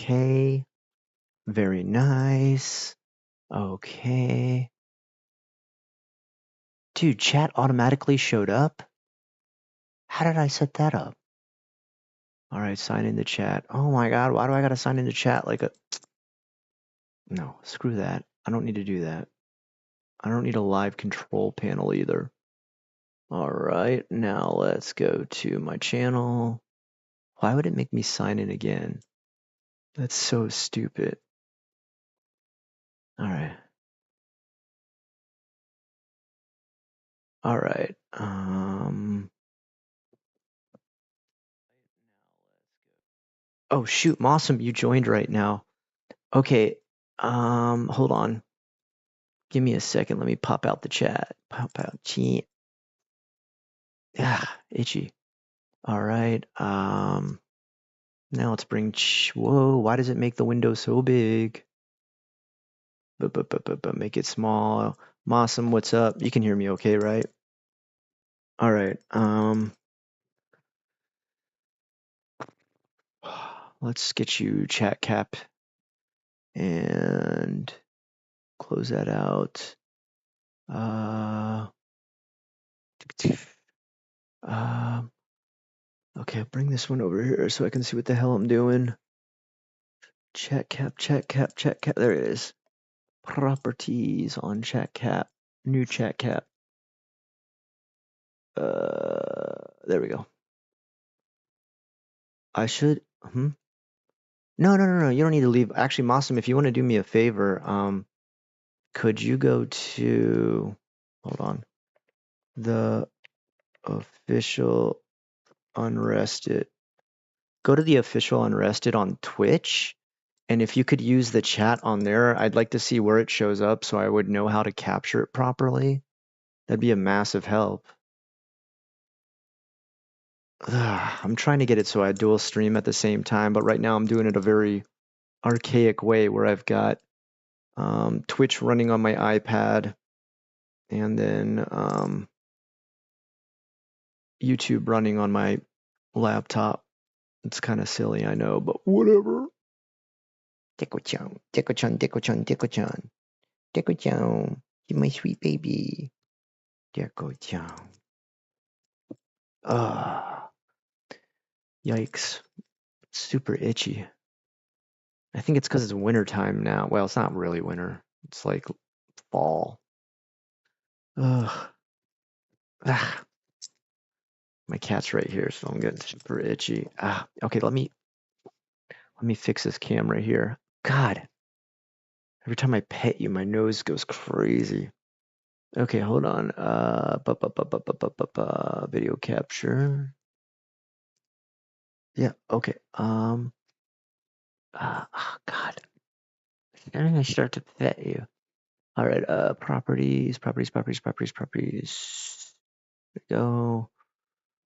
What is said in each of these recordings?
Okay. Very nice. Okay. Dude, chat automatically showed up? How did I set that up? All right, sign in the chat. Oh my God, why do I gotta sign in the chat like a... No, screw that. I don't need to do that. I don't need a live control panel either. All right, now let's go to my channel. Why would it make me sign in again? That's so stupid. All right. All right. Oh shoot, Mossum, you joined right now. Okay. Hold on. Give me a second. Let me pop out the chat. Pop out chat. Ah, itchy. All right. Now let's bring. Whoa! Why does it make the window so big? But make it small. Mossum, what's up? You can hear me, okay, right? All right. Let's get you chat cap and close that out. Okay, bring this one over here so I can see what the hell I'm doing. Chat cap. There it is. Properties on chat cap. New chat cap. There we go. I should. No. You don't need to leave. Actually, Mossum, if you want to do me a favor, could you go to? Hold on. The official Unrested. Go to the official Unrested on Twitch. And if you could use the chat on there, I'd like to see where it shows up so I would know how to capture it properly. That'd be a massive help. I'm trying to get it so I dual stream at the same time, but right now I'm doing it a very archaic way where I've got Twitch running on my iPad and then YouTube running on my laptop. It's kind of silly, I know, but whatever. Deco-chan, you're my sweet baby. Deco-chan. Yikes. Super itchy. I think it's because it's winter time now. Well, it's not really winter. It's like fall. Ugh. My cat's right here, so I'm getting super itchy. Okay, let me fix this camera here. God. Every time I pet you, my nose goes crazy. Okay, hold on. Video capture. Yeah, okay. God. When did I start to pet you? All right, properties. There we go.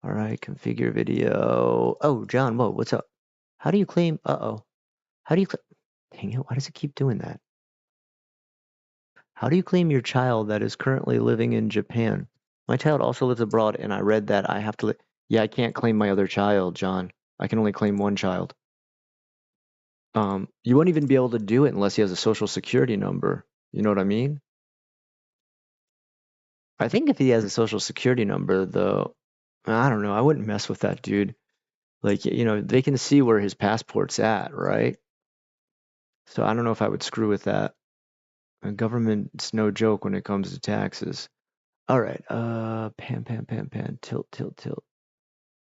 All right, configure video. Oh, John, whoa, what's up? How do you claim? How do you? Dang it! Why does it keep doing that? How do you claim your child that is currently living in Japan? My child also lives abroad, and I read that I have to. Yeah, I can't claim my other child, John. I can only claim one child. You won't even be able to do it unless he has a social security number. You know what I mean? I think if he has a social security number, though, I don't know. I wouldn't mess with that dude. Like, they can see where his passport's at, right? So I don't know if I would screw with that. The government's no joke when it comes to taxes. All right, pan, tilt.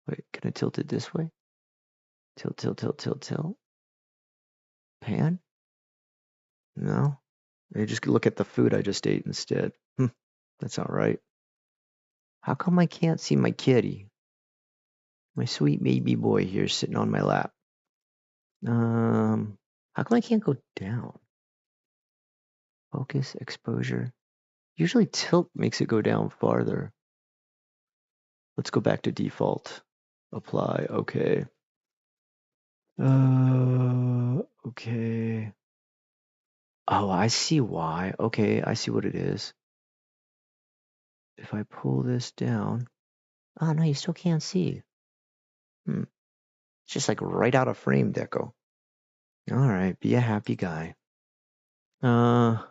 Wait, can I tilt it this way? Tilt. Pan? No. Maybe just look at the food I just ate instead. That's all right. How come I can't see my kitty? My sweet baby boy here sitting on my lap. How come I can't go down? Focus, exposure. Usually tilt makes it go down farther. Let's go back to default. Apply, okay. Okay. Oh, I see why. Okay, I see what it is. If I pull this down. Oh, no, you still can't see. It's just like right out of frame, Deco. All right, be a happy guy. Oh,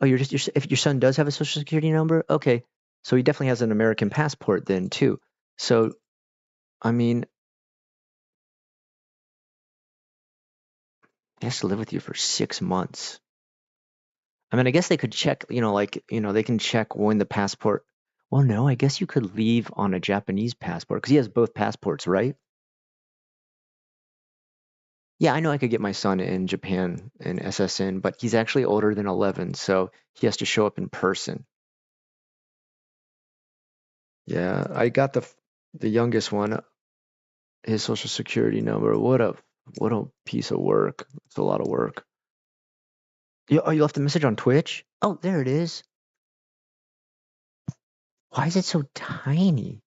if your son does have a social security number, okay. So he definitely has an American passport then too. So, I mean, he has to live with you for 6 months. I mean, I guess they could check, they can check when the passport. Well, no, I guess you could leave on a Japanese passport because he has both passports, right? Yeah, I know I could get my son in Japan in SSN, but he's actually older than 11, so he has to show up in person. Yeah, I got the youngest one, his social security number. What a piece of work. It's a lot of work. You left a message on Twitch? Oh, there it is. Why is it so tiny?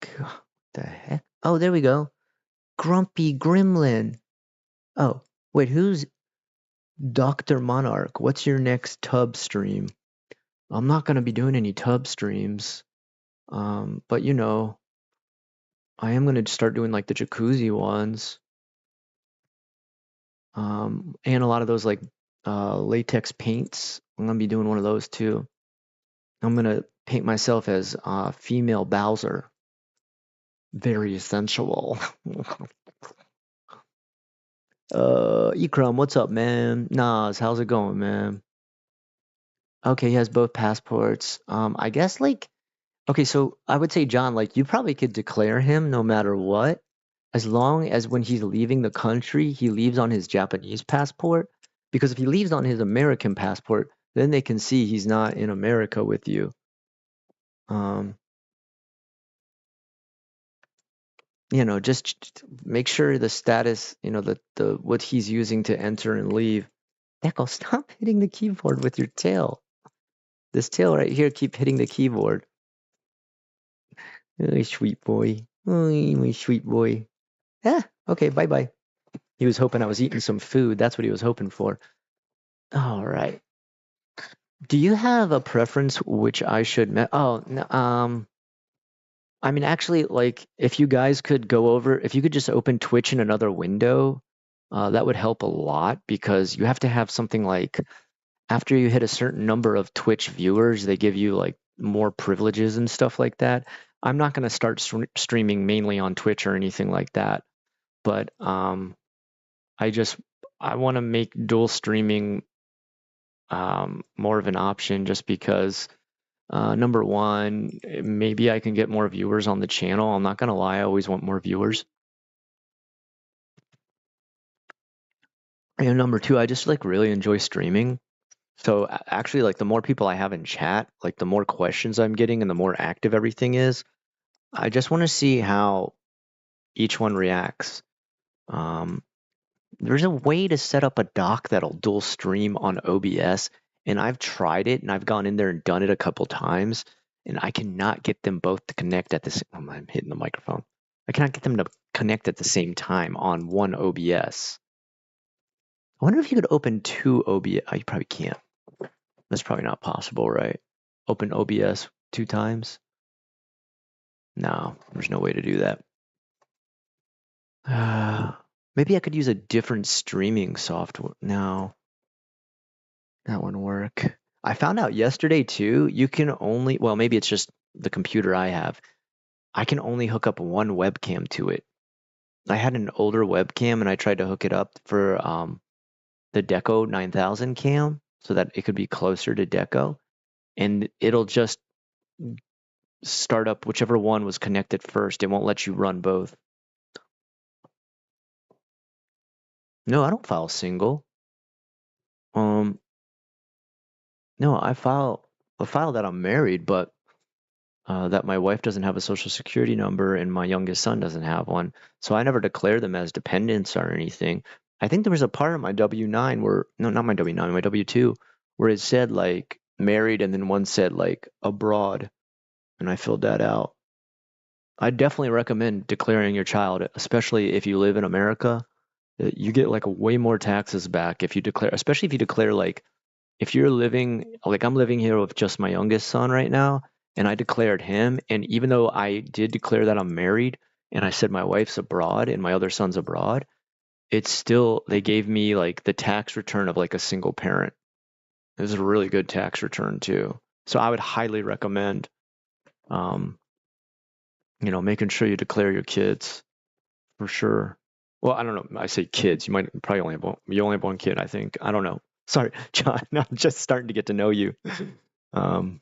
God, what the heck? Oh, there we go. Grumpy Gremlin. Oh, wait, who's Dr. Monarch? What's your next tub stream? I'm not gonna be doing any tub streams. But I am gonna start doing like the jacuzzi ones. And a lot of those like latex paints. I'm gonna be doing one of those too. I'm gonna paint myself as female Bowser. Very sensual. Ikram, what's up, man? Nas, how's it going, man? Okay, he has both passports. I guess like okay, so I would say John, like you probably could declare him no matter what, as long as when he's leaving the country, he leaves on his Japanese passport. Because if he leaves on his American passport, then they can see he's not in America with you. Um, just make sure the status, the what he's using to enter and leave. Echo, stop hitting the keyboard with your tail. This tail right here keep hitting the keyboard. Oh, sweet boy. Oh, my sweet boy. Okay, bye-bye. He was hoping I was eating some food. That's what he was hoping for. All right. Do you have a preference which I should Oh, I mean, actually, like, if you guys could go over, if you could just open Twitch in another window, that would help a lot because you have to have something like after you hit a certain number of Twitch viewers, they give you like more privileges and stuff like that. I'm not going to start streaming mainly on Twitch or anything like that, but I just I want to make dual streaming more of an option just because number one, maybe I can get more viewers on the channel. I'm not gonna lie, I always want more viewers. And number two, I just like really enjoy streaming. So actually, like the more people I have in chat, like the more questions I'm getting and the more active everything is. I just want to see how each one reacts. Um, there's a way to set up a dock that'll dual stream on OBS, and I've tried it and I've gone in there and done it a couple times, and I cannot get them both to connect at the same. Oh, I'm hitting the microphone. I cannot get them to connect at the same time on one OBS. I wonder if you could open two OBS. Oh, you probably can't. That's probably not possible, right? Open OBS 2 times? No, there's no way to do that. Maybe I could use a different streaming software. No, that wouldn't work. I found out yesterday too, you can only, well, maybe it's just the computer I have. I can only hook up one webcam to it. I had an older webcam and I tried to hook it up for the Deco 9000 cam so that it could be closer to Deco, and it'll just start up whichever one was connected first. It won't let you run both. No, I don't file single. No, I file that I'm married, but that my wife doesn't have a social security number and my youngest son doesn't have one. So I never declare them as dependents or anything. I think there was a part of my W-9 where, no, not my W-9, my W-2, where it said like married and then one said like abroad, and I filled that out. I definitely recommend declaring your child, especially if you live in America. You get like way more taxes back if you declare, especially if you declare like if you're living like I'm living here with just my youngest son right now, and I declared him, and even though I did declare that I'm married and I said my wife's abroad and my other son's abroad, it's still, they gave me like the tax return of like a single parent. It was a really good tax return too. So I would highly recommend, um, making sure you declare your kids for sure. Well, I don't know. I say kids. You might probably only have one. You only have one kid, I think. I don't know. Sorry, John. I'm just starting to get to know you. Um,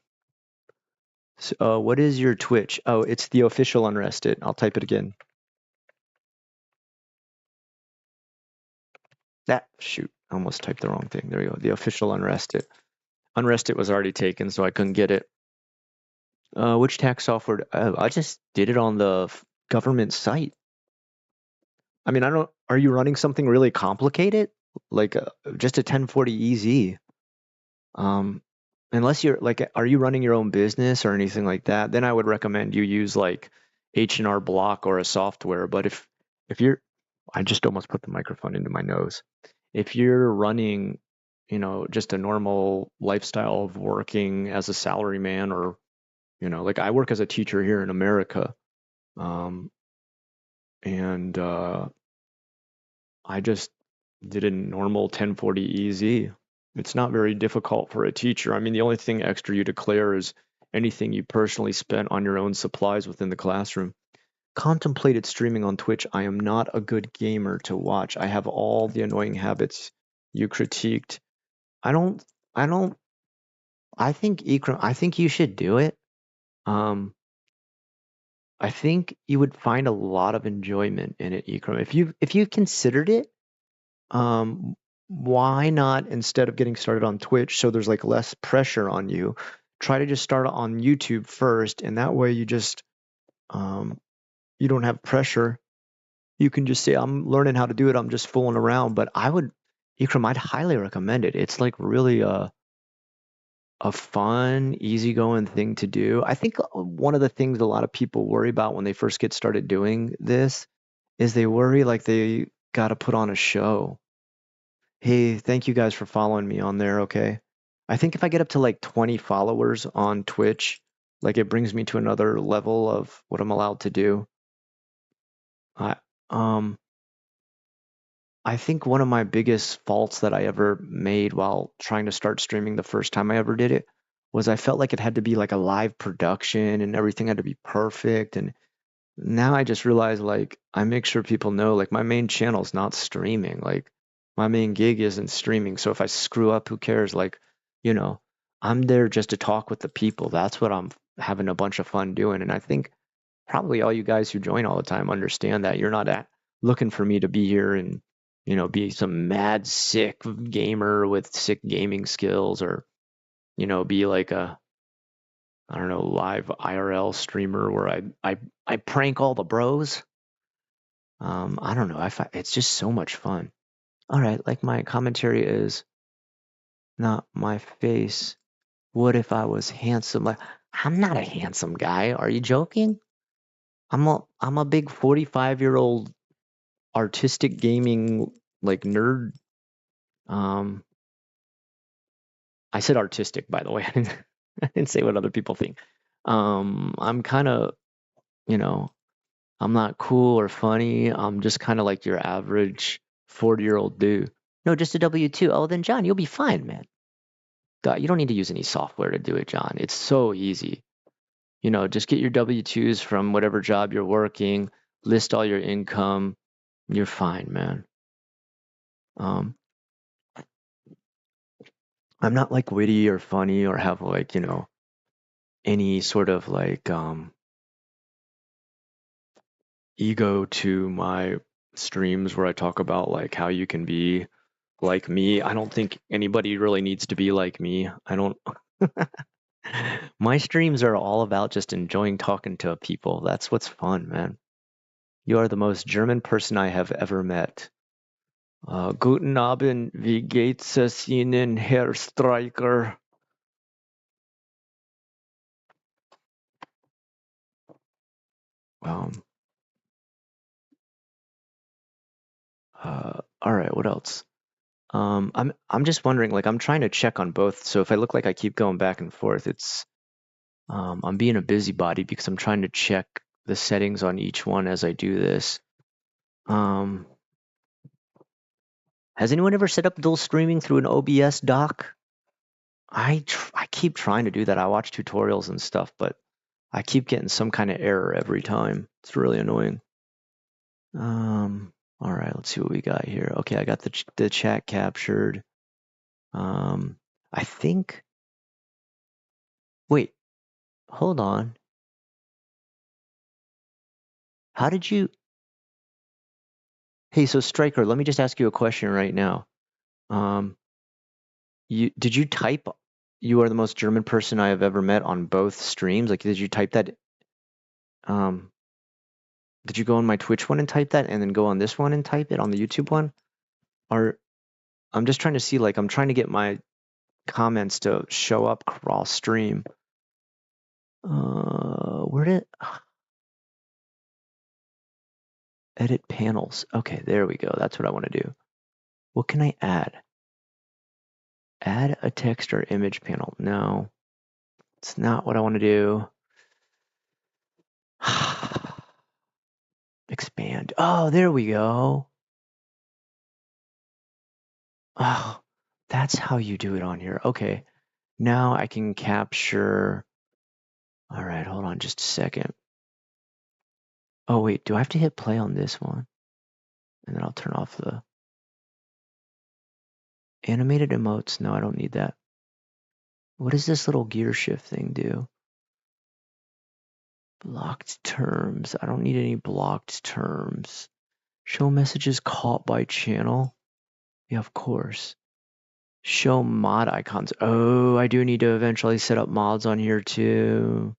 what is your Twitch? Oh, it's the official Unrested. I'll type it again. Shoot, I almost typed the wrong thing. There you go. The official Unrested. Unrested was already taken, so I couldn't get it. Which tax software? I just did it on the government site. I mean, I don't. Are you running something really complicated, like just a 1040 EZ? Unless you're like, are you running your own business or anything like that? Then I would recommend you use like H&R Block or a software. But if you're, I just almost put the microphone into my nose. If you're running, just a normal lifestyle of working as a salaryman, or like I work as a teacher here in America, and I just did a normal 1040 EZ. It's not very difficult for a teacher. I mean, the only thing extra you declare is anything you personally spent on your own supplies within the classroom. Contemplated streaming on Twitch. I am not a good gamer to watch. I have all the annoying habits you critiqued. I don't, I don't, I think Ikram, I think you should do it. I think you would find a lot of enjoyment in it, Ikram. If you considered it, um, why not, instead of getting started on Twitch, so there's like less pressure on you, try to just start on YouTube first, and that way um, you don't have pressure. You can just say, I'm learning how to do it. I'm just fooling around. But Ikram, I'd highly recommend it. It's like really a fun, easygoing thing to do. I think one of the things a lot of people worry about when they first get started doing this is they worry like they got to put on a show. Hey, thank you guys for following me on there, okay? I think if I get up to like 20 followers on Twitch, like it brings me to another level of what I'm allowed to do. I um I think one of my biggest faults that I ever made while trying to start streaming the first time I ever did it was I felt like it had to be like a live production and everything had to be perfect. And now I just realize, like, I make sure people know, like, my main channel's not streaming. Like, my main gig isn't streaming. So if I screw up, who cares? Like, you know, I'm there just to talk with the people. That's what I'm having a bunch of fun doing. And I think probably all you guys who join all the time understand that you're not looking for me to be here and, be some mad sick gamer with sick gaming skills, or, be like a, I don't know, live IRL streamer where I prank all the bros. I don't know. I find it's just so much fun. All right, like my commentary is not my face. What if I was handsome? Like, I'm not a handsome guy. Are you joking? I'm a big 45-year-old artistic gaming like nerd. Um, I said artistic, by the way. I didn't say what other people think. I'm kind of, you know, I'm not cool or funny. I'm just kind of like your average 40-year-old dude. No, just a W-2. Oh, then John, you'll be fine, man. God, you don't need to use any software to do it, John. It's so easy. Just get your W-2s from whatever job you're working, list all your income. You're fine, man. Um, I'm not like witty or funny or have like, any sort of like ego to my streams where I talk about like how you can be like me. I don't think anybody really needs to be like me. I don't. My streams are all about just enjoying talking to people. That's what's fun, man. You are the most German person I have ever met. Guten Abend, wie geht's es Ihnen, Herr Streicher? Um, all right, what else? I'm just wondering, like, I'm trying to check on both. So if I look like I keep going back and forth, it's I'm being a busybody because I'm trying to check the settings on each one as I do this. Um, Has anyone ever set up dual streaming through an OBS dock? I keep trying to do that. I watch tutorials and stuff, but I keep getting some kind of error every time. It's really annoying. All right, let's see what we got here. Okay, I got the chat captured. I think. Wait, hold on. How did you? Hey, so Striker, let me just ask you a question right now. Did you type "You are the most German person I have ever met" on both streams? Like, did you type that? Did you go on my Twitch one and type that, and then go on this one and type it on the YouTube one? Or I'm just trying to see, like, I'm trying to get my comments to show up cross stream. Where did edit panels? Okay, there we go. That's what I want to do. What can I add? Add a text or image panel. No, it's not what I want to do. Expand. Oh, there we go. Oh, that's how you do it on here. Okay, now I can capture. All right, hold on just a second. Oh, wait, do I have to hit play on this one? And then I'll turn off the animated emotes. No, I don't need that. What does this little gear shift thing do? Blocked terms. I don't need any blocked terms. Show messages caught by channel. Yeah, of course. Show mod icons. Oh, I do need to eventually set up mods on here too.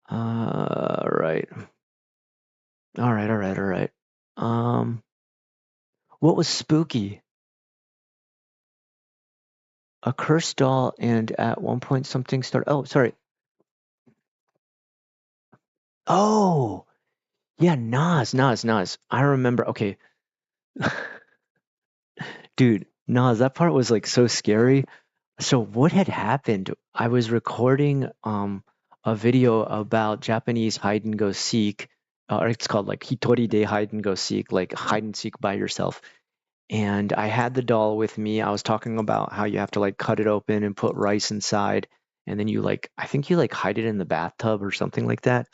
Right. All right. What was spooky? A cursed doll, and at one point something started. Oh, sorry. Oh, yeah, Nas. I remember. Okay. Dude, Nas, that part was like so scary. So what had happened? I was recording a video about Japanese hide and go seek, or it's called like Hitori de hide and go seek, like hide and seek by yourself. And I had the doll with me. I was talking about how you have to like cut it open and put rice inside, and then you like, I think you like hide it in the bathtub or something like that.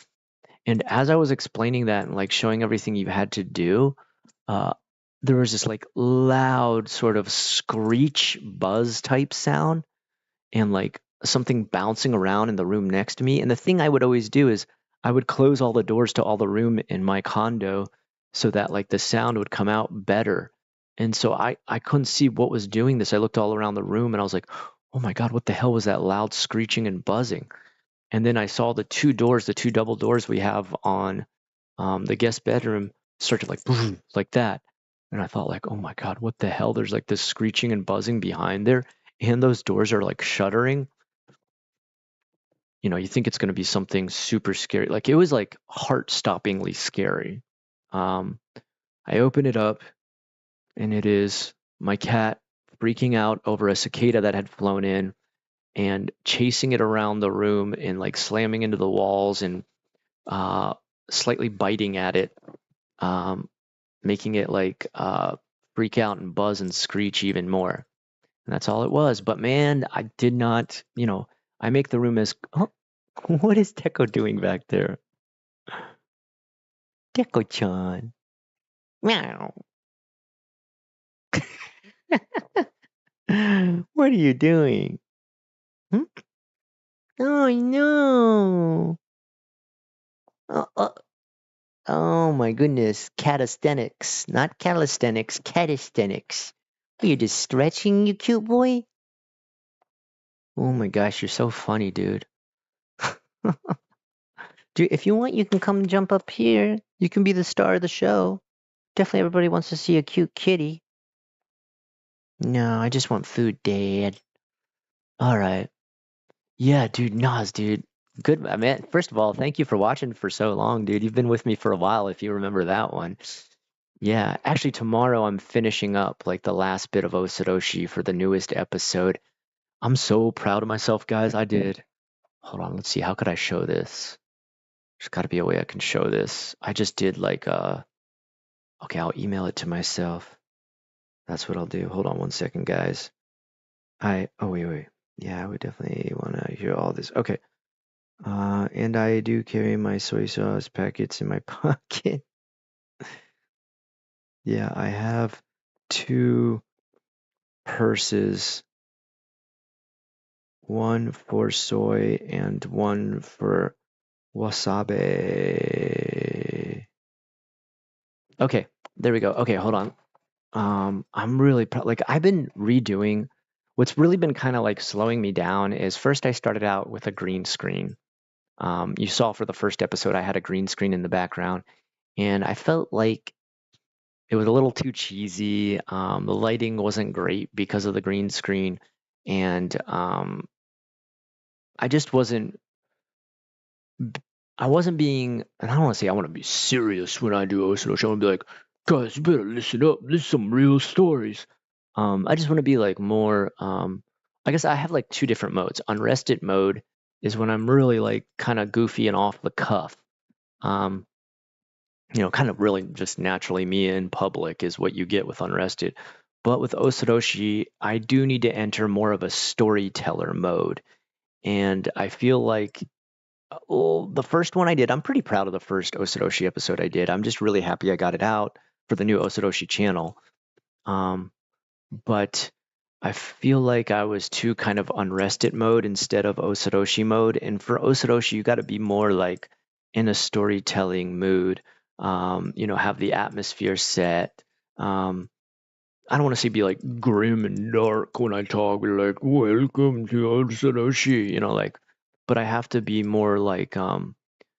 And as I was explaining that and like showing everything you had to do, uh, there was this like loud sort of screech buzz type sound and like something bouncing around in the room next to me. And the thing I would always do is I would close all the doors to all the room in my condo so that like the sound would come out better. And so I couldn't see what was doing this. I looked all around the room and I was like, oh my God, what the hell was that loud screeching and buzzing? And then I saw the two doors, the two double doors we have on the guest bedroom started like boom, like that. And I thought like, oh my God, what the hell? There's like this screeching and buzzing behind there. And those doors are like shuddering. You know, you think it's going to be something super scary. Like it was like heart-stoppingly scary. I open it up and it is my cat freaking out over a cicada that had flown in and chasing it around the room and like slamming into the walls and slightly biting at it, making it like freak out and buzz and screech even more. And that's all it was. But man, I did not, I make the room as. Oh, what is Deco doing back there? Deco-chan. Meow. What are you doing? Hmm? Oh no. Oh my goodness. Calisthenics. Not calisthenics, calisthenics. Are you just stretching, you cute boy? Oh my gosh, you're so funny, dude. Dude, if you want, you can come jump up here. You can be the star of the show. Definitely everybody wants to see a cute kitty. No, I just want food, Dad. All right. Yeah, dude, Nas, dude. Good, I mean, first of all, thank you for watching for so long, dude. You've been with me for a while, if you remember that one. Yeah, actually, tomorrow I'm finishing up like the last bit of Osoroshi for the newest episode. I'm so proud of myself, guys. I did. Hold on, let's see. How could I show this? There's got to be a way I can show this. I just did like okay, I'll email it to myself. That's what I'll do. Hold on one second, guys. Oh, wait. Yeah, I would definitely want to hear all this. Okay. And I do carry my soy sauce packets in my pocket. Yeah, I have 2 purses, one for soy and one for wasabi. Okay, there we go. Okay, hold on. I'm really like I've been redoing. What's really been kind of like slowing me down is first I started out with a green screen. You saw for the first episode I had a green screen in the background, and I felt like it was a little too cheesy. The lighting wasn't great because of the green screen, and I just wasn't. I wasn't being, and I don't want to say I want to be serious when I do Osino show. I want to be like, guys, you better listen up. This is some real stories. I just want to be like more. I guess I have like 2 different modes. Unrested mode is when I'm really like kind of goofy and off the cuff. Um, kind of really just naturally me in public is what you get with Unrested. But with Osoroshi, I do need to enter more of a storyteller mode. And I feel like the first one I did, I'm pretty proud of the first Osoroshi episode I did. I'm just really happy I got it out for the new Osoroshi channel. But I feel like I was too kind of unrested mode instead of Osoroshi mode. And for Osoroshi, you got to be more like in a storytelling mood. Have the atmosphere set. I don't want to say be like grim and dark when I talk, like welcome to Osoroshi, but I have to be more like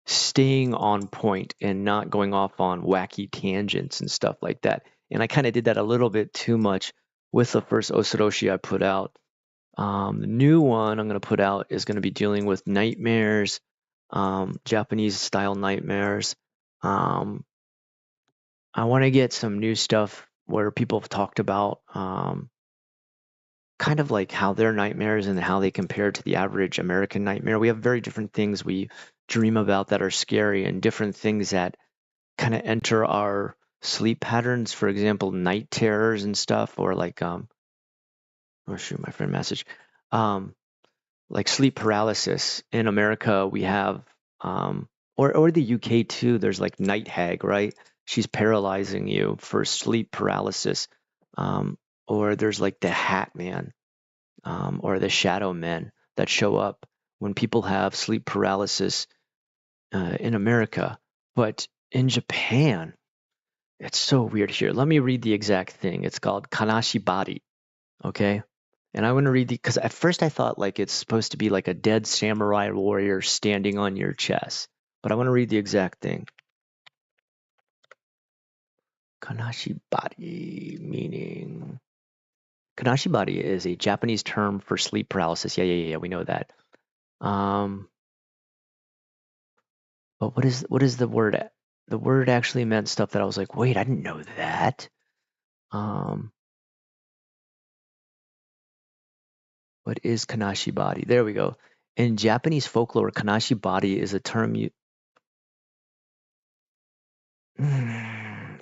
staying on point and not going off on wacky tangents and stuff like that. And I kind of did that a little bit too much with the first Osoroshi I put out. The new one I'm going to put out is going to be dealing with nightmares, Japanese style nightmares. I want to get some new stuff where people have talked about kind of like how their nightmares and how they compare to the average American nightmare. We have very different things we dream about that are scary and different things that kind of enter our sleep patterns. For example, night terrors and stuff, or like oh shoot, my friend message. Like sleep paralysis. In America, we have or the UK too, there's like night hag, right? She's paralyzing you for sleep paralysis. Or there's like the Hat Man, or the Shadow Men that show up when people have sleep paralysis in America. But in Japan, it's so weird here. Let me read the exact thing. It's called Kanashibari, okay? And I want to read because at first I thought like it's supposed to be like a dead samurai warrior standing on your chest. But I want to read the exact thing. Kanashibari meaning Kanashibari is a Japanese term for sleep paralysis. Yeah, we know that. But what is the word? The word actually meant stuff that I was like, wait, I didn't know that. What is kanashibari? There we go. In Japanese folklore, kanashibari is a term you.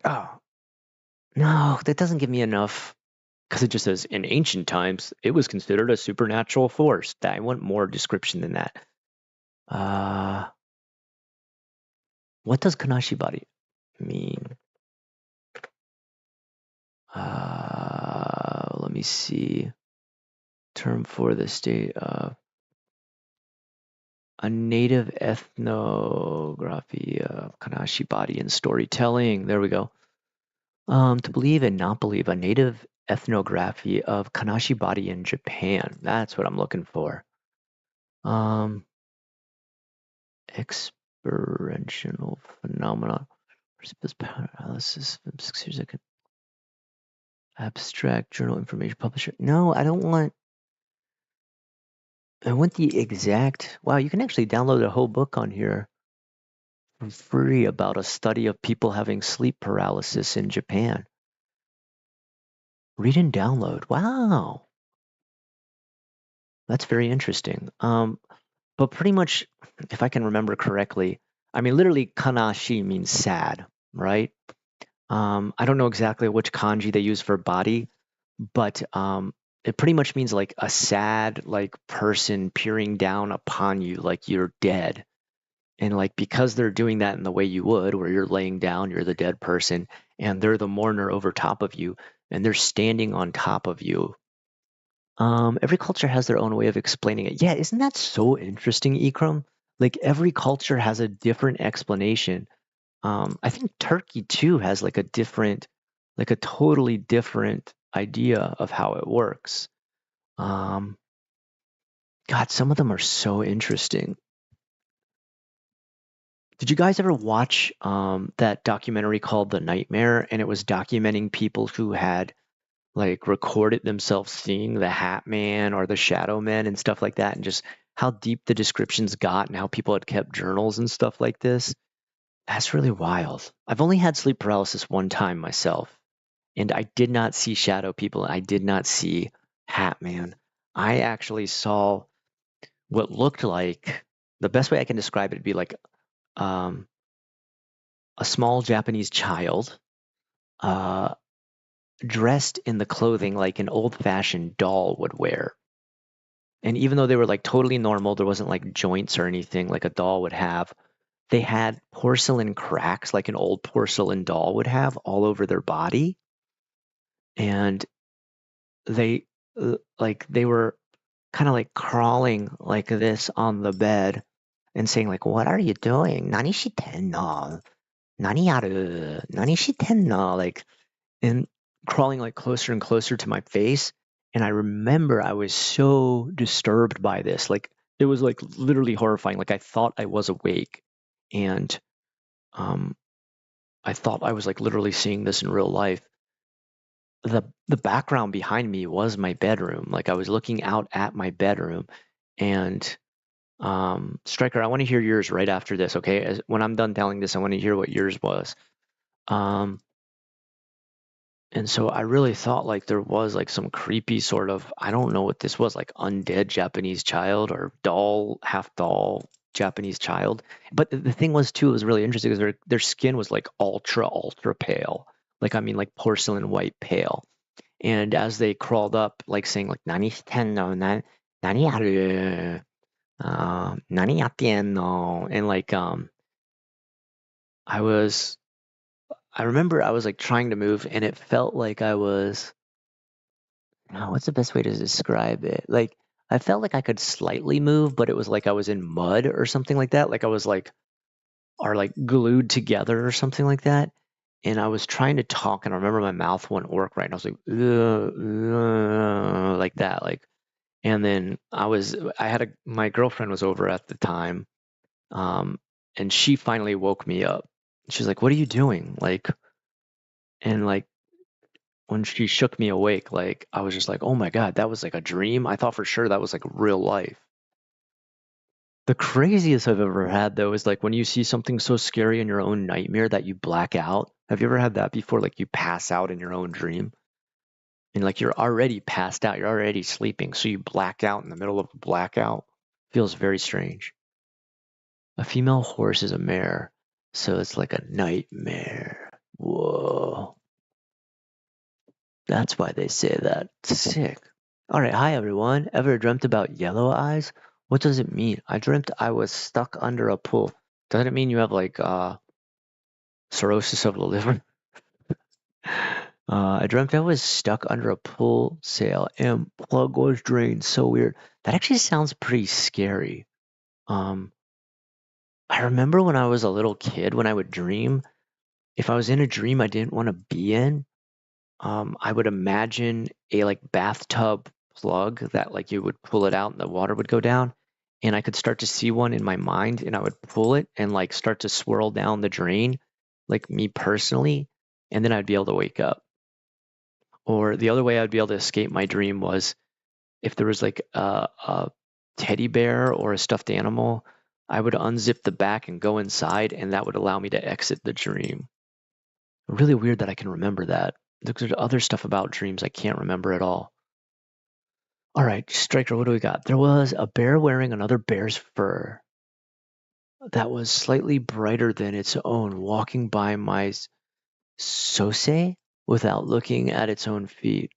Oh, no, that doesn't give me enough. Because it just says, in ancient times, it was considered a supernatural force. I want more description than that. What does kanashibari mean? Let me see. Term for the state of a native ethnography of kanashibari and storytelling. There we go. To believe and not believe, a native ethnography of kanashibari in Japan. That's what I'm looking for. Experiential phenomena. Paralysis. 6 years ago. Abstract journal information publisher. No, I don't want. I want the exact. Wow, you can actually download a whole book on here for free about a study of people having sleep paralysis in Japan. Read and download. Wow. That's very interesting. But pretty much, if I can remember correctly, I mean, literally, kanashi means sad, right? I don't know exactly which kanji they use for body, but it pretty much means like a sad like person peering down upon you like you're dead. And like because they're doing that in the way you would, where you're laying down, you're the dead person, and they're the mourner over top of you, and they're standing on top of you. Every culture has their own way of explaining it. Yeah, isn't that so interesting, Ikram? Like every culture has a different explanation. I think Turkey too has like a different, like a totally different idea of how it works. Um, God, some of them are so interesting. Did you guys ever watch that documentary called The Nightmare? And it was documenting people who had like recorded themselves seeing the Hat Man or the Shadow Man and stuff like that, and just how deep the descriptions got and how people had kept journals and stuff like this. That's really wild. I've only had sleep paralysis one time myself, and I did not see shadow people. I did not see Hat Man. I actually saw what looked like, the best way I can describe it would be like um, a small Japanese child uh, dressed in the clothing like an old-fashioned doll would wear. And even though they were like totally normal, there wasn't like joints or anything like a doll would have. They had porcelain cracks like an old porcelain doll would have all over their body. And they like they were kind of like crawling like this on the bed and saying like, "What are you doing? Nani shitenno? Nani yaru? Nani shitenno?" Like, and crawling like closer and closer to my face. And I remember I was so disturbed by this. Like it was like literally horrifying. Like I thought I was awake, and um, I thought I was like literally seeing this in real life. The background behind me was my bedroom. Like I was looking out at my bedroom, and Striker, I want to hear yours right after this. Okay, when I'm done telling this, I want to hear what yours was. Um, And so I really thought like there was like some creepy sort of, I don't know what this was, like undead Japanese child or doll, half doll Japanese child. But the thing was too, it was really interesting because their skin was like ultra pale. Like I mean like porcelain white pale. And as they crawled up, like saying like nani shitenno, nani aru, nani yattienno, and like I was I remember I was like trying to move and it felt like I was, what's the best way to describe it? Like I felt like I could slightly move, but it was like I was in mud or something like that. Like I was like are like glued together or something like that. And I was trying to talk, and I remember my mouth wouldn't work right. And I was like, like that, like. And then I had my girlfriend was over at the time, um, and she finally woke me up. She's like, "What are you doing?" Like, and like when she shook me awake, like I was just like, oh my God, that was like a dream. I thought for sure that was like real life. The craziest I've ever had though is like when you see something so scary in your own nightmare that you black out. Have you ever had that before? Like you pass out in your own dream and like you're already passed out, you're already sleeping, so you black out in the middle of a blackout. Feels very strange. A female horse is a mare, so it's like a nightmare. Whoa. That's why they say that. Sick. All right, hi everyone. Ever dreamt about yellow eyes? What does it mean? I dreamt I was stuck under a pool. Doesn't it mean you have like cirrhosis of the liver? I dreamt I was stuck under a pool sail and plug was drained. So weird. That actually sounds pretty scary. Um, I remember when I was a little kid, when I would dream, if I was in a dream I didn't want to be in, I would imagine a like bathtub plug that like you would pull it out and the water would go down, and I could start to see one in my mind, and I would pull it and like start to swirl down the drain, like me personally, and then I'd be able to wake up. Or the other way I'd be able to escape my dream was if there was like a teddy bear or a stuffed animal, I would unzip the back and go inside, and that would allow me to exit the dream. Really weird that I can remember that. There's other stuff about dreams I can't remember at all. All right, Striker, what do we got? There was a bear wearing another bear's fur that was slightly brighter than its own, walking by my Sose without looking at its own feet.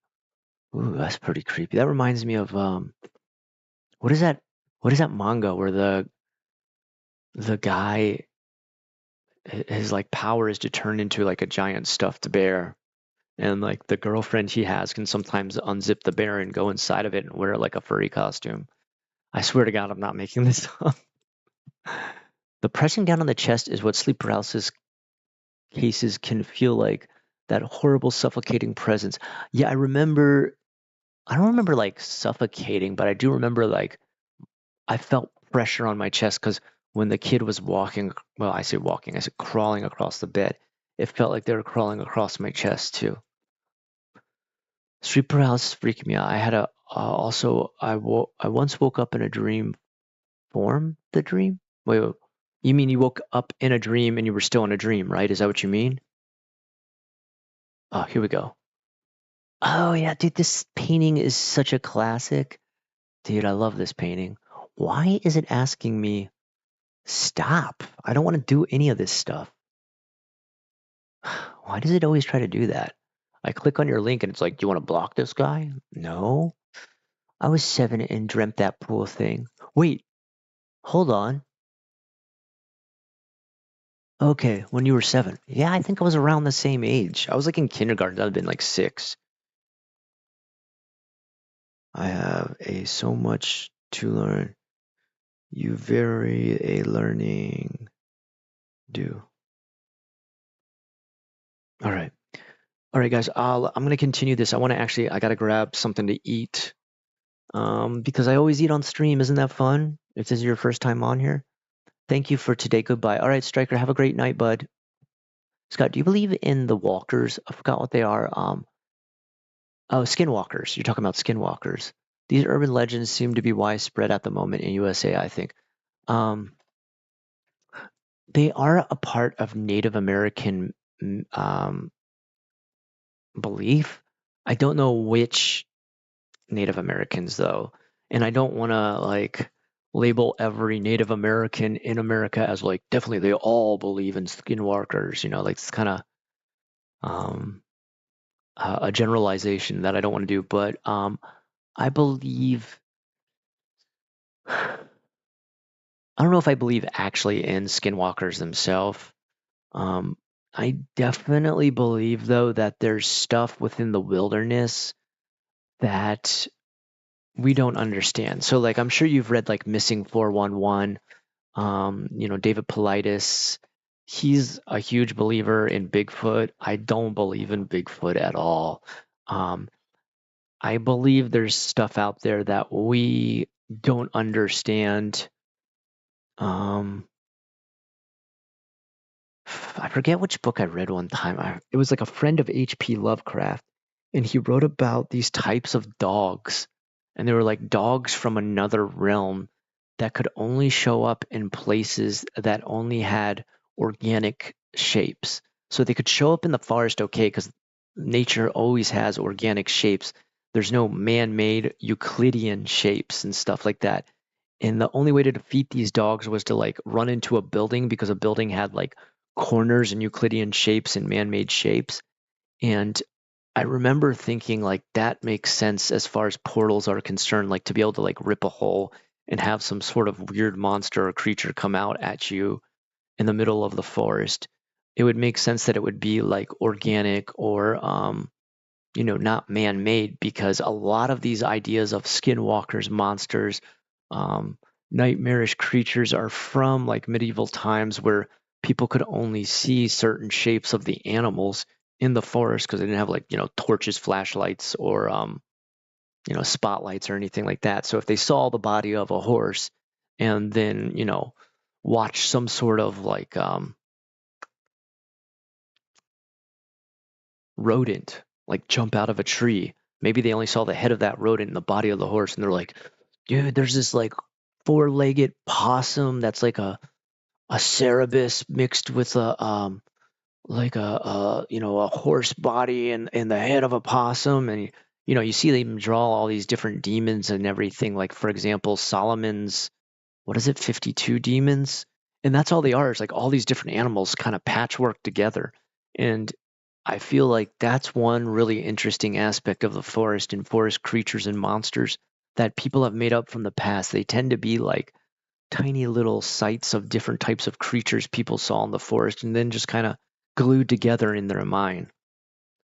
Ooh, that's pretty creepy. That reminds me of what is that? What is that manga where the guy his like power is to turn into like a giant stuffed bear, and like the girlfriend he has can sometimes unzip the bear and go inside of it and wear like a furry costume. I swear to God, I'm not making this up. The pressing down on the chest is what sleep paralysis cases can feel like. That horrible suffocating presence. Yeah, I don't remember like suffocating, but I do remember like I felt pressure on my chest because when the kid was walking, well, I said crawling across the bed. It felt like they were crawling across my chest too. Sleep paralysis freaked me out. I had a also I once woke up in a dream. Form the dream? Wait, you mean you woke up in a dream and you were still in a dream, right? Is that what you mean? Oh, here we go. Oh yeah, dude, this painting is such a classic. Dude, I love this painting. Why is it asking me stop? I don't want to do any of this stuff. Why does it always try to do that? I click on your link and it's like, do you want to block this guy? No. I was 7 and dreamt that pool thing. Wait, hold on. Okay, when you were 7. Yeah, I think I was around the same age. I was like in kindergarten. I'd been like 6. I have a so much to learn. You vary a learning do. All right. All right, guys. I'm gonna continue this. I gotta grab something to eat. Because I always eat on stream. Isn't that fun? If this is your first time on here. Thank you for today. Goodbye. All right, Striker. Have a great night, bud. Scott, do you believe in the walkers? I forgot what they are. Oh, skinwalkers. You're talking about skinwalkers. These urban legends seem to be widespread at the moment in USA, I think. Um, they are a part of Native American belief. I don't know which Native Americans though, and I don't want to like label every Native American in America as like definitely they all believe in skinwalkers. Like it's kind of um, a generalization that I don't want to do, but I believe. I don't know if I believe actually in skinwalkers themselves. Um, I definitely believe though that there's stuff within the wilderness that we don't understand. So like I'm sure you've read like Missing 411. David Paulides, he's a huge believer in Bigfoot. I don't believe in Bigfoot at all. Um, I believe there's stuff out there that we don't understand. I forget which book I read one time. It was like a friend of H.P. Lovecraft, and he wrote about these types of dogs, and they were like dogs from another realm that could only show up in places that only had organic shapes. So they could show up in the forest, okay, because nature always has organic shapes. There's no man-made Euclidean shapes and stuff like that. And the only way to defeat these dogs was to like run into a building because a building had like corners and Euclidean shapes and man-made shapes. And I remember thinking like that makes sense as far as portals are concerned, like to be able to like rip a hole and have some sort of weird monster or creature come out at you in the middle of the forest. It would make sense that it would be like organic or not man-made, because a lot of these ideas of skinwalkers, monsters, um, nightmarish creatures are from like medieval times where people could only see certain shapes of the animals in the forest because they didn't have like torches, flashlights, or spotlights or anything like that. So if they saw the body of a horse and then watch some sort of like rodent like jump out of a tree, maybe they only saw the head of that rodent and the body of the horse, and they're like, dude, there's this like four-legged possum that's like a Cerberus mixed with a like a horse body and the head of a possum. And you see them draw all these different demons and everything, like for example Solomon's, what is it, 52 demons, and that's all they are, is like all these different animals kind of patchwork together. And I feel like that's one really interesting aspect of the forest and forest creatures and monsters that people have made up from the past. They tend to be like tiny little sites of different types of creatures people saw in the forest and then just kind of glued together in their mind.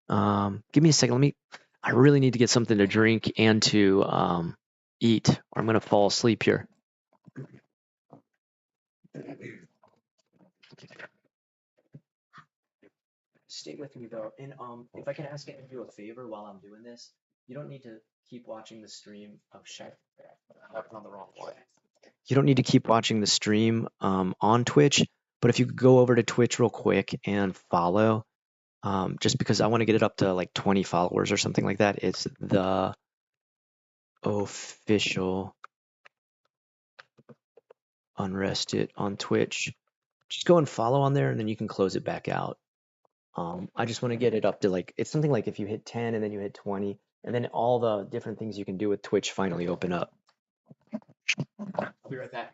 Give me a second. I really need to get something to drink and to eat, or I'm going to fall asleep here. Stay with me though, and if I can ask you to do a favor while I'm doing this, you don't need to keep watching the stream. Oh shit, I'm walking on the wrong way. You don't need to keep watching the stream on Twitch, but if you could go over to Twitch real quick and follow, just because I want to get it up to like 20 followers or something like that. It's the official Unrested on Twitch. Just go and follow on there, and then you can close it back out. I just want to get it up to like, it's something like if you hit 10 and then you hit 20, and then all the different things you can do with Twitch finally open up. I'll be right back.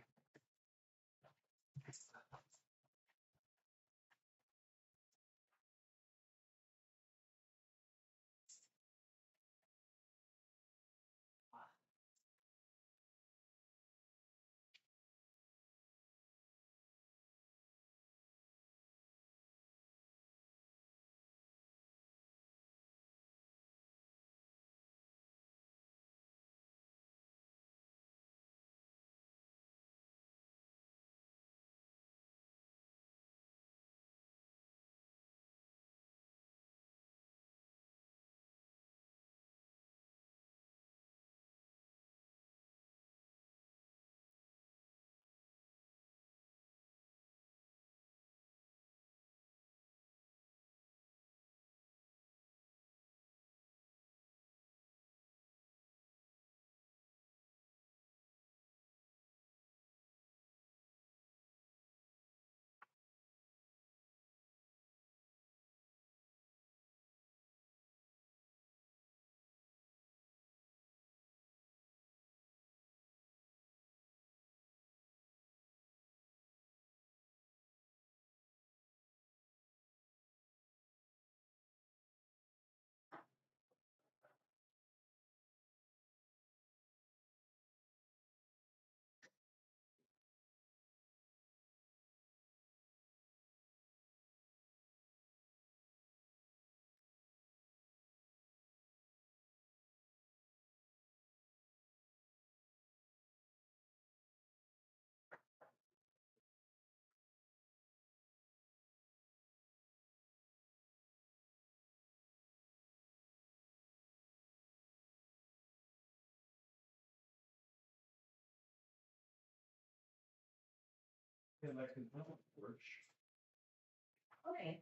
Okay.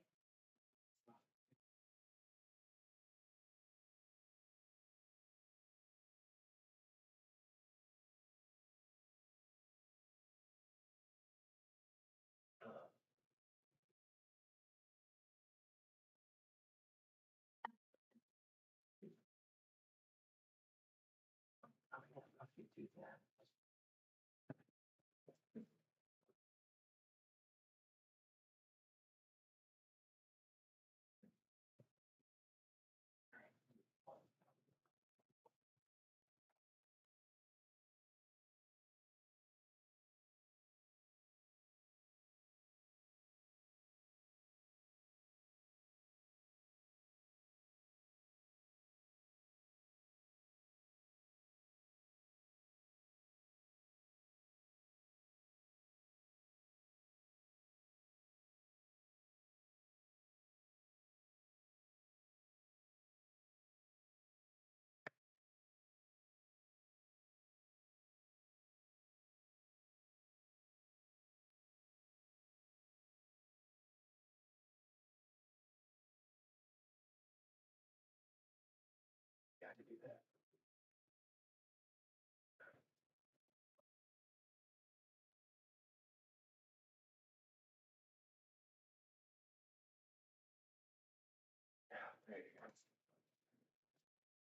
There you go.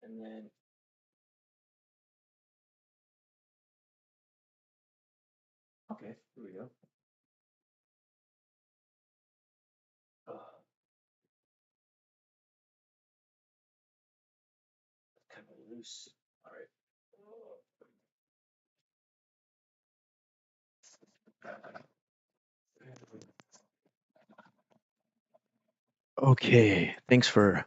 And then okay, here we go. Okay, thanks for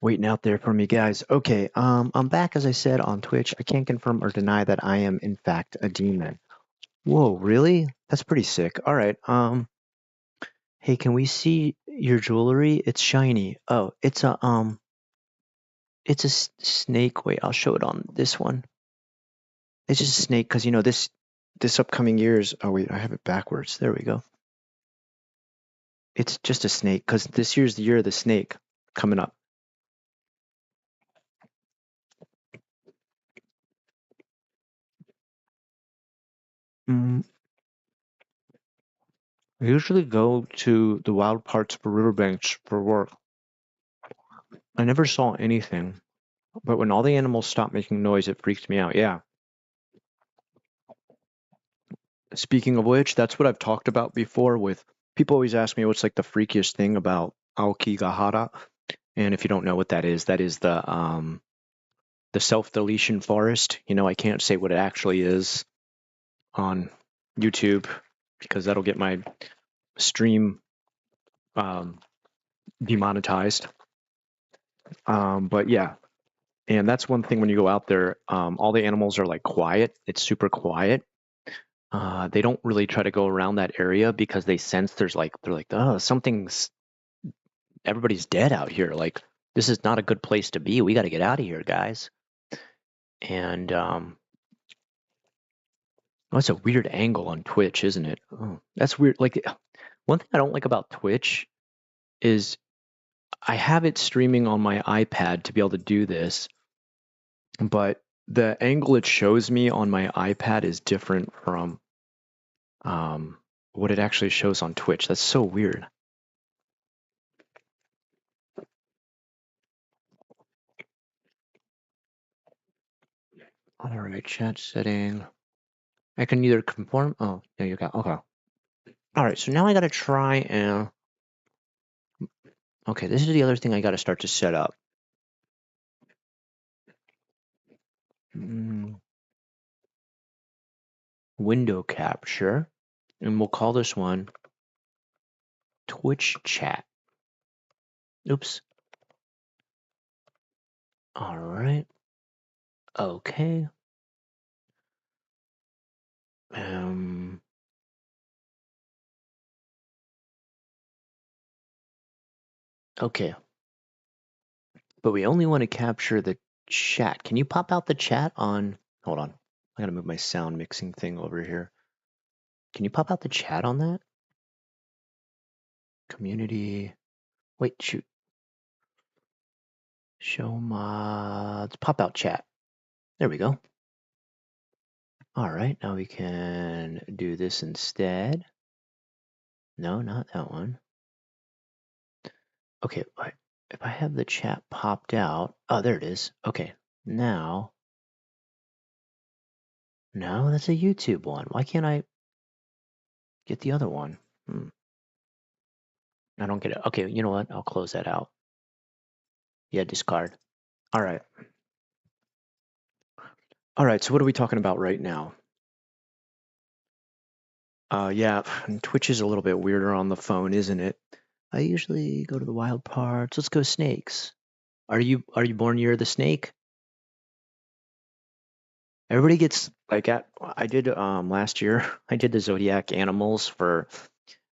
waiting out there for me, guys. Okay, I'm back, as I said, on Twitch. I can't confirm or deny that I am, in fact, a demon. Whoa, really? That's pretty sick. All right, hey, can we see your jewelry? It's shiny. Oh, it's a snake. Wait, I'll show it on this one. It's just a snake, because, this upcoming year's, oh wait, I have it backwards. There we go. It's just a snake, because this year's the year of the snake coming up. I usually go to the wild parts of riverbanks for work. I never saw anything, but when all the animals stop making noise, it freaks me out. Yeah. Speaking of which, that's what I've talked about before with people always ask me what's like the freakiest thing about Aokigahara. And if you don't know what that is the self-deletion forest. I can't say what it actually is on YouTube because that'll get my stream demonetized. But yeah, and that's one thing when you go out there, all the animals are like quiet. It's super quiet. They don't really try to go around that area because they sense they're like, oh, everybody's dead out here. Like, this is not a good place to be. We got to get out of here, guys. And that's a weird angle on Twitch, isn't it? Oh, that's weird. Like, one thing I don't like about Twitch is I have it streaming on my iPad to be able to do this, but the angle it shows me on my iPad is different from what it actually shows on Twitch. That's so weird. All right, chat setting. I can either conform. Oh, there you go. Okay. All right, so now I got to try and. Okay, this is the other thing I got to start to set up. Window capture, and we'll call this one Twitch chat. Oops. All right. Okay. Okay. But we only want to capture the chat. Can you pop out the chat on? Hold on. I gotta move my sound mixing thing over here. Can you pop out the chat on that? Community. Wait, shoot. Show mods. Pop out chat. There we go. All right, now we can do this instead. No, not that one. Okay, if I have the chat popped out. Oh, there it is. Okay, now. No, that's a YouTube one. Why can't I get the other one? I don't get it. Okay, you know what? I'll close that out. Yeah, discard. All right. All right, so what are we talking about right now? Yeah, Twitch is a little bit weirder on the phone, isn't it? I usually go to the wild parts. Let's go snakes. Are you born year of the snake? Everybody gets like I did last year. I did the zodiac animals for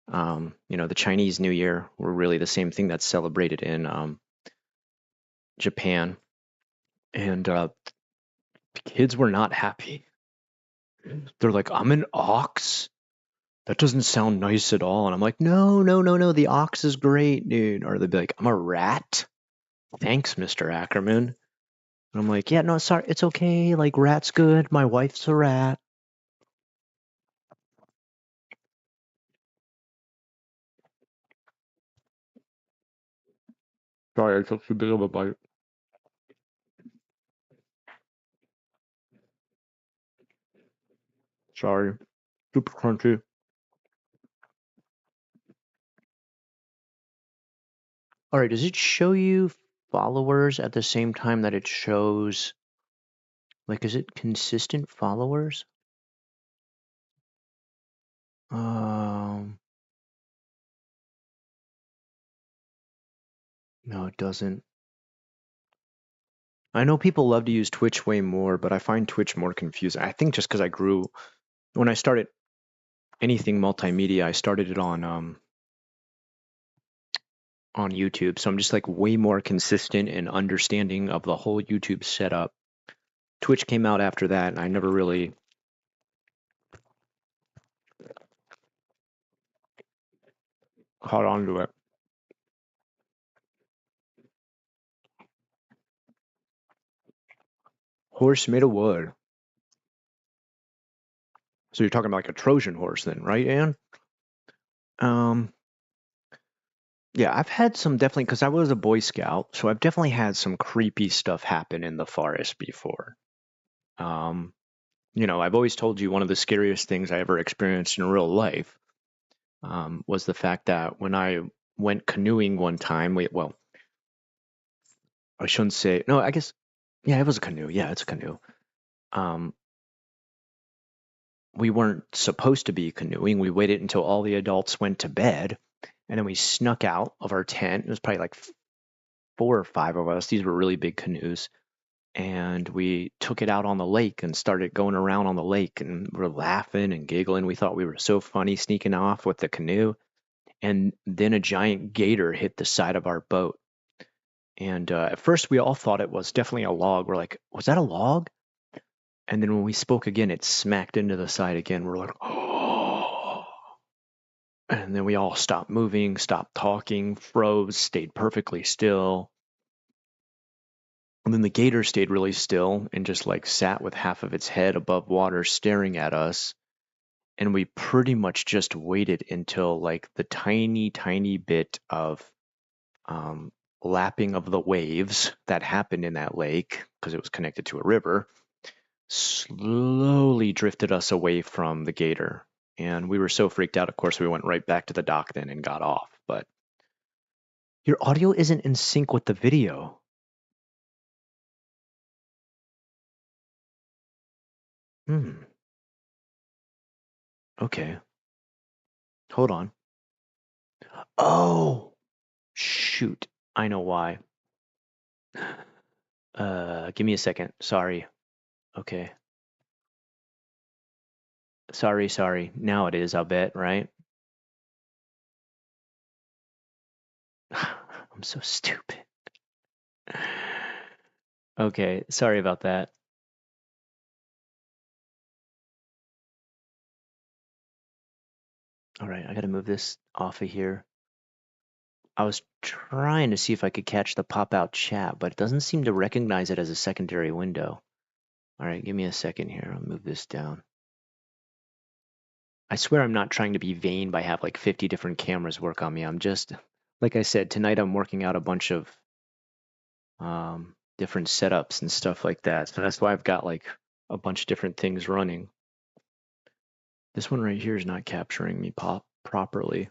the Chinese New Year were really the same thing that's celebrated in Japan, and kids were not happy. They're like, I'm an ox. That doesn't sound nice at all. And I'm like, no. The ox is great, dude. Or they'd be like, I'm a rat. Thanks, Mr. Ackerman. And I'm like, yeah, no, sorry, it's okay. Like, rat's good. My wife's a rat. Sorry, I took too big of a bite. Sorry. Super crunchy. All right, does it show you followers at the same time that it shows, like, is it consistent followers? No, it doesn't. I know people love to use Twitch way more, but I find Twitch more confusing. I think just because when I started anything multimedia, I started it on YouTube. So I'm just like way more consistent and understanding of the whole YouTube setup. Twitch came out after that, and I never really caught on to it. Horse made of wood. So you're talking about like a Trojan horse then, right, Anne? Yeah, I've had some definitely, because I was a Boy Scout, so I've definitely had some creepy stuff happen in the forest before. I've always told you one of the scariest things I ever experienced in real life was the fact that when I went canoeing one time, well, I shouldn't say, no, I guess, yeah, it was a canoe. Yeah, it's a canoe. We weren't supposed to be canoeing. We waited until all the adults went to bed, and then we snuck out of our tent. It was probably like 4 or 5 of us. These were really big canoes. And we took it out on the lake and started going around on the lake, and we're laughing and giggling. We thought we were so funny sneaking off with the canoe. And then a giant gator hit the side of our boat. And at first we all thought it was definitely a log. We're like, was that a log? And then when we spoke again, it smacked into the side again. We're like, oh. And then we all stopped moving, stopped talking, froze, stayed perfectly still. And then the gator stayed really still and just like sat with half of its head above water staring at us. And we pretty much just waited until like the tiny, tiny bit of lapping of the waves that happened in that lake, because it was connected to a river, slowly drifted us away from the gator. And we were so freaked out, of course, we went right back to the dock then and got off. But your audio isn't in sync with the video. Okay. Hold on. Oh, shoot. I know why. Give me a second. Sorry. Okay. Sorry. Now it is, I'll bet, right? I'm so stupid. Okay, sorry about that. All right, I gotta move this off of here. I was trying to see if I could catch the pop-out chat, but it doesn't seem to recognize it as a secondary window. All right, give me a second here. I'll move this down. I swear I'm not trying to be vain by have like 50 different cameras work on me. I'm just, like I said, tonight I'm working out a bunch of different setups and stuff like that. So that's why I've got like a bunch of different things running. This one right here is not capturing me properly.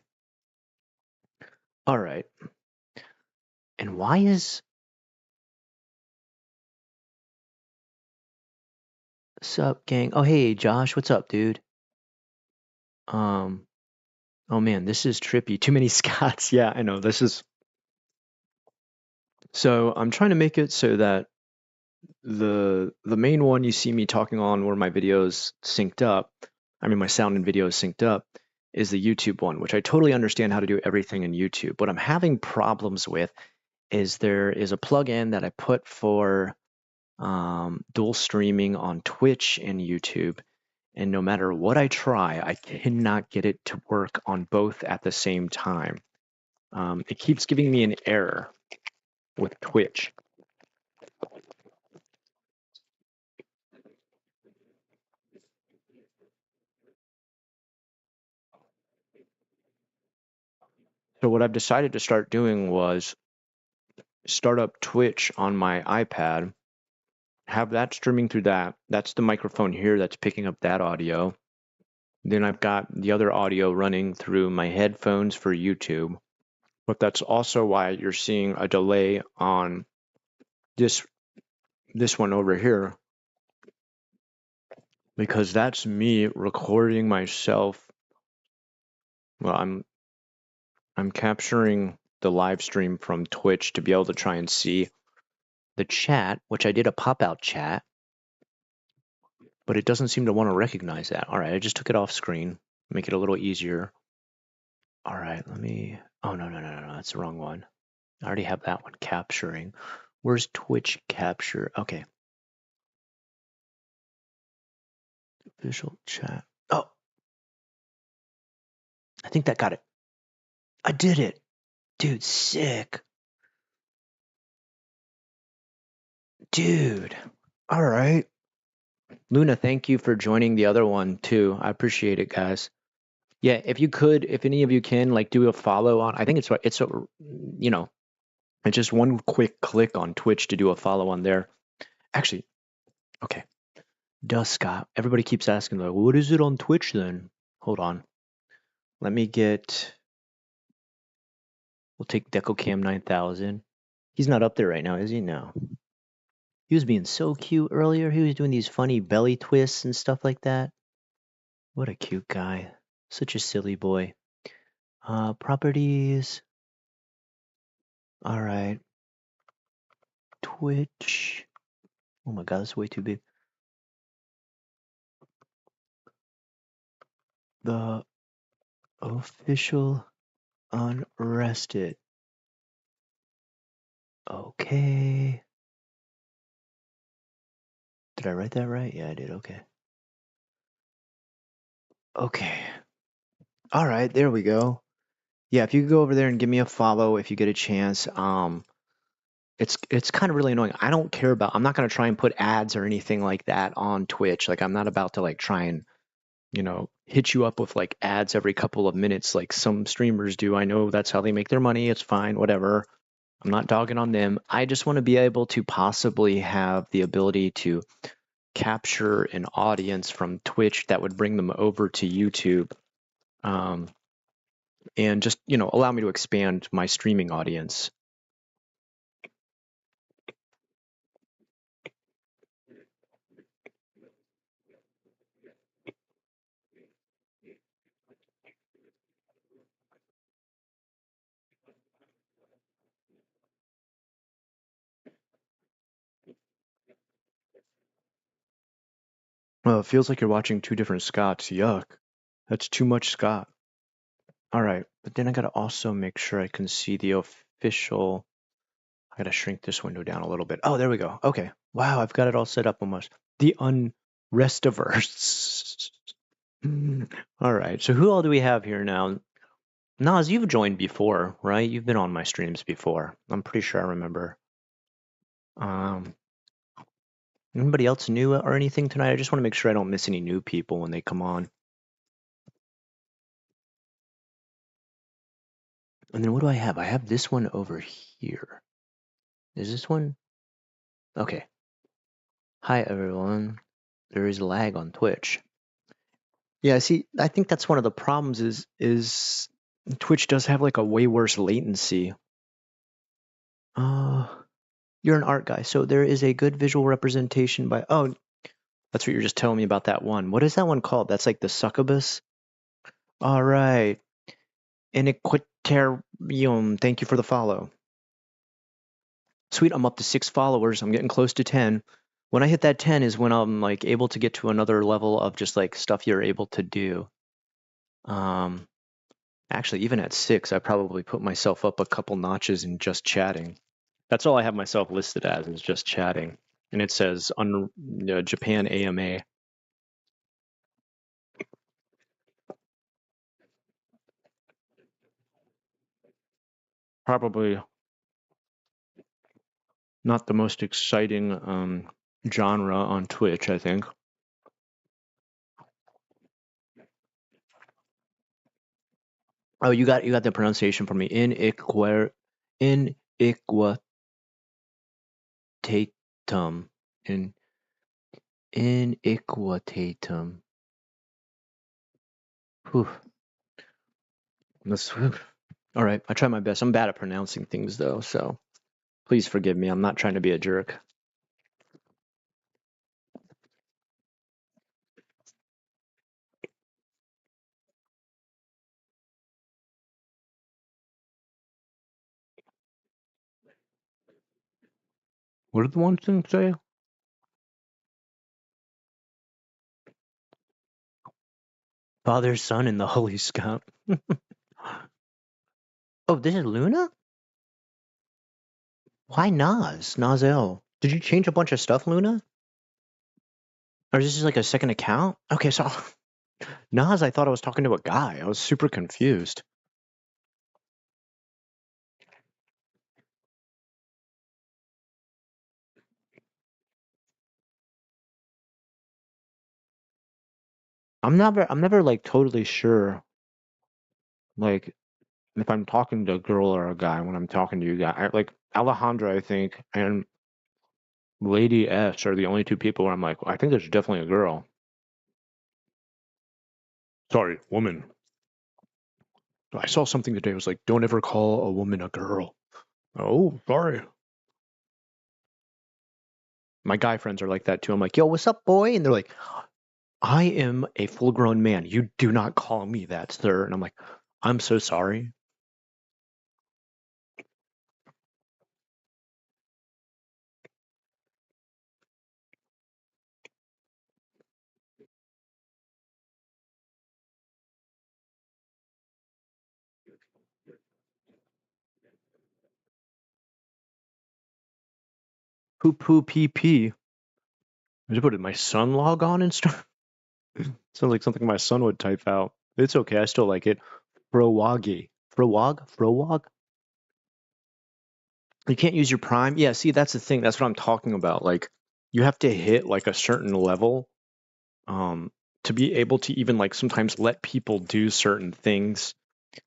All right. And why is... Sup, gang? Oh, hey, Josh. What's up, dude? Oh man, this is trippy. Too many Scots. Yeah, I know. This is... So I'm trying to make it so that the main one you see me talking on where my videos synced up, I mean my sound and video is synced up, is the YouTube one, which I totally understand how to do everything in YouTube. What I'm having problems with is there is a plugin that I put for dual streaming on Twitch and YouTube, and no matter what I try, I cannot get it to work on both at the same time. It keeps giving me an error with Twitch. So what I've decided to start doing was start up Twitch on my iPad, have that streaming through that. That's the microphone here that's picking up that audio. Then I've got the other audio running through my headphones for YouTube. But that's also why you're seeing a delay on this one over here, because that's me recording myself. Well, I'm capturing the live stream from Twitch to be able to try and see the chat, which I did a pop-out chat, but it doesn't seem to want to recognize that. All right, I just took it off screen, make it a little easier. All right, let me, oh, no, that's the wrong one. I already have that one capturing. Where's Twitch capture? Okay. Official chat. Oh, I think that got it. I did it. Dude, sick. Dude. All right. Luna, thank you for joining the other one too. I appreciate it, guys. Yeah, if you could, if any of you can, like, do a follow on. I think it's you know, it's just one quick click on Twitch to do a follow on there. Actually, okay. Duh, Scott. Everybody keeps asking, like, what is it on Twitch then? Hold on. Let me get. We'll take DecoCam 9000. He's not up there right now, is he? No. He was being so cute earlier. He was doing these funny belly twists and stuff like that. What a cute guy. Such a silly boy. Properties. All right. Twitch. Oh my god, that's way too big. The official unrested. Okay. Did I write that right? Yeah, I did. Okay. Okay. All right, there we go. Yeah, if you could go over there and give me a follow if you get a chance. It's kind of really annoying. I don't care about. I'm not gonna try and put ads or anything like that on Twitch. Like, I'm not about to like try and hit you up with like ads every couple of minutes like some streamers do. I know that's how they make their money. It's fine, whatever. I'm not dogging on them. I just want to be able to possibly have the ability to capture an audience from Twitch that would bring them over to YouTube, and just, allow me to expand my streaming audience. Well, it feels like you're watching two different Scotts. Yuck. That's too much Scott. All right, but then I gotta also make sure I can see the official. I gotta shrink this window down a little bit. Oh, there we go. Okay. Wow, I've got it all set up almost. The Unrestiverse. All right. So who all do we have here now? Nas, you've joined before, right? You've been on my streams before. I'm pretty sure I remember. Anybody else new or anything tonight? I just want to make sure I don't miss any new people when they come on. And then what do I have? I have this one over here. Is this one? Okay. Hi, everyone. There is lag on Twitch. Yeah, see, I think that's one of the problems is Twitch does have like a way worse latency. You're an art guy, so there is a good visual representation by. Oh, that's what you're just telling me about that one. What is that one called? That's like the succubus. All right, Iniquiterium. Thank you for the follow. Sweet, I'm up to 6 followers. I'm getting close to 10. When I hit that 10 is when I'm like able to get to another level of just like stuff you're able to do. Actually, even at 6, I probably put myself up a couple notches in just chatting. That's all I have myself listed as, is just chatting. And it says on Japan AMA. Probably not the most exciting genre on Twitch, I think. Oh, you got the pronunciation for me. Iniquitatum. Iniquitatum. Whew. All right, I try my best. I'm bad at pronouncing things though, so Please forgive me. I'm not trying to be a jerk. What did the one thing say? Father, Son, and the Holy Scout. Oh, this is Luna? Why Nas? Nazel. Did you change a bunch of stuff, Luna? Or is this just like a second account? Okay, so Nas, I thought I was talking to a guy. I was super confused. I'm never like totally sure, like if I'm talking to a girl or a guy when I'm talking to you guys. Like Alejandra, I think, and Lady S are the only two people where I'm like, I think there's definitely a girl. Sorry, woman. I saw something today. It was like, don't ever call a woman a girl. Oh, sorry. My guy friends are like that too. I'm like, yo, what's up, boy? And they're like, I am a full-grown man. You do not call me that, sir. And I'm like, I'm so sorry. Poo poo pee pee. I just put it. My son log on and start. Sounds like something my son would type out. It's okay. I still like it. Frowagi. Frowag? You can't use your prime. Yeah, see, that's the thing. That's what I'm talking about. Like, you have to hit like a certain level to be able to even like sometimes let people do certain things,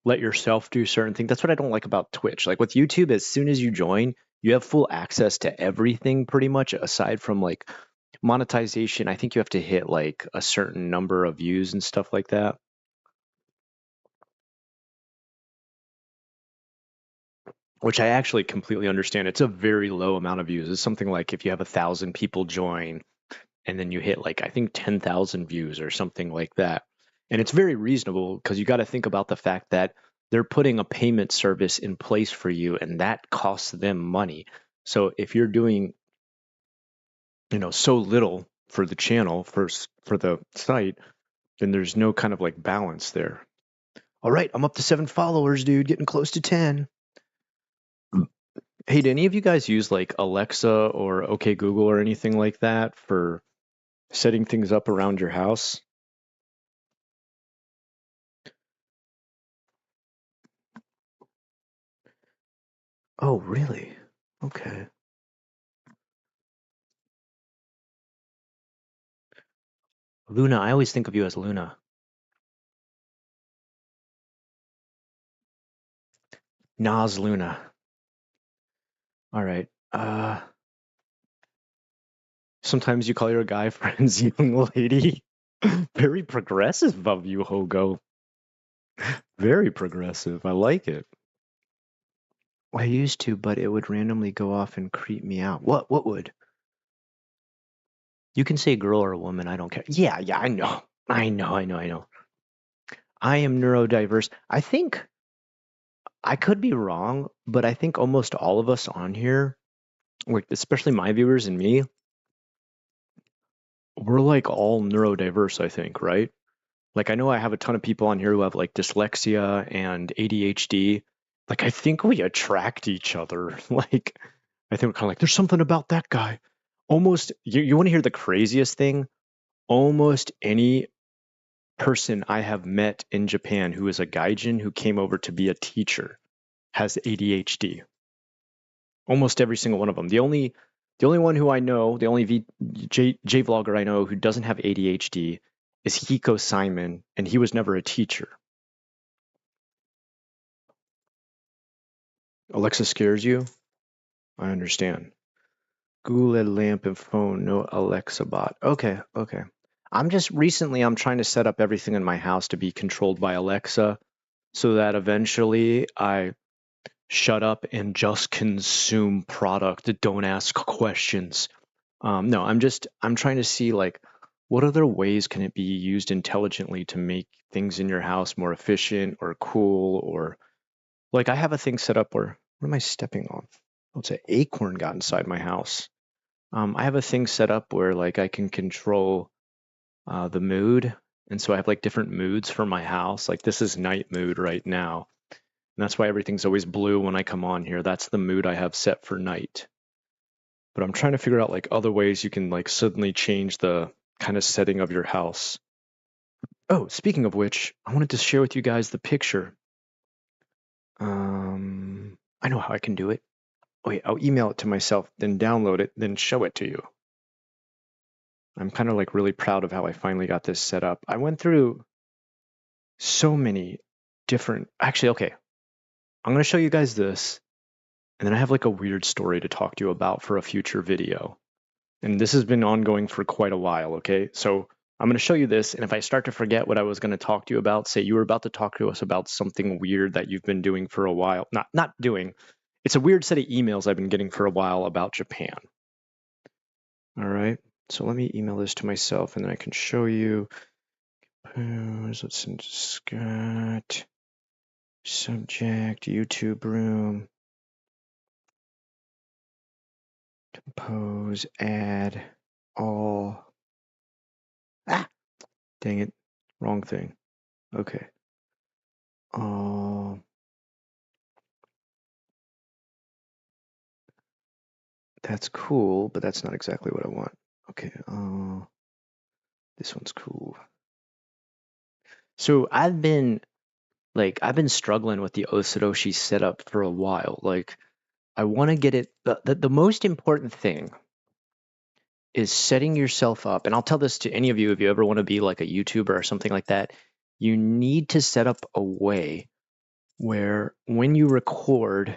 let yourself do certain things. That's what I don't like about Twitch. Like with YouTube, as soon as you join, you have full access to everything pretty much aside from like monetization. I think you have to hit like a certain number of views and stuff like that. Which I actually completely understand. It's a very low amount of views. It's something like if you have 1,000 people join and then you hit like I think 10,000 views or something like that. And it's very reasonable because you got to think about the fact that they're putting a payment service in place for you and that costs them money. So if you're doing, so little for the channel for the site, then there's no kind of like balance there. All right, I'm up to 7 followers, dude, getting close to 10. Hey, do any of you guys use like Alexa or OK Google or anything like that for setting things up around your house? Oh, really? Okay. Luna, I always think of you as Luna. Nas Luna. All right. Sometimes you call your guy friends young lady. Very progressive of you, Hogo. Very progressive. I like it. I used to, but it would randomly go off and creep me out. What would? You can say girl or woman, I don't care. Yeah, I know. I know. I am neurodiverse. I think I could be wrong, but I think almost all of us on here, like especially my viewers and me, we're like all neurodiverse, I think, right? Like I know I have a ton of people on here who have like dyslexia and ADHD. Like I think we attract each other. Like I think we're kind of like there's something about that guy. Almost you want to hear the craziest thing? Almost any person I have met in Japan who is a gaijin who came over to be a teacher has ADHD. Almost every single one of them. The only one who I know, the only J vlogger I know who doesn't have ADHD is Hiko Simon, and he was never a teacher. Alexa scares you? I understand. Google lamp and phone, no Alexa bot. Okay. I'm trying to set up everything in my house to be controlled by Alexa so that eventually shut up and just consume product. Don't ask questions. No, I'm trying to see like what other ways can it be used intelligently to make things in your house more efficient or cool, or like I have a thing set up where what am I stepping on? Oh, it's an acorn got inside my house. I have a thing set up where like I can control the mood, and so I have like different moods for my house. Like this is night mood right now, and that's why everything's always blue when I come on here. That's the mood I have set for night. But I'm trying to figure out like other ways you can like suddenly change the kind of setting of your house. Oh, speaking of which, I wanted to share with you guys the picture. I know how I can do it. Wait, I'll email it to myself, then download it, then show it to you. I'm kind of like really proud of how I finally got this set up. I went through so many different, actually, okay, I'm going to show you guys this, and then I have like a weird story to talk to you about for a future video. And this has been ongoing for quite a while, okay? So I'm going to show you this, and if I start to forget what I was going to talk to you about, say you were about to talk to us about something weird that you've been doing for a while. Not doing. It's a weird set of emails I've been getting for a while about Japan. All right. So let me email this to myself, and then I can show you. Let's send Scott. Subject, YouTube room. Compose, add, all. Ah, dang it. Wrong thing. Okay. That's cool, but that's not exactly what I want. Okay. This one's cool. So I've been struggling with the Osoroshi setup for a while. Like I want to get it. The most important thing is setting yourself up. And I'll tell this to any of you if you ever want to be like a YouTuber or something like that. You need to set up a way where when you record,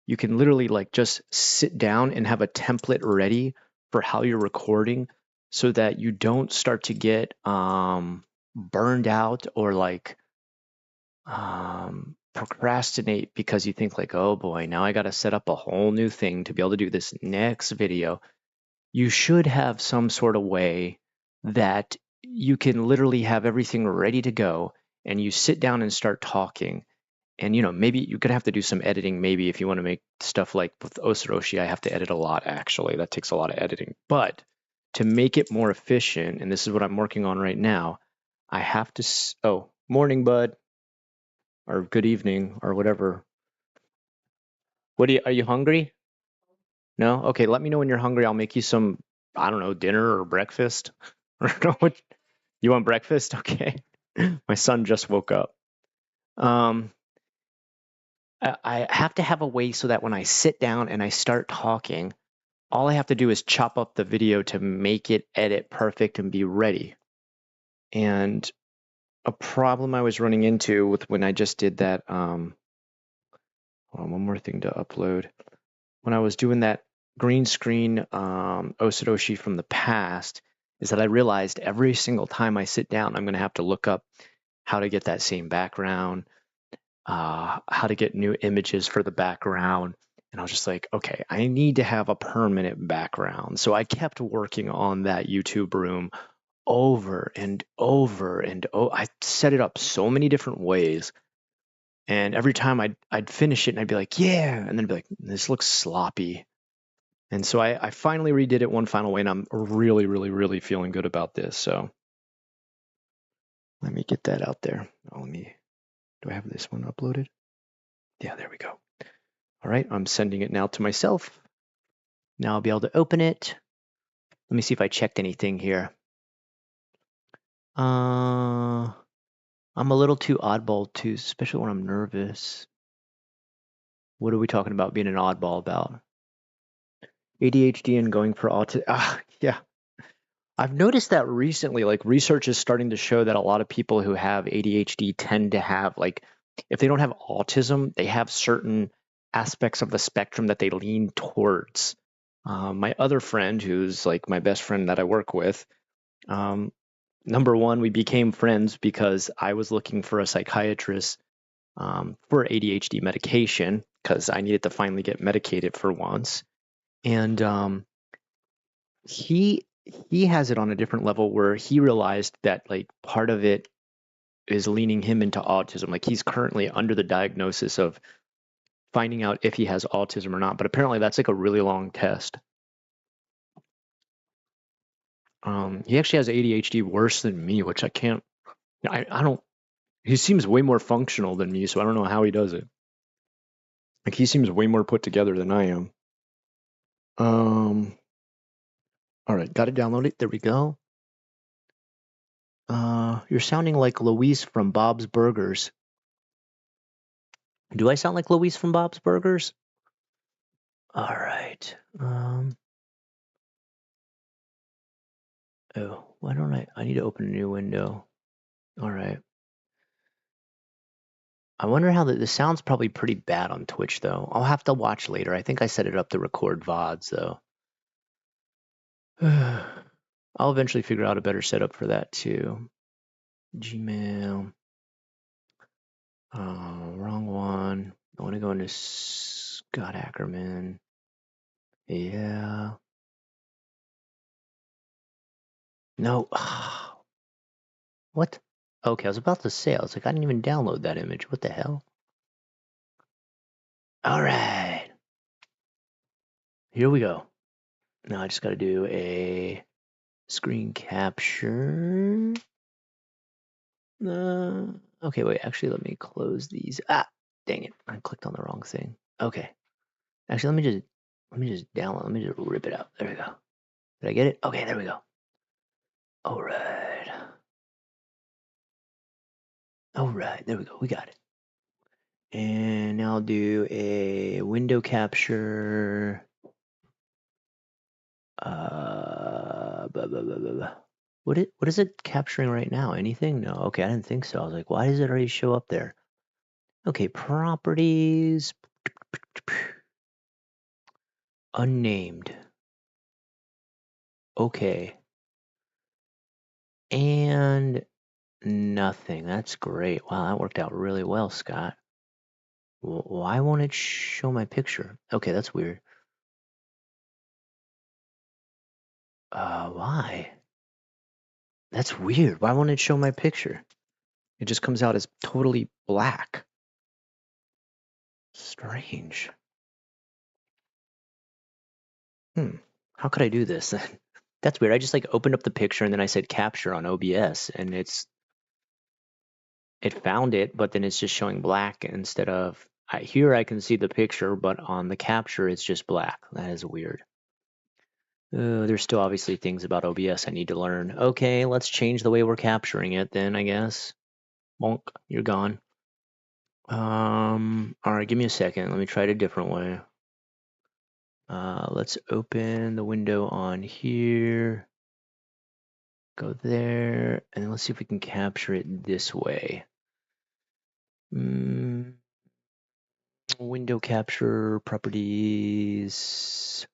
you can literally like just sit down and have a template ready for how you're recording so that you don't start to get burned out or like procrastinate because you think like, oh boy, now I got to set up a whole new thing to be able to do this next video. You should have some sort of way that you can literally have everything ready to go and you sit down and start talking. And maybe you're gonna have to do some editing. Maybe if you want to make stuff like with Osoroshi, I have to edit a lot. Actually, that takes a lot of editing. But to make it more efficient, and this is what I'm working on right now, I have to. Oh, morning, bud, or good evening, or whatever. Are you hungry? No? Okay, let me know when you're hungry. I'll make you some, I don't know, dinner or breakfast. Or what? You want breakfast? Okay. My son just woke up. I have to have a way so that when I sit down and I start talking, all I have to do is chop up the video to make it edit perfect and be ready. And a problem I was running into with when I just did that, one more thing to upload. When I was doing that green screen Osoroshi from the past, is that I realized every single time I sit down, I'm going to have to look up how to get that same background, how to get new images for the background. And I was just like, okay, I need to have a permanent background. So I kept working on that YouTube room over and over and over. I set it up so many different ways. And every time I'd finish it and I'd be like, yeah. And then I'd be like, this looks sloppy. And so I finally redid it one final way, and I'm really, really, really feeling good about this. So let me get that out there. Do I have this one uploaded? Yeah, there we go. All right, I'm sending it now to myself. Now I'll be able to open it. Let me see if I checked anything here. I'm a little too oddball too, especially when I'm nervous. What are we talking about being an oddball about? ADHD and going for autism. Yeah. I've noticed that recently, like research is starting to show that a lot of people who have ADHD tend to have like, if they don't have autism, they have certain aspects of the spectrum that they lean towards. My other friend, who's like my best friend that I work with, number one, we became friends because I was looking for a psychiatrist for ADHD medication, because I needed to finally get medicated for once. And he has it on a different level where he realized that like part of it is leaning him into autism. Like he's currently under the diagnosis of finding out if he has autism or not, but apparently that's like a really long test. He actually has ADHD worse than me, which I can't. I don't. He seems way more functional than me, so I don't know how he does it. Like he seems way more put together than I am. All right, got to download it. There we go. You're sounding like Louise from Bob's Burgers. Do I sound like Louise from Bob's Burgers? All right. Oh, why don't I need to open a new window. All right. I wonder how the sound's probably pretty bad on Twitch, though. I'll have to watch later. I think I set it up to record VODs, though. I'll eventually figure out a better setup for that, too. Gmail. Wrong one. I want to go into Scott Ackerman. Yeah. No. What? Okay, I was about to say, I was like, I didn't even download that image. What the hell? All right. Here we go. Now I just got to do a screen capture. Okay, wait. Actually, let me close these. Ah, dang it! I clicked on the wrong thing. Okay. Actually, let me just download. Let me just rip it out. There we go. Did I get it? Okay, there we go. All right. All right, there we go. We got it. And now I'll do a window capture. What is it capturing right now? Anything? No. Okay, I didn't think so. I was like, why does it already show up there? Okay, properties. Unnamed. Okay. And nothing. That's great. Wow, that worked out really well, Scott. Why won't it show my picture? Okay, that's weird. Why? That's weird. Why won't it show my picture? It just comes out as totally black. Strange. How could I do this then? That's weird. I just like opened up the picture and then I said capture on OBS and it found it, but then it's just showing black instead of here I can see the picture, but on the capture it's just black. That is weird. There's still obviously things about OBS I need to learn. Okay, let's change the way we're capturing it then, I guess. Bonk, you're gone. All right, give me a second. Let me try it a different way. Let's open the window on here. Go there, and then let's see if we can capture it this way. Window capture properties.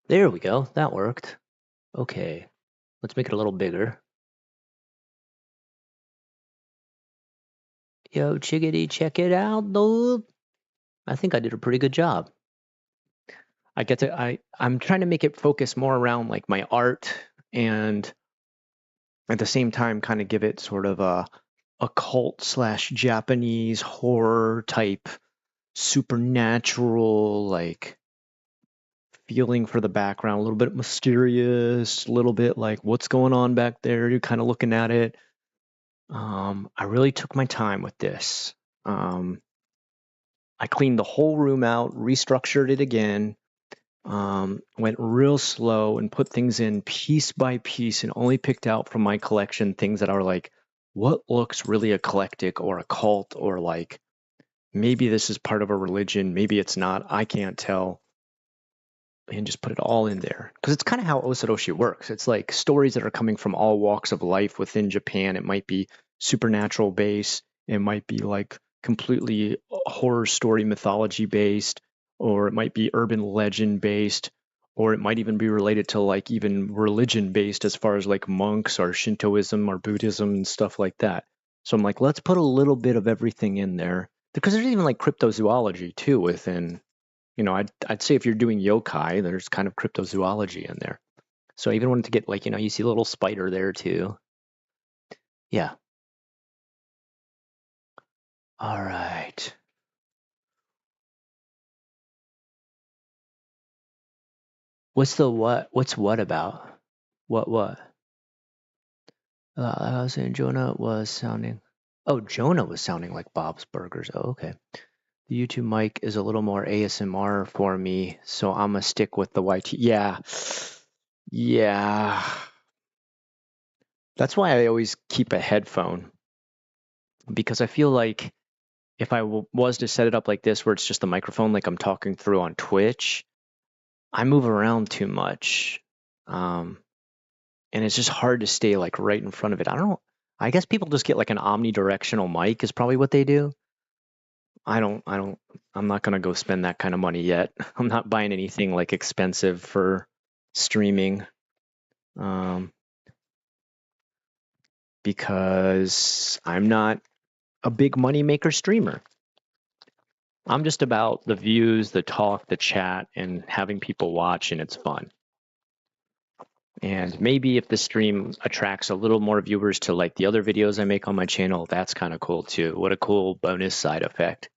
There we go. That worked. Okay, let's make it a little bigger. Yo, chickadee, check it out, dude. I think I did a pretty good job. I'm trying to make it focus more around like my art and at the same time kind of give it sort of a occult / Japanese horror type supernatural like feeling for the background, a little bit mysterious, a little bit like what's going on back there. You're kind of looking at it. I really took my time with this. I cleaned the whole room out, restructured it again, went real slow and put things in piece by piece and only picked out from my collection things that are like, what looks really eclectic or occult or like maybe this is part of a religion, maybe it's not, I can't tell, and just put it all in there. Because it's kind of how Osoroshi works. It's like stories that are coming from all walks of life within Japan. It might be supernatural based, it might be like completely horror story mythology based, or it might be urban legend based, or it might even be related to like even religion based as far as like monks or Shintoism or Buddhism and stuff like that. So I'm like, let's put a little bit of everything in there because there's even like cryptozoology too within, I'd say if you're doing yokai, there's kind of cryptozoology in there. So I even wanted to get like, you see a little spider there too. Yeah. All right. What's the what? What's what about? What? I was saying Jonah was sounding. Oh, Jonah was sounding like Bob's Burgers. Oh, okay. The YouTube mic is a little more ASMR for me, so I'm gonna stick with the YT. Yeah. Yeah. That's why I always keep a headphone because I feel like if I was to set it up like this, where it's just the microphone, like I'm talking through on Twitch, I move around too much. And it's just hard to stay like right in front of it. I don't know. I guess people just get like an omnidirectional mic is probably what they do. I'm not gonna go spend that kind of money yet. I'm not buying anything like expensive for streaming. Because I'm not a big money maker streamer. I'm just about the views, the talk, the chat, and having people watch, and it's fun. And maybe if the stream attracts a little more viewers to like the other videos I make on my channel, that's kind of cool too. What a cool bonus side effect.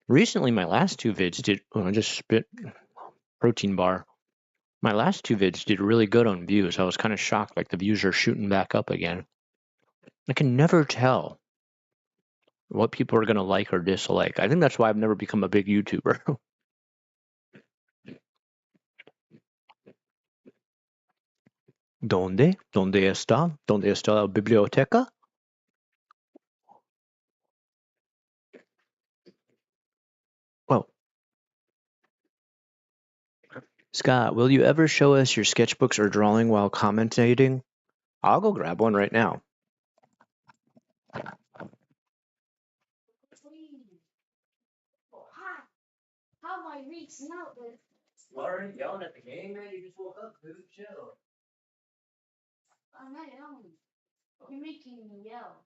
Recently, my last two vids did, I just spit protein bar. My last two vids did really good on views. I was kind of shocked, like the views are shooting back up again. I can never tell what people are going to like or dislike. I think that's why I've never become a big YouTuber. ¿Dónde? ¿Dónde está? ¿Dónde está la biblioteca? Well, Scott, will you ever show us your sketchbooks or drawing while commentating? I'll go grab one right now. How am I reaching out with? Lauren, yelling at the game, man? You just woke up, dude. Chill. I'm not yelling. You're making me yell.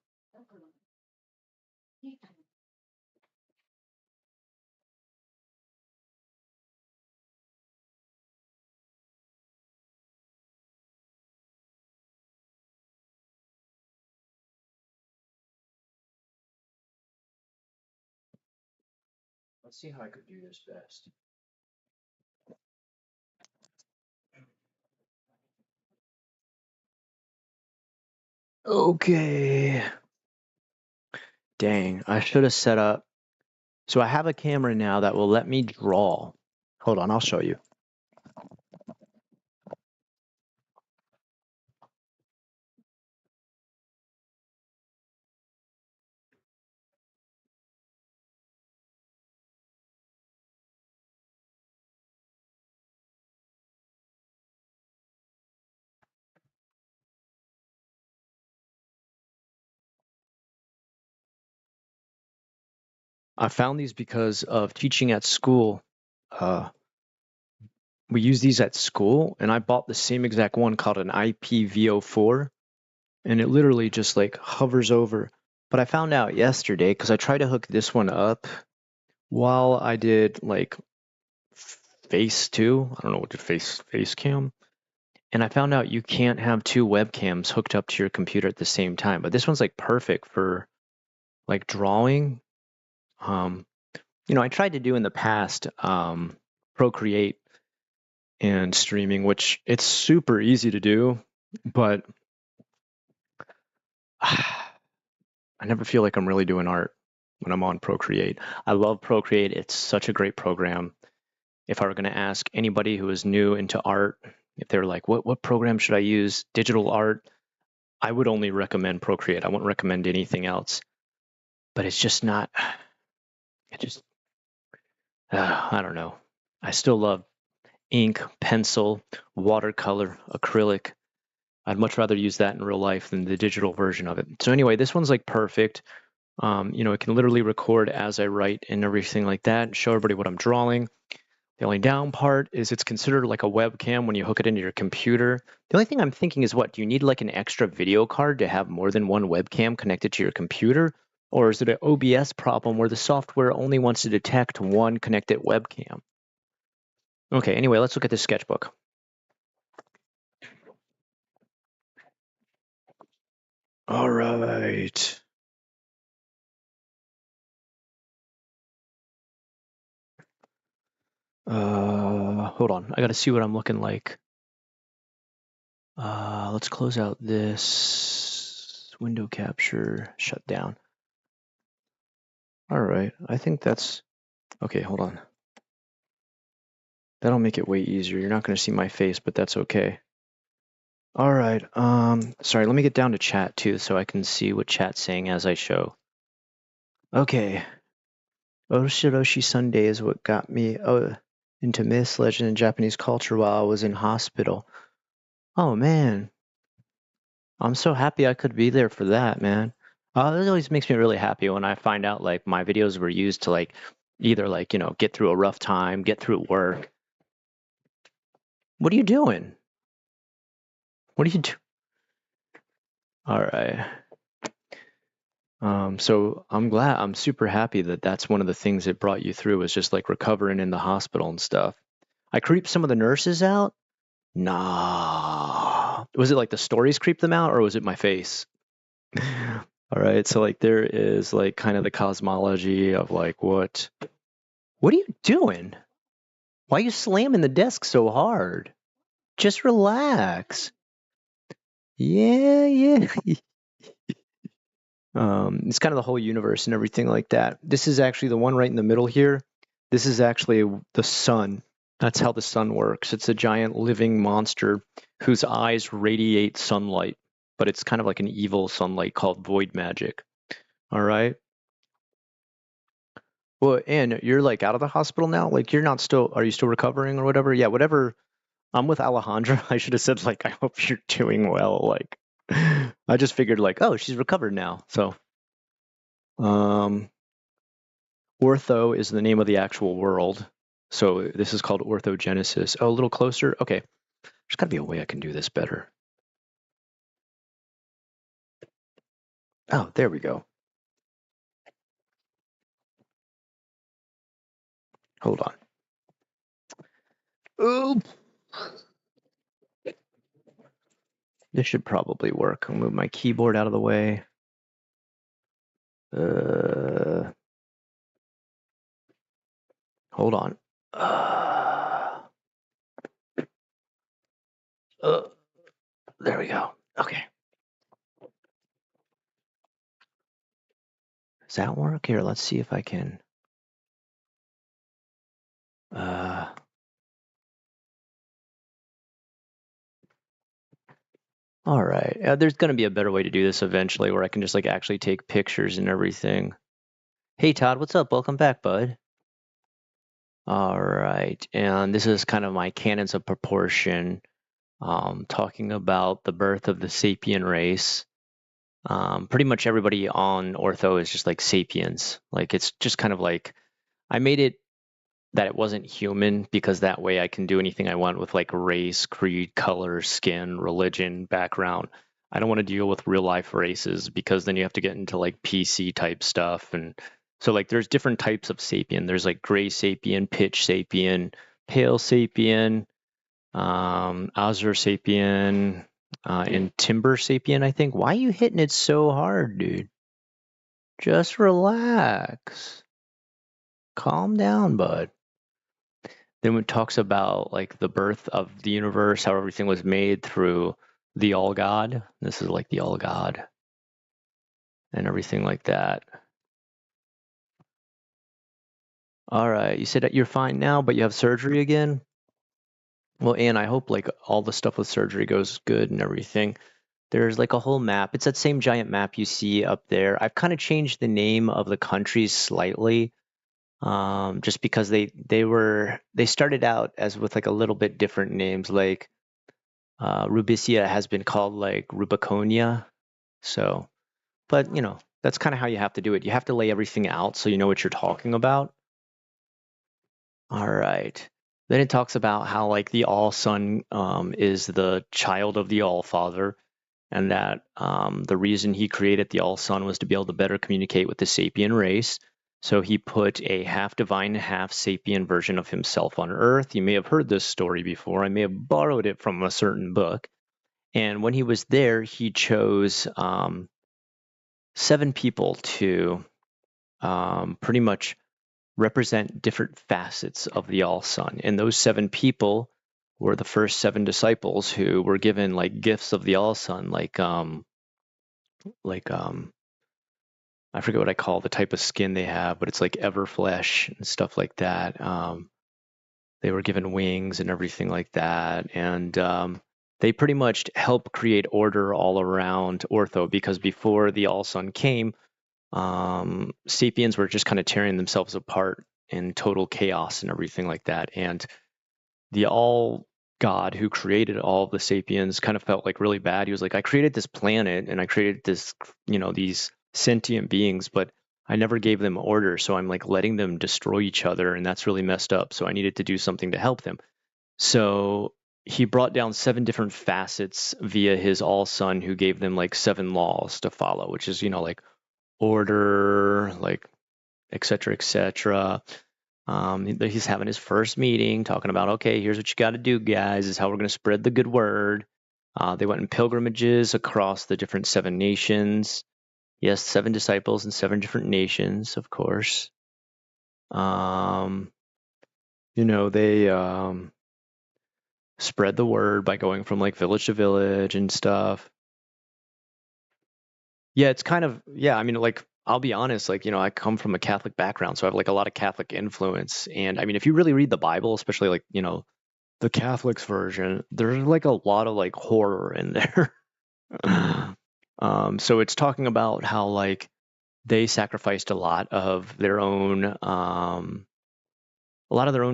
Let's see how I could do this best. Okay. Dang, I should have set up. So I have a camera now that will let me draw. Hold on, I'll show you. I found these because of teaching at school. We use these at school, and I bought the same exact one called an IPv4, and it literally just like hovers over. But I found out yesterday because I tried to hook this one up while I did like face two. I don't know what to face cam. And I found out you can't have two webcams hooked up to your computer at the same time. But this one's like perfect for like drawing. I tried to do in the past Procreate and streaming, which it's super easy to do, but I never feel like I'm really doing art when I'm on Procreate. I love Procreate. It's such a great program. If I were going to ask anybody who is new into art, if they're like, what program should I use? Digital art, I would only recommend Procreate. I wouldn't recommend anything else. But it's just not, I don't know. I still love ink, pencil, watercolor, acrylic. I'd much rather use that in real life than the digital version of it. So anyway, this one's like perfect. It can literally record as I write and everything like that, and show everybody what I'm drawing. The only down part is it's considered like a webcam when you hook it into your computer. The only thing I'm thinking is what, do you need like an extra video card to have more than one webcam connected to your computer? Or is it an OBS problem where the software only wants to detect one connected webcam? Okay, anyway, let's look at this sketchbook. All right. Hold on. I got to see what I'm looking like. Let's close out this window capture, shut down. All right. I think that's okay. Hold on. That'll make it way easier. You're not going to see my face, but that's okay. All right. Sorry, let me get down to chat too so I can see what chat's saying as I show. Okay. Oshiroshi Sunday is what got me into myths, legend, and Japanese culture while I was in hospital. Oh man. I'm so happy I could be there for that, man. It always makes me really happy when I find out like my videos were used to like either like, you know, get through a rough time, get through work. What are you doing? What are you doing? All right. So I'm super happy that that's one of the things that brought you through was just like recovering in the hospital and stuff. I creeped some of the nurses out. Nah. Was it like the stories creeped them out or was it my face? All right. So like there is like kind of the cosmology of like what are you doing? Why are you slamming the desk so hard? Just relax. Yeah. It's kind of the whole universe and everything like that. This is actually the one right in the middle here. This is actually the sun. That's how the sun works. It's a giant living monster whose eyes radiate sunlight, but it's kind of like an evil sunlight called void magic. All right. Well, and you're like out of the hospital now? Like you're not still, are you still recovering or whatever? Yeah, whatever. I'm with Alejandra. I should have said like, I hope you're doing well. Like, I just figured like, oh, she's recovered now. So, Ortho is the name of the actual world. So this is called orthogenesis. Oh, a little closer. Okay. There's got to be a way I can do this better. Oh, there we go. Hold on. Oop. This should probably work. I'll move my keyboard out of the way. Hold on. There we go. Okay. Does that work? Here, let's see if I can. All right. There's going to be a better way to do this eventually where I can just like actually take pictures and everything. Hey, Todd, what's up? Welcome back, bud. All right. And this is kind of my canons of proportion, talking about the birth of the sapien race. Pretty much everybody on Ortho is just like sapiens. Like it's just kind of like I made it that it wasn't human because that way I can do anything I want with like race, creed, color, skin, religion, background. I don't want to deal with real life races because then you have to get into like PC type stuff. And so like there's different types of sapien. There's like gray sapien, pitch sapien, pale sapien, azure sapien, and timber sapien, I think. Why are you hitting it so hard, dude? Just relax. Calm down, bud. Then it talks about like the birth of the universe, how everything was made through the All God. This is like the All God and everything like that. All right, you said that you're fine now, but you have surgery again? Well, Anne, I hope like all the stuff with surgery goes good and everything. There's like a whole map. It's that same giant map you see up there. I've kind of changed the name of the countries slightly. Just because they started out as with like a little bit different names, like Rubicia has been called like Rubiconia. So, but you know, that's kind of how you have to do it. You have to lay everything out so you know what you're talking about. All right. Then it talks about how like the All Son is the child of the All Father, and that the reason he created the All Son was to be able to better communicate with the sapien race. So he put a half divine, half sapien version of himself on Earth. You may have heard this story before. I may have borrowed it from a certain book. And when he was there, he chose 7 people to pretty much represent different facets of the All Son. And those 7 people were the first 7 disciples who were given like gifts of the All Son, like I forget what I call the type of skin they have, but it's like everflesh and stuff like that. They were given wings and everything like that, and they pretty much help create order all around Ortho, because before the All Son came, Sapiens were just kind of tearing themselves apart in total chaos and everything like that. And the All God who created all of the Sapiens kind of felt like really bad. He was like, I created this planet and I created this, these sentient beings, but I never gave them order. So I'm like letting them destroy each other. And that's really messed up. So I needed to do something to help them. So he brought down 7 different facets via his All Son, who gave them like 7 laws to follow, which is, like order, like et cetera, et cetera. He's having his first meeting talking about, okay, here's what you got to do, guys. This is how we're going to spread the good word. They went in pilgrimages across the different 7 nations. Yes, 7 disciples in 7 different nations, of course. They spread the word by going from like village to village and stuff. Yeah, it's kind of, I mean, like, I'll be honest, like, I come from a Catholic background, so I have like a lot of Catholic influence. And I mean, if you really read the Bible, especially like, the Catholics version, there's like a lot of like horror in there. So it's talking about how like they sacrificed a lot of their own,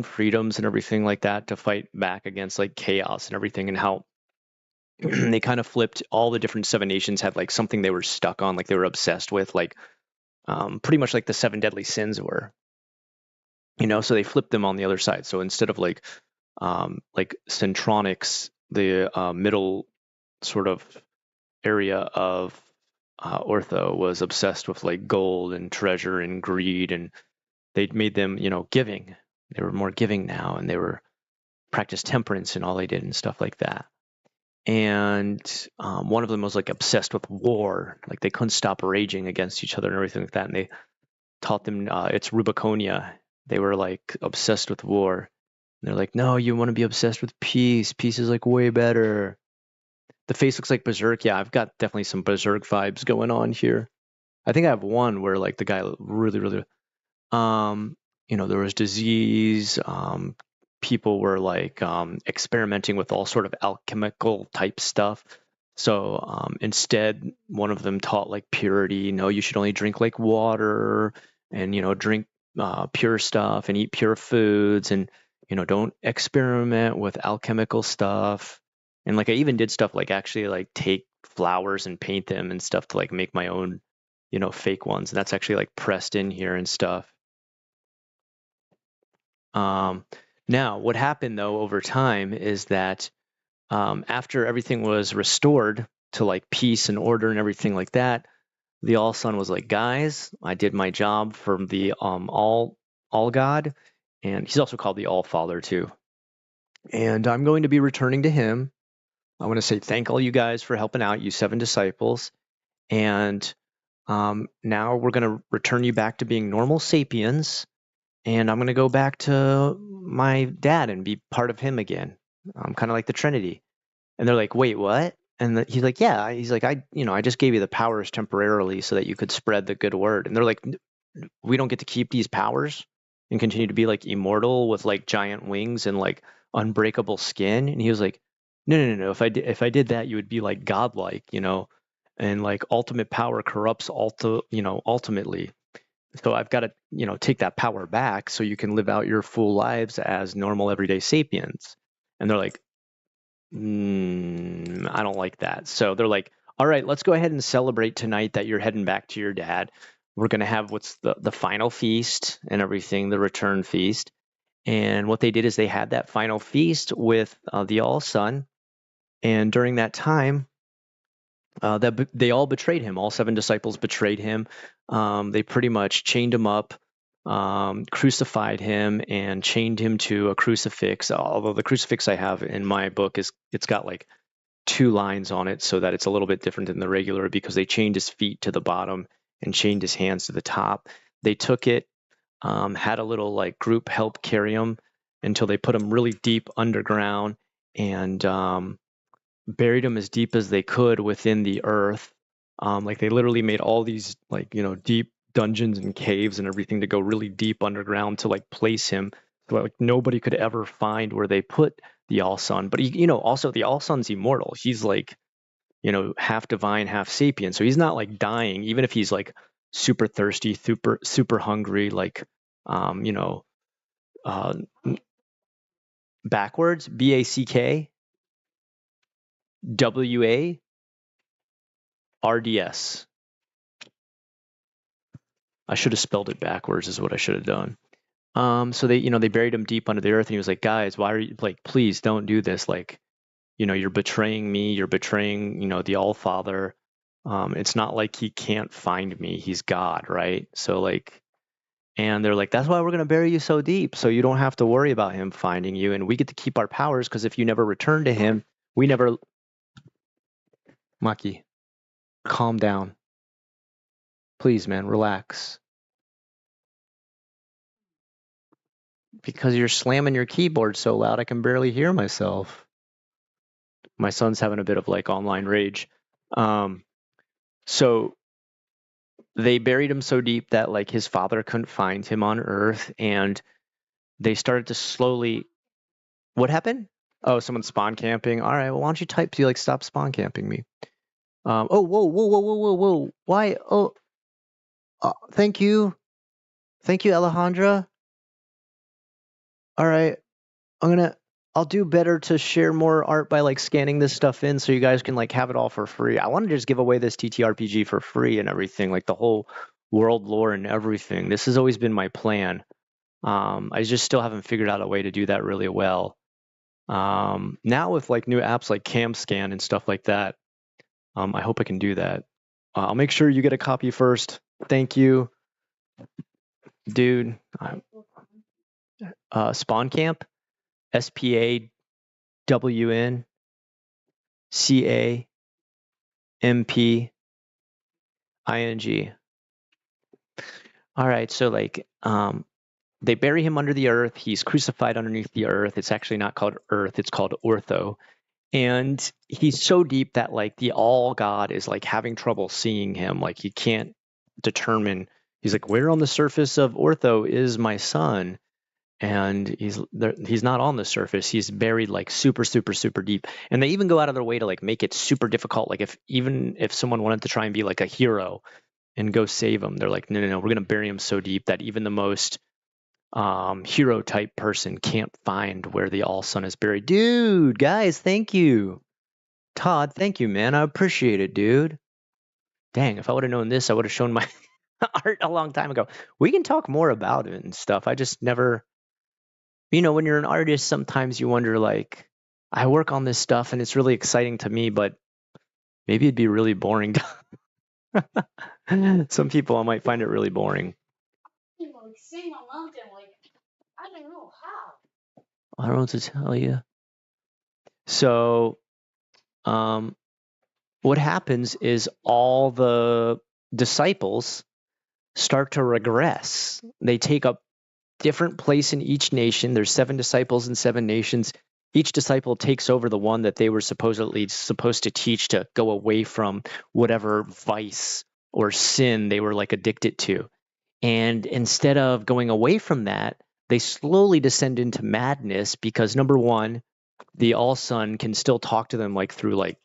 freedoms and everything like that to fight back against like chaos and everything, and how they kind of flipped all the different 7 nations had like something they were stuck on, like they were obsessed with, like pretty much like the 7 deadly sins were, so they flipped them on the other side. So instead of like Centronics, the middle sort of area of Ortho was obsessed with like gold and treasure and greed, and they'd made them, giving. They were more giving now, and they were practiced temperance and all they did and stuff like that. And one of them was like obsessed with war, like they couldn't stop raging against each other and everything like that. And they taught them it's Rubiconia. They were like obsessed with war. And they're like, no, you want to be obsessed with peace. Peace is like way better. The face looks like Berserk. Yeah, I've got definitely some Berserk vibes going on here. I think I have one where like the guy really, really, there was disease. People were like experimenting with all sort of alchemical type stuff. So instead, one of them taught like purity. No, you should only drink like water, and drink pure stuff and eat pure foods, and don't experiment with alchemical stuff. And like I even did stuff like actually like take flowers and paint them and stuff to like make my own fake ones, and that's actually like pressed in here and stuff. Now, what happened though over time is that after everything was restored to like peace and order and everything like that, the All Son was like, guys, I did my job for the All God, and he's also called the All Father too. And I'm going to be returning to him. I want to say thank all you guys for helping out, you 7 disciples. And now we're going to return you back to being normal sapiens, and I'm going to go back to my dad and be part of him again. Kind of like the Trinity. And they're like, wait, what? And he's like, yeah. He's like, I just gave you the powers temporarily so that you could spread the good word. And they're like, we don't get to keep these powers and continue to be like immortal with like giant wings and like unbreakable skin. And he was like, no. If I did that, you would be like godlike, and like ultimate power corrupts ultimately. So I've got to, take that power back so you can live out your full lives as normal everyday sapiens. And they're like, I don't like that. So they're like, all right, let's go ahead and celebrate tonight that you're heading back to your dad. We're going to have what's the final feast and everything, the return feast. And what they did is they had that final feast with the All Son, and during that time, they all betrayed him. All 7 disciples betrayed him. They pretty much chained him up, crucified him, and chained him to a crucifix. Although the crucifix I have in my book it's got like 2 lines on it, so that it's a little bit different than the regular, because they chained his feet to the bottom and chained his hands to the top. They took it, had a little like group help carry him until they put him really deep underground, and buried him as deep as they could within the earth. Like they literally made all these like, deep dungeons and caves and everything to go really deep underground to like place him, so like nobody could ever find where they put the All Son. But also the All Son's immortal. He's like, half divine, half sapient. So he's not like dying, even if he's like super thirsty, super hungry, like uh, backwards, BACKWARDS. I should have spelled it backwards, is what I should have done. So they buried him deep under the earth, and he was like, guys, why are you, like, please don't do this. Like, you're betraying me. You're betraying, the All Father. It's not like he can't find me. He's God, right? So like, and they're like, that's why we're going to bury you so deep, so you don't have to worry about him finding you. And we get to keep our powers, because if you never return to him, we never. Maki, calm down. Please, man, relax. Because you're slamming your keyboard so loud, I can barely hear myself. My son's having a bit of like online rage. So they buried him so deep that like his father couldn't find him on Earth, and they started to slowly. What happened? Oh, someone's spawn camping. All right, well, why don't you type to like stop spawn camping me? Oh, whoa! Why? Oh, thank you, Alejandra. All right, I'll do better to share more art by like scanning this stuff in, so you guys can like have it all for free. I want to just give away this TTRPG for free and everything, like the whole world lore and everything. This has always been my plan. I just still haven't figured out a way to do that really well. Now with like new apps like CamScan and stuff like that, I hope I can do that. I'll make sure you get a copy first. Thank you, dude. Spawn Camp, SPAWNCAMP. All right, so like they bury him under the earth. He's crucified underneath the earth. It's actually not called Earth, it's called Ortho. And he's so deep that like the All God is like having trouble seeing him. Like he can't determine. He's like, where on the surface of Ortho is my son? And he's not on the surface. He's buried like super deep. And they even go out of their way to like make it super difficult. Like if someone wanted to try and be like a hero and go save him, they're like, no, we're gonna bury him so deep that even the most hero type person can't find where the All Son is buried. Dude, guys, thank you. Todd, thank you, man. I appreciate it, dude. Dang, if I would have known this, I would have shown my art a long time ago. We can talk more about it and stuff. I just never, when you're an artist, sometimes you wonder, like, I work on this stuff and it's really exciting to me, but maybe it'd be really boring. Some people might find it really boring. Sing a mountain, like, I don't know how. I don't know what to tell you. So, what happens is all the disciples start to regress. They take up different place in each nation. There's 7 disciples in 7 nations. Each disciple takes over the one that they were supposed to teach, to go away from whatever vice or sin they were like addicted to. And instead of going away from that, they slowly descend into madness, because number one, the All Son can still talk to them like through like,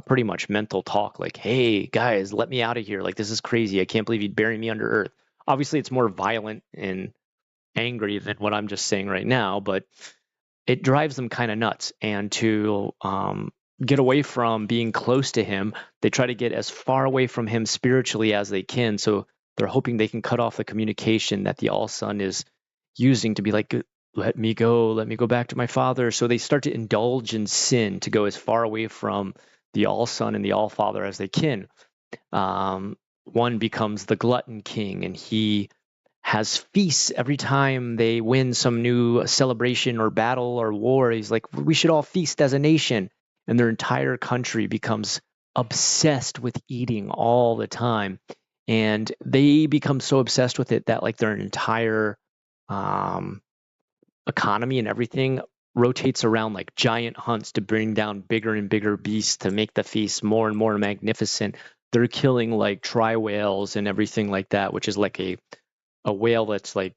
pretty much mental talk, like, hey guys, let me out of here. Like, this is crazy. I can't believe you'd bury me under earth. Obviously it's more violent and angry than what I'm just saying right now, but it drives them kind of nuts. And to get away from being close to him, they try to get as far away from him spiritually as they can. So they're hoping they can cut off the communication that the All Son is using to be like, let me go back to my father. So they start to indulge in sin to go as far away from the All Son and the All Father as they can. One becomes the glutton king, and he has feasts every time they win some new celebration or battle or war. He's like, we should all feast as a nation. And their entire country becomes obsessed with eating all the time. And they become so obsessed with it that like their entire economy and everything rotates around like giant hunts to bring down bigger and bigger beasts to make the feast more and more magnificent. They're killing like tri whales and everything like that, which is like a whale that's like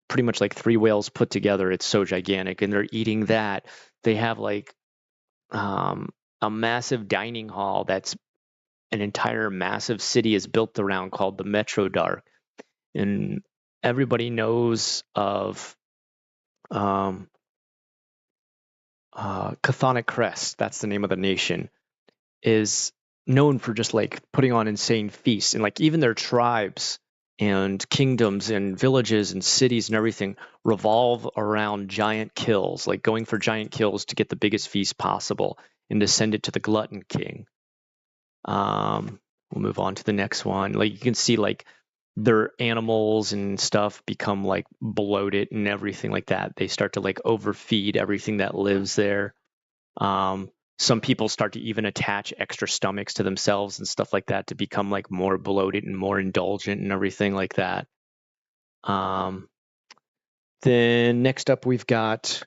pretty much like 3 whales put together. It's so gigantic, and they're eating that. They have like a massive dining hall that's an entire massive city is built around called the Metro Dark, and everybody knows of Chthonic Crest. That's the name of the nation. Is known for just like putting on insane feasts, and like even their tribes and kingdoms and villages and cities and everything revolve around giant kills, like going for giant kills to get the biggest feast possible and to send it to the glutton king. We'll move on to the next one. Like you can see like their animals and stuff become like bloated and everything like that. They start to like overfeed everything that lives there. Some people start to even attach extra stomachs to themselves and stuff like that to become like more bloated and more indulgent and everything like that. Then next up we've got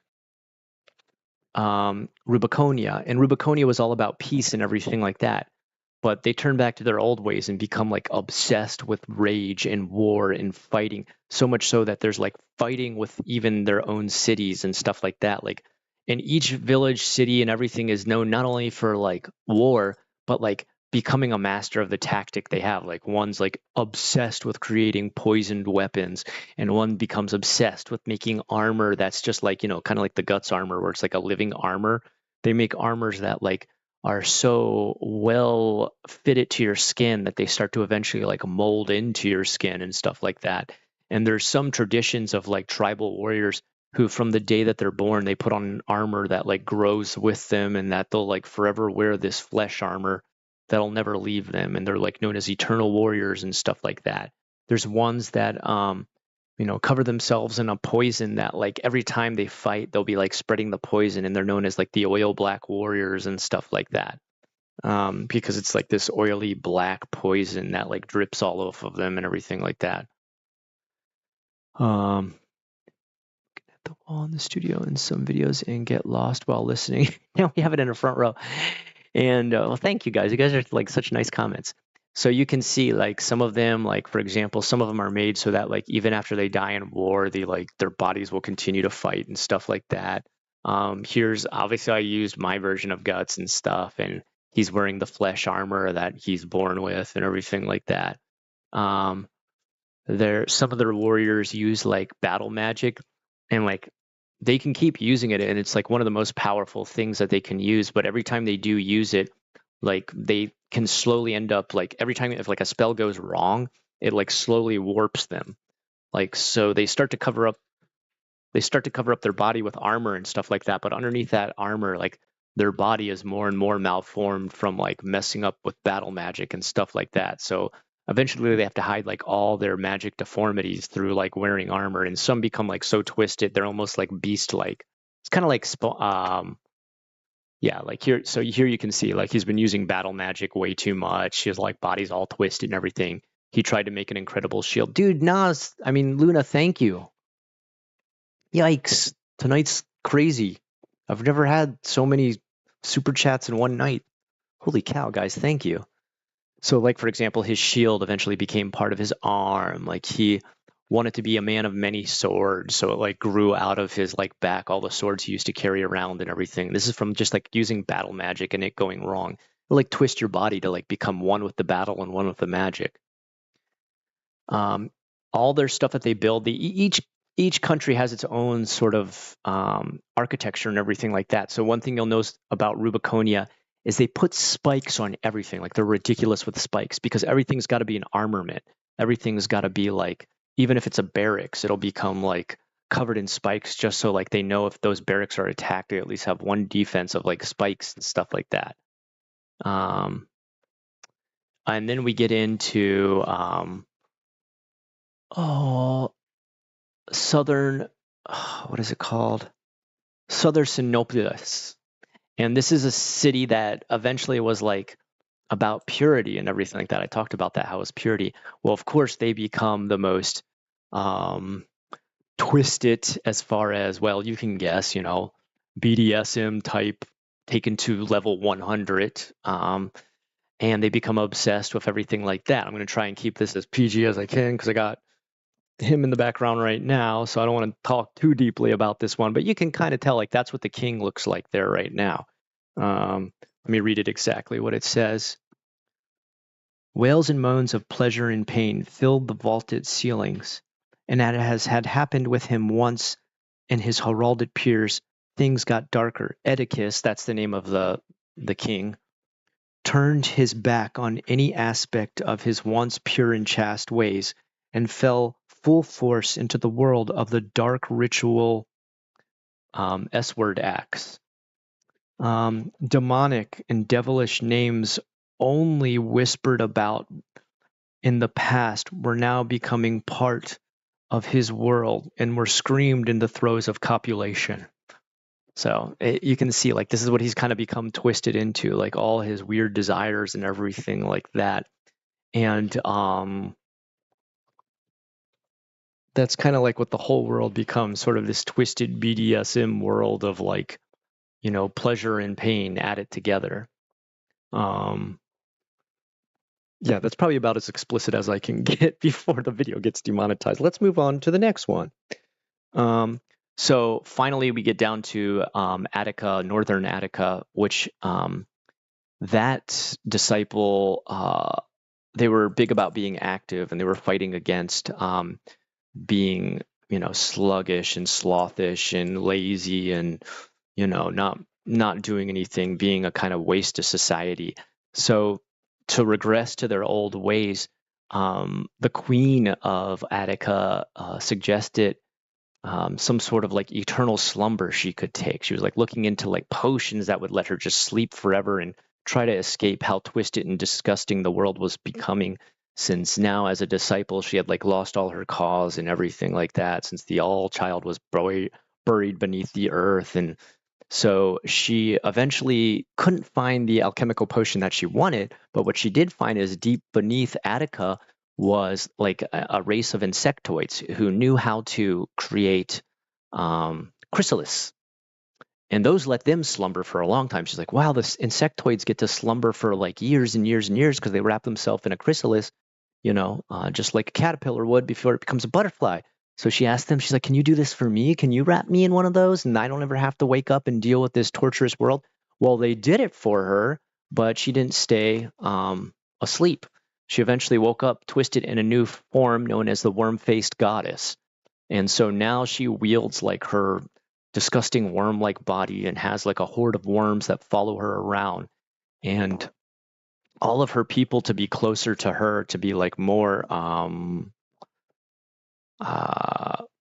Rubiconia, and Rubiconia was all about peace and everything like that. But they turn back to their old ways and become like obsessed with rage and war and fighting, so much so that there's like fighting with even their own cities and stuff like that. Like, and each village, city, and everything is known not only for like war, but like becoming a master of the tactic they have. Like one's like obsessed with creating poisoned weapons, and one becomes obsessed with making armor that's just like, kind of like the Guts armor, where it's like a living armor. They make armors that like are so well fitted to your skin that they start to eventually like mold into your skin and stuff like that. And there's some traditions of like tribal warriors who from the day that they're born, they put on an armor that like grows with them, and that they'll like forever wear this flesh armor that'll never leave them. And they're like known as eternal warriors and stuff like that. There's ones that cover themselves in a poison that like every time they fight, they'll be like spreading the poison, and they're known as like the oil black warriors and stuff like that. Because it's like this oily black poison that like drips all off of them and everything like that. Looking at the wall in the studio in some videos and get lost while listening. Now we have it in the front row. And well, thank you guys. You guys are like such nice comments. So you can see like some of them, like for example, some of them are made so that like even after they die in war, they like their bodies will continue to fight and stuff like that. Here's obviously I used my version of Guts and stuff, and he's wearing the flesh armor that he's born with and everything like that. Some of their warriors use like battle magic, and like they can keep using it, and it's like one of the most powerful things that they can use. But every time they do use it, like they can slowly end up like every time if like a spell goes wrong, it like slowly warps them. Like so they start to cover up their body with armor and stuff like that, but underneath that armor, like their body is more and more malformed from like messing up with battle magic and stuff like that. So eventually they have to hide like all their magic deformities through like wearing armor, and some become like so twisted they're almost like beast like. It's kind of like yeah, like here. So here you can see like he's been using battle magic way too much. His like body's all twisted and everything. He tried to make an incredible shield. Dude, Nas, I mean, Luna, thank you. Yikes. Tonight's crazy. I've never had so many super chats in one night. Holy cow, guys, thank you. So like, for example, his shield eventually became part of his arm. Like he wanted to be a man of many swords, so it like grew out of his like back all the swords he used to carry around and everything. This is from just like using battle magic and it going wrong. It'll like twist your body to like become one with the battle and one with the magic. All their stuff that they build, each country has its own sort of architecture and everything like that. So one thing you'll notice about Rubiconia is they put spikes on everything. Like they're ridiculous with spikes because everything's got to be an armament. Everything's got to be like, even if it's a barracks, it'll become like covered in spikes, just so like they know if those barracks are attacked, they at least have one defense of like spikes and stuff like that. And then we get into southern, what is it called? Southern Sinopolis. And this is a city that eventually was like about purity and everything like that. I talked about that, how it was purity. Well, of course, they become the most twisted as far as, well, you can guess, you know, BDSM type taken to level 100. And they become obsessed with everything like that. I'm going to try and keep this as PG as I can because I got him in the background right now, so I don't want to talk too deeply about this one, but you can kind of tell like that's what the king looks like there right now. Let me read it exactly what it says. Wails and moans of pleasure and pain filled the vaulted ceilings, and as had happened with him once and his heralded peers, things got darker. Oedicus, that's the name of the king, turned his back on any aspect of his once pure and chaste ways, and fell full force into the world of the dark ritual S-word acts. Demonic and devilish names only whispered about in the past were now becoming part of his world and were screamed in the throes of copulation. So you can see like this is what he's kind of become twisted into, like all his weird desires and everything like that. And that's kind of like what the whole world becomes, sort of this twisted BDSM world of like, you know, pleasure and pain added together. Yeah, that's probably about as explicit as I can get before the video gets demonetized. Let's move on to the next one. So finally, we get down to Attica, northern Attica, which that disciple, they were big about being active, and they were fighting against being, you know, sluggish and slothish and lazy and, you know, not doing anything, being a kind of waste of society. So to regress to their old ways, the queen of Attica suggested some sort of like eternal slumber she could take. She was like looking into like potions that would let her just sleep forever and try to escape how twisted and disgusting the world was becoming, since now as a disciple she had like lost all her cause and everything like that, since the all child was buried beneath the earth. And so she eventually couldn't find the alchemical potion that she wanted, but what she did find is deep beneath Attica was like a race of insectoids who knew how to create chrysalis. And those let them slumber for a long time. She's like, wow, this insectoids get to slumber for like years and years and years because they wrap themselves in a chrysalis, you know, just like a caterpillar would before it becomes a butterfly. So she asked them, she's like, can you do this for me? Can you wrap me in one of those? And I don't ever have to wake up and deal with this torturous world. Well, they did it for her, but she didn't stay asleep. She eventually woke up twisted in a new form known as the worm-faced goddess. And so now she wields like her disgusting worm-like body and has like a horde of worms that follow her around. And all of her people to be closer to her, to be like more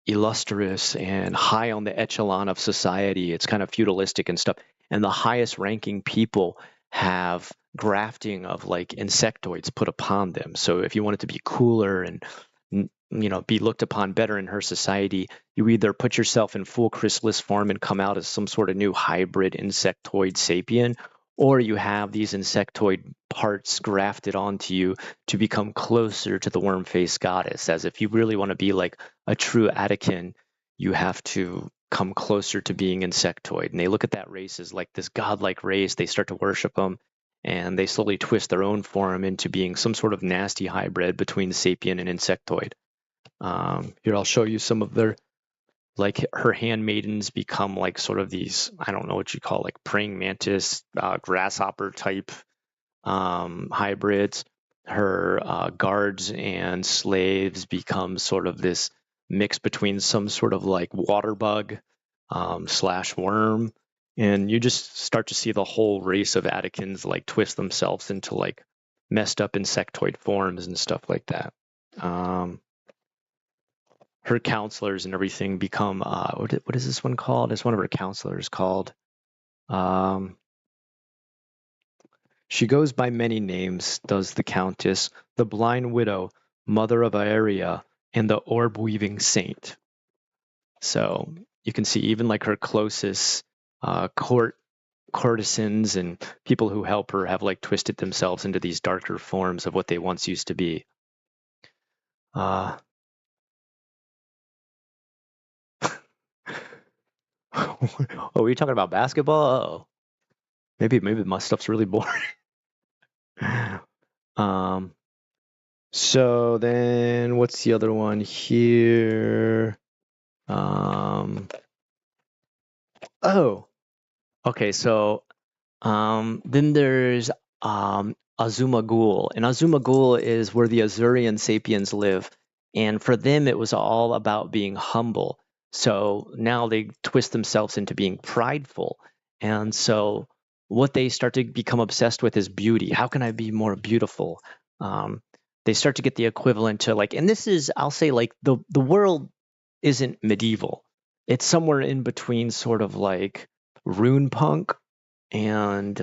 illustrious and high on the echelon of society. It's kind of feudalistic and stuff. And the highest ranking people have grafting of like insectoids put upon them. So if you wanted to be cooler and, you know, be looked upon better in her society, you either put yourself in full chrysalis form and come out as some sort of new hybrid insectoid sapien, or you have these insectoid parts grafted onto you to become closer to the worm-faced goddess. As if you really want to be like a true Attican, you have to come closer to being insectoid. And they look at that race as like this godlike race. They start to worship them, and they slowly twist their own form into being some sort of nasty hybrid between sapien and insectoid. Here, I'll show you some of their, like her handmaidens become like sort of these, I don't know what you call, like praying mantis, grasshopper type hybrids. Her guards and slaves become sort of this mix between some sort of like water bug slash worm. And you just start to see the whole race of Atticans like twist themselves into like messed up insectoid forms and stuff like that. her counselors and everything become what is this one called? It's one of her counselors called. She goes by many names, does the Countess, the blind widow, mother of Aeria, and the orb-weaving saint. So you can see even like her closest courtesans and people who help her have like twisted themselves into these darker forms of what they once used to be. Oh, were you talking about basketball? Oh, maybe my stuff's really boring. So then what's the other one here? Oh, okay. So then there's Azuma Ghul, and Azuma Ghul is where the Azurian sapiens live, and for them it was all about being humble. So now they twist themselves into being prideful, and so what they start to become obsessed with is beauty. How can I be more beautiful? They start to get the equivalent to like, and this is, I'll say, like the world isn't medieval. It's somewhere in between, sort of like rune punk and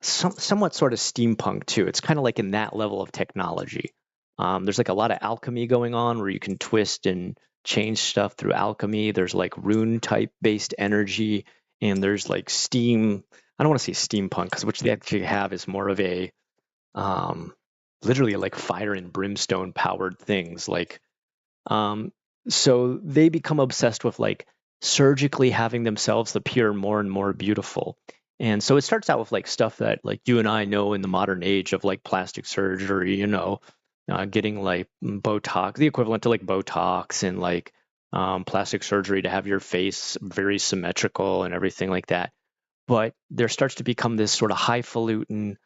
somewhat sort of steampunk too. It's kind of like in that level of technology. There's like a lot of alchemy going on where you can twist and change stuff through alchemy. There's like rune type based energy, and there's like steam. I don't want to say steampunk because what they actually have is more of a literally like fire and brimstone powered things. Like so they become obsessed with like surgically having themselves appear more and more beautiful. And so it starts out with like stuff that like you and I know in the modern age of like plastic surgery, getting like Botox, the equivalent to like Botox and like plastic surgery to have your face very symmetrical and everything like that. But there starts to become this sort of highfalutin,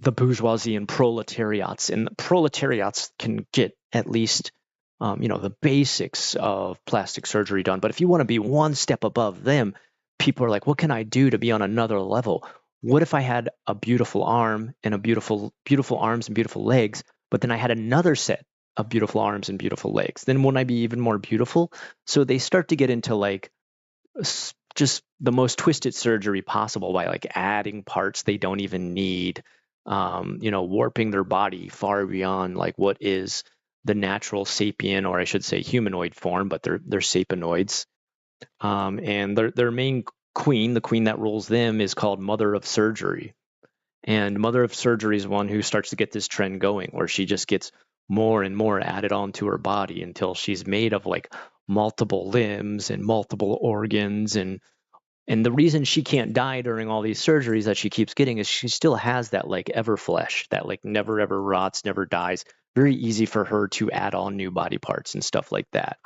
the bourgeoisie and proletariats, and the proletariats can get at least the basics of plastic surgery done. But if you want to be one step above them, people are like, what can I do to be on another level? What if I had a beautiful arm and a beautiful arms and beautiful legs, but then I had another set of beautiful arms and beautiful legs? Then wouldn't I be even more beautiful? So they start to get into like just the most twisted surgery possible by like adding parts they don't even need, warping their body far beyond like what is the natural sapien, or I should say humanoid form, but they're sapienoids. And their main queen, the queen that rules them, is called Mother of Surgery. And Mother of Surgery is one who starts to get this trend going where she just gets more and more added onto her body until she's made of like multiple limbs and multiple organs. And the reason she can't die during all these surgeries that she keeps getting is she still has that like ever flesh that like never ever rots, never dies. Very easy for her to add on new body parts and stuff like that.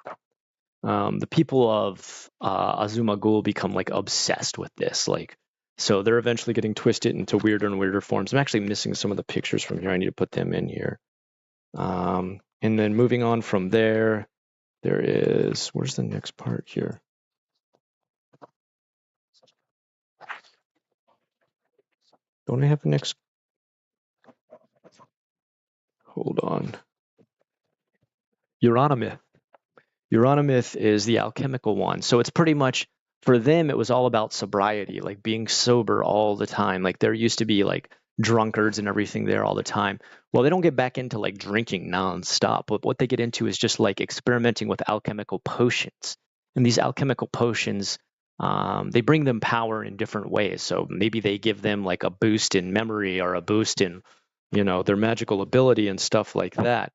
The people of Azuma Ghul become like obsessed with this, like, so they're eventually getting twisted into weirder and weirder forms. I'm actually missing some of the pictures from here. I need to put them in here. And then moving on from there, there is, where's the next part here? Don't I have the next? Hold on. Euronymith. Euronymith is the alchemical one. So it's pretty much, for them, it was all about sobriety, like being sober all the time. Like there used to be like drunkards and everything there all the time. Well, they don't get back into like drinking nonstop, but what they get into is just like experimenting with alchemical potions. And these alchemical potions, they bring them power in different ways. So maybe they give them like a boost in memory or a boost in, their magical ability and stuff like that.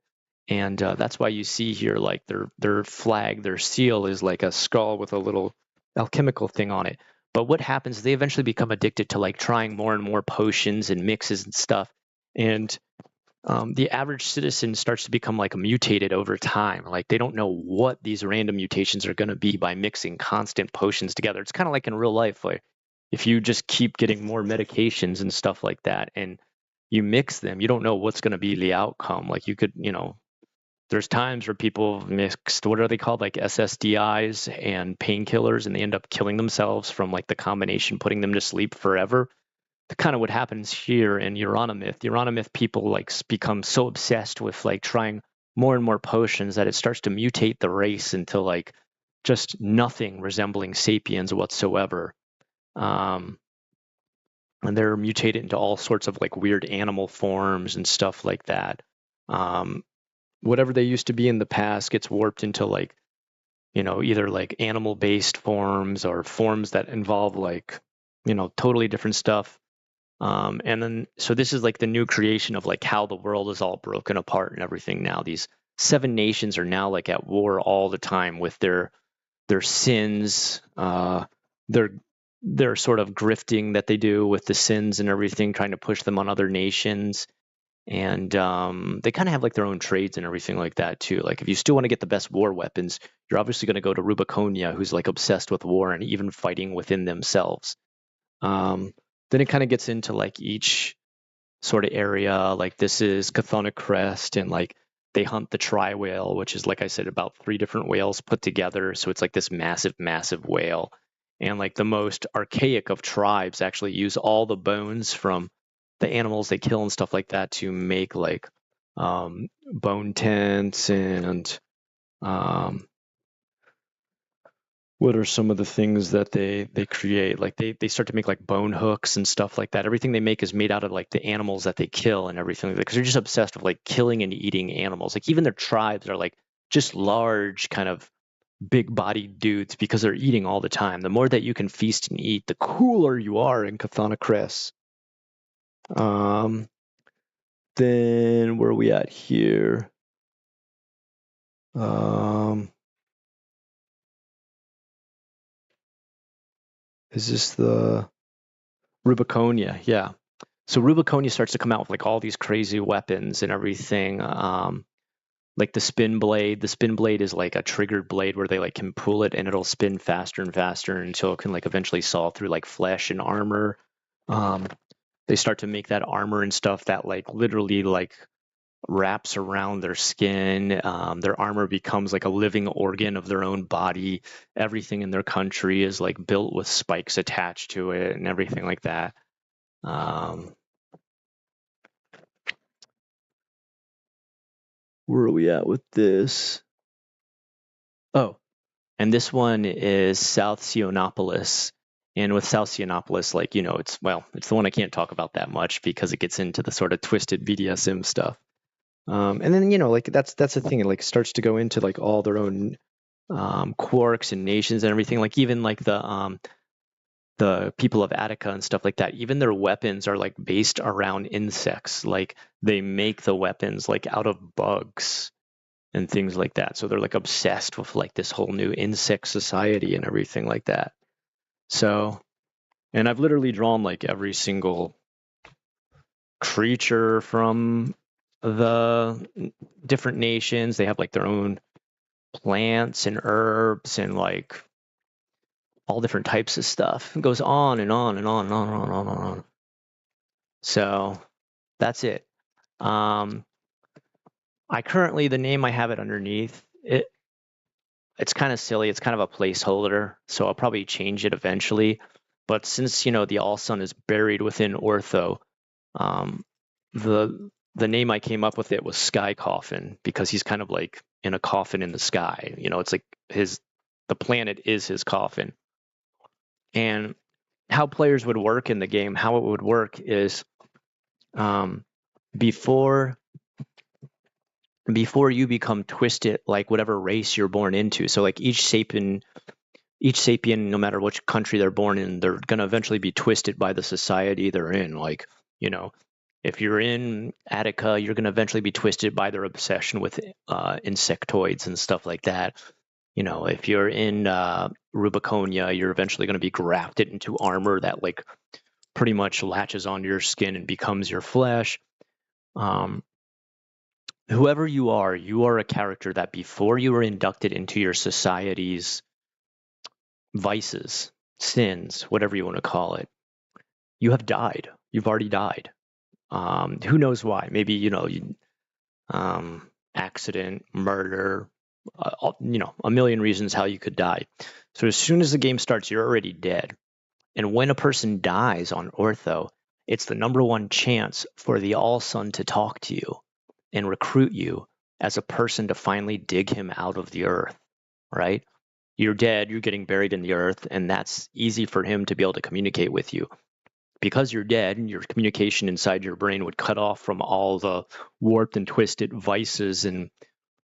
And that's why you see here like their flag, their seal is like a skull with a little alchemical thing on it. But what happens, they eventually become addicted to like trying more and more potions and mixes and stuff. And the average citizen starts to become like mutated over time. Like they don't know what these random mutations are going to be by mixing constant potions together. It's kind of like in real life, like if you just keep getting more medications and stuff like that and you mix them, you don't know what's going to be the outcome. Like you could, there's times where people mixed, what are they called, like SSDIs and painkillers, and they end up killing themselves from like the combination, putting them to sleep forever. Kind of what happens here in Euronymith. Euronymith people like become so obsessed with like trying more and more potions that it starts to mutate the race into like just nothing resembling sapiens whatsoever. And they're mutated into all sorts of like weird animal forms and stuff like that. Whatever they used to be in the past gets warped into like, either like animal-based forms or forms that involve like, totally different stuff. And then, so this is like the new creation of like how the world is all broken apart and everything now. These 7 nations are now like at war all the time with their sins, their sort of grifting that they do with the sins and everything, trying to push them on other nations. And they kind of have like their own trades and everything like that too. Like if you still want to get the best war weapons, you're obviously going to go to Rubiconia, who's like obsessed with war and even fighting within themselves. Then it kind of gets into like each sort of area. Like this is Chthonic Crest, and like they hunt the tri-whale, which is, like I said, about 3 different whales put together. So it's like this massive, massive whale. And like the most archaic of tribes actually use all the bones from the animals they kill and stuff like that to make like bone tents and what are some of the things that they create? Like they start to make like bone hooks and stuff like that. Everything they make is made out of like the animals that they kill and everything, because they're just obsessed with like killing and eating animals. Like even their tribes are like just large kind of big bodied dudes because they're eating all the time. The more that you can feast and eat, the cooler you are in Chthonic Crest. Then where are we at here? Is this the Rubiconia? Yeah. So Rubiconia starts to come out with like all these crazy weapons and everything. Like the spin blade. The spin blade is like a triggered blade where they like can pull it and it'll spin faster and faster until it can like eventually saw through like flesh and armor. They start to make that armor and stuff that like literally like wraps around their skin. Their armor becomes like a living organ of their own body. Everything in their country is like built with spikes attached to it and everything like that. Where are we at with this? Oh, and this one is South Sionopolis. And with South Sionopolis, like, it's the one I can't talk about that much because it gets into the sort of twisted BDSM stuff. And then, like that's the thing. It like starts to go into like all their own quarks and nations and everything. Like even like the people of Attica and stuff like that, even their weapons are like based around insects. Like they make the weapons like out of bugs and things like that. So they're like obsessed with like this whole new insect society and everything like that. So, and I've literally drawn like every single creature from the different nations. They have like their own plants and herbs and like all different types of stuff. It goes on and on and on and on and on and on. So that's it. I currently, the name I have it underneath, it's kind of silly. It's kind of a placeholder, so I'll probably change it eventually. But since, the All Sun is buried within Ortho, the name I came up with it was Sky Coffin, because he's kind of like in a coffin in the sky. It's like the planet is his coffin. And how players would work in the game, how it would work is before you become twisted, like whatever race you're born into. So like each sapien, no matter which country they're born in, they're going to eventually be twisted by the society they're in. Like, if you're in Attica, you're going to eventually be twisted by their obsession with insectoids and stuff like that. If you're in Rubiconia, you're eventually going to be grafted into armor that like pretty much latches onto your skin and becomes your flesh. Whoever you are a character that before you were inducted into your society's vices, sins, whatever you want to call it, you have died. You've already died. Who knows why? Maybe, accident, murder, a million reasons how you could die. So as soon as the game starts, you're already dead. And when a person dies on Ortho, it's the #1 chance for the All Sun to talk to you and recruit you as a person to finally dig him out of the earth, right? You're dead, you're getting buried in the earth, and that's easy for him to be able to communicate with you. Because you're dead, your communication inside your brain would cut off from all the warped and twisted vices and,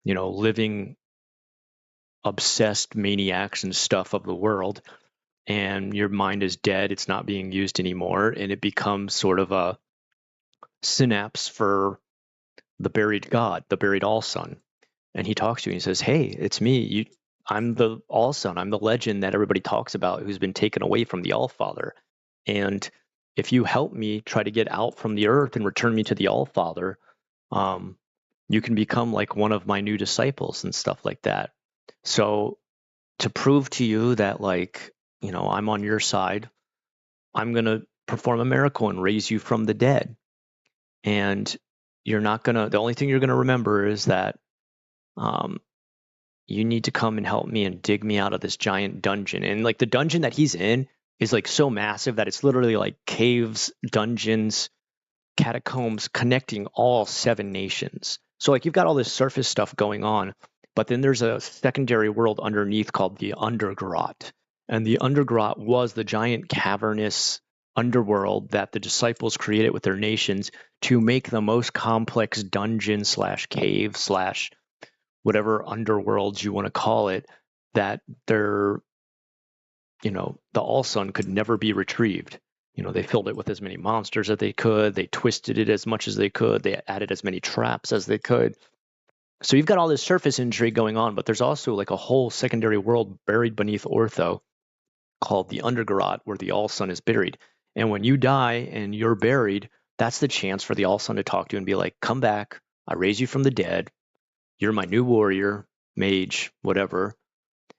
living obsessed maniacs and stuff of the world. And your mind is dead, it's not being used anymore, and it becomes sort of a synapse for the buried God, the buried All-Son. And he talks to you and he says, hey, it's me. I'm the All-Son. I'm the legend that everybody talks about who's been taken away from the All-Father. And if you help me try to get out from the earth and return me to the All-Father, you can become like one of my new disciples and stuff like that. So to prove to you that, like, I'm on your side, I'm going to perform a miracle and raise you from the dead. And the only thing you're going to remember is that you need to come and help me and dig me out of this giant dungeon. And like the dungeon that he's in is like so massive that it's literally like caves, dungeons, catacombs connecting all 7 nations. So like you've got all this surface stuff going on, but then there's a secondary world underneath called the Undergrot. And the Undergrot was the giant cavernous underworld that the disciples created with their nations to make the most complex dungeon / cave / whatever underworlds you want to call it, that the All-Son could never be retrieved. They filled it with as many monsters as they could. They twisted it as much as they could. They added as many traps as they could. So you've got all this surface intrigue going on, but there's also like a whole secondary world buried beneath Ortho called the Undergrot, where the All-Son is buried. And when you die and you're buried, that's the chance for the All-Son to talk to you and be like, come back. I raise you from the dead. You're my new warrior, mage, whatever.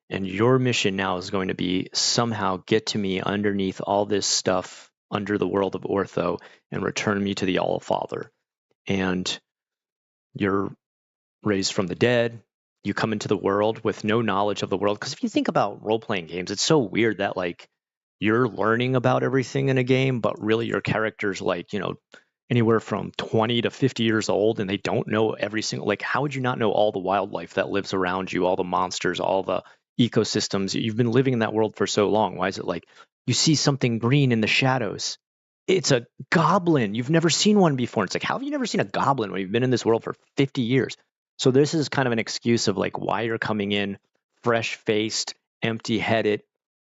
And your mission now is going to be somehow get to me underneath all this stuff under the world of Ortho and return me to the All-Father. And you're raised from the dead. You come into the world with no knowledge of the world. Because if you think about role-playing games, it's so weird that like you're learning about everything in a game, but really your character's like, anywhere from 20 to 50 years old, and they don't know every single, like, how would you not know all the wildlife that lives around you, all the monsters, all the ecosystems? You've been living in that world for so long. Why is it like you see something green in the shadows? It's a goblin. You've never seen one before. It's like, how have you never seen a goblin when you've been in this world for 50 years? So this is kind of an excuse of like why you're coming in fresh-faced, empty-headed,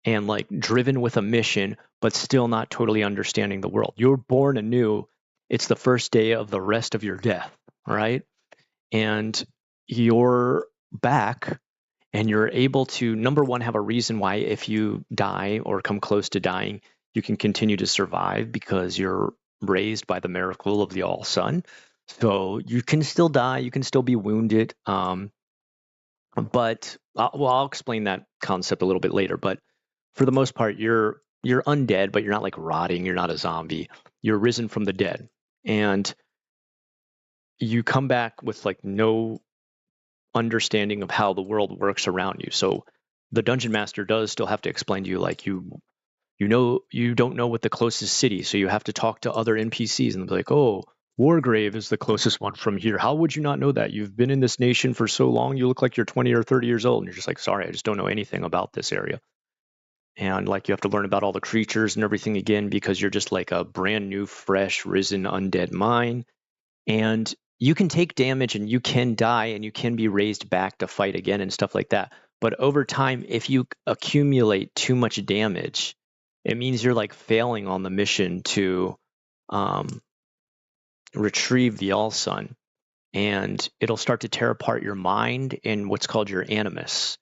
and like driven with a mission, but still not totally understanding the world. You're born anew. It's the first day of the rest of your death, right? And you're back, and you're able to, number one, have a reason why if you die or come close to dying, you can continue to survive because you're raised by the miracle of the All-Son. So you can still die, you can still be wounded, but I'll explain that concept a little bit later. But for the most part, you're undead, but you're not like rotting. You're not a zombie. You're risen from the dead, and you come back with like no understanding of how the world works around you. So the dungeon master does still have to explain to you, like you don't know what the closest city, so you have to talk to other NPCs and be like, oh, Wargrave is the closest one from here. How would you not know that? You've been in this nation for so long. You look like you're 20 or 30 years old. And you're just like, sorry, I just don't know anything about this area. And like you have to learn about all the creatures and everything again because you're just like a brand new, fresh, risen, undead mind. And you can take damage and you can die and you can be raised back to fight again and stuff like that. But over time, if you accumulate too much damage, it means you're like failing on the mission to retrieve the All-Son. And it'll start to tear apart your mind and what's called your animus.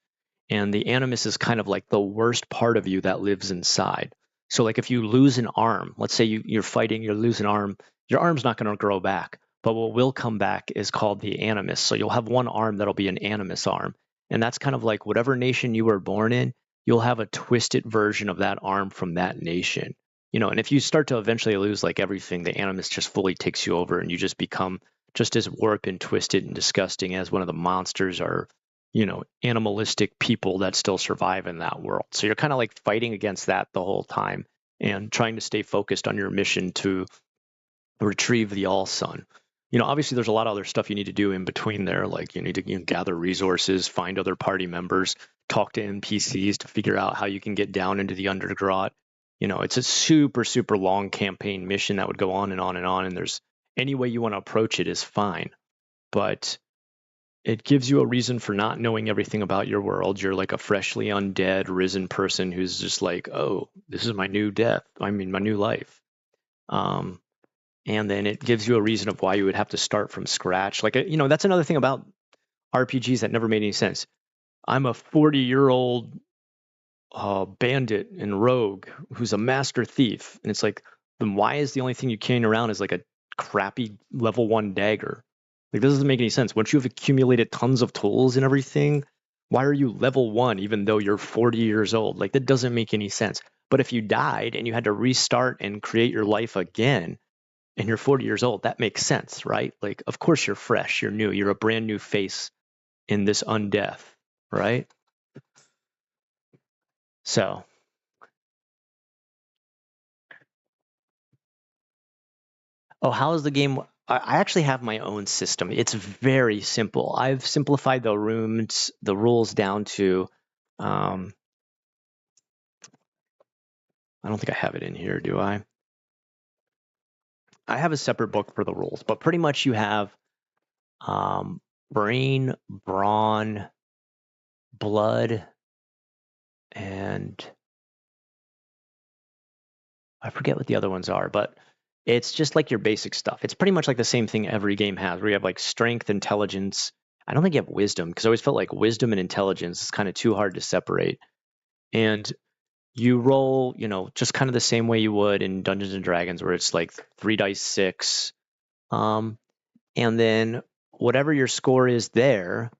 And the animus is kind of like the worst part of you that lives inside. So like if you lose an arm, let's say you're fighting, you lose an arm, your arm's not going to grow back. But what will come back is called the animus. So you'll have one arm that'll be an animus arm. And that's kind of like whatever nation you were born in, you'll have a twisted version of that arm from that nation. And if you start to eventually lose like everything, the animus just fully takes you over and you just become just as warped and twisted and disgusting as one of the monsters or, animalistic people that still survive in that world. So you're kind of like fighting against that the whole time and trying to stay focused on your mission to retrieve the All-Son. obviously there's a lot of other stuff you need to do in between there. Like you need to gather resources, find other party members, talk to NPCs to figure out how you can get down into the Undergrot. It's a super, super long campaign mission that would go on and on and on. And there's any way you want to approach it is fine. But it gives you a reason for not knowing everything about your world. You're like a freshly undead, risen person who's just like, oh, this is my new my new life. And then it gives you a reason of why you would have to start from scratch. Like, that's another thing about RPGs that never made any sense. I'm a 40-year-old bandit and rogue who's a master thief. And it's like, then why is the only thing you carrying around is like a crappy level 1 dagger? Like, this doesn't make any sense. Once you've accumulated tons of tools and everything, why are you level 1 even though you're 40 years old? Like, that doesn't make any sense. But if you died and you had to restart and create your life again, and you're 40 years old, that makes sense, right? Like, of course you're fresh, you're new, you're a brand new face in this undeath, right? So, how is the game? I actually have my own system. It's very simple. I've simplified the rules down to, I don't think I have it in here, do I? I have a separate book for the rules, but pretty much you have brain, brawn, blood, and I forget what the other ones are, but it's just like your basic stuff. It's pretty much like the same thing every game has, where you have like strength, intelligence. I don't think you have wisdom, because I always felt like wisdom and intelligence is kind of too hard to separate. And you roll, just kind of the same way you would in Dungeons and Dragons, where it's like 3 dice 6. And then whatever your score is there,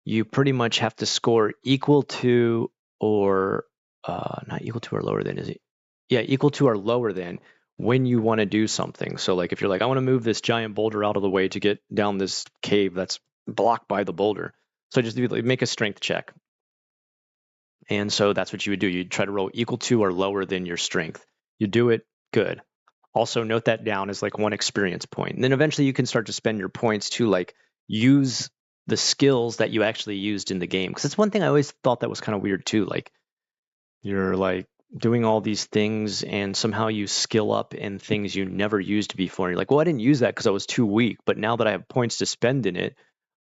you pretty much have to score equal to or not equal to or lower than, is it? Yeah, equal to or lower than when you want to do something. So like if you're like, I want to move this giant boulder out of the way to get down this cave that's blocked by the boulder. So just make a strength check. And so that's what you would do. You'd try to roll equal to or lower than your strength. You do it, good. Also note that down as like 1 experience point. And then eventually you can start to spend your points to like use the skills that you actually used in the game. Because it's one thing I always thought that was kind of weird too. Like you're like doing all these things and somehow you skill up in things you never used before. And you're like, well, I didn't use that because I was too weak. But now that I have points to spend in it,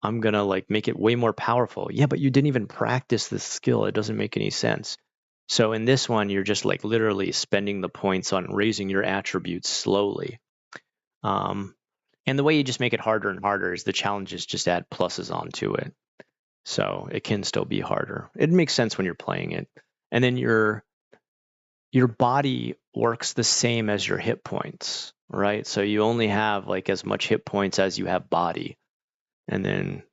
I'm going to like make it way more powerful. Yeah, but you didn't even practice the skill. It doesn't make any sense. So in this one, you're just like literally spending the points on raising your attributes slowly. And the way you just make it harder and harder is the challenges just add pluses onto it. So it can still be harder. It makes sense when you're playing it. And then your body works the same as your hit points, right? So you only have like as much hit points as you have body. And then,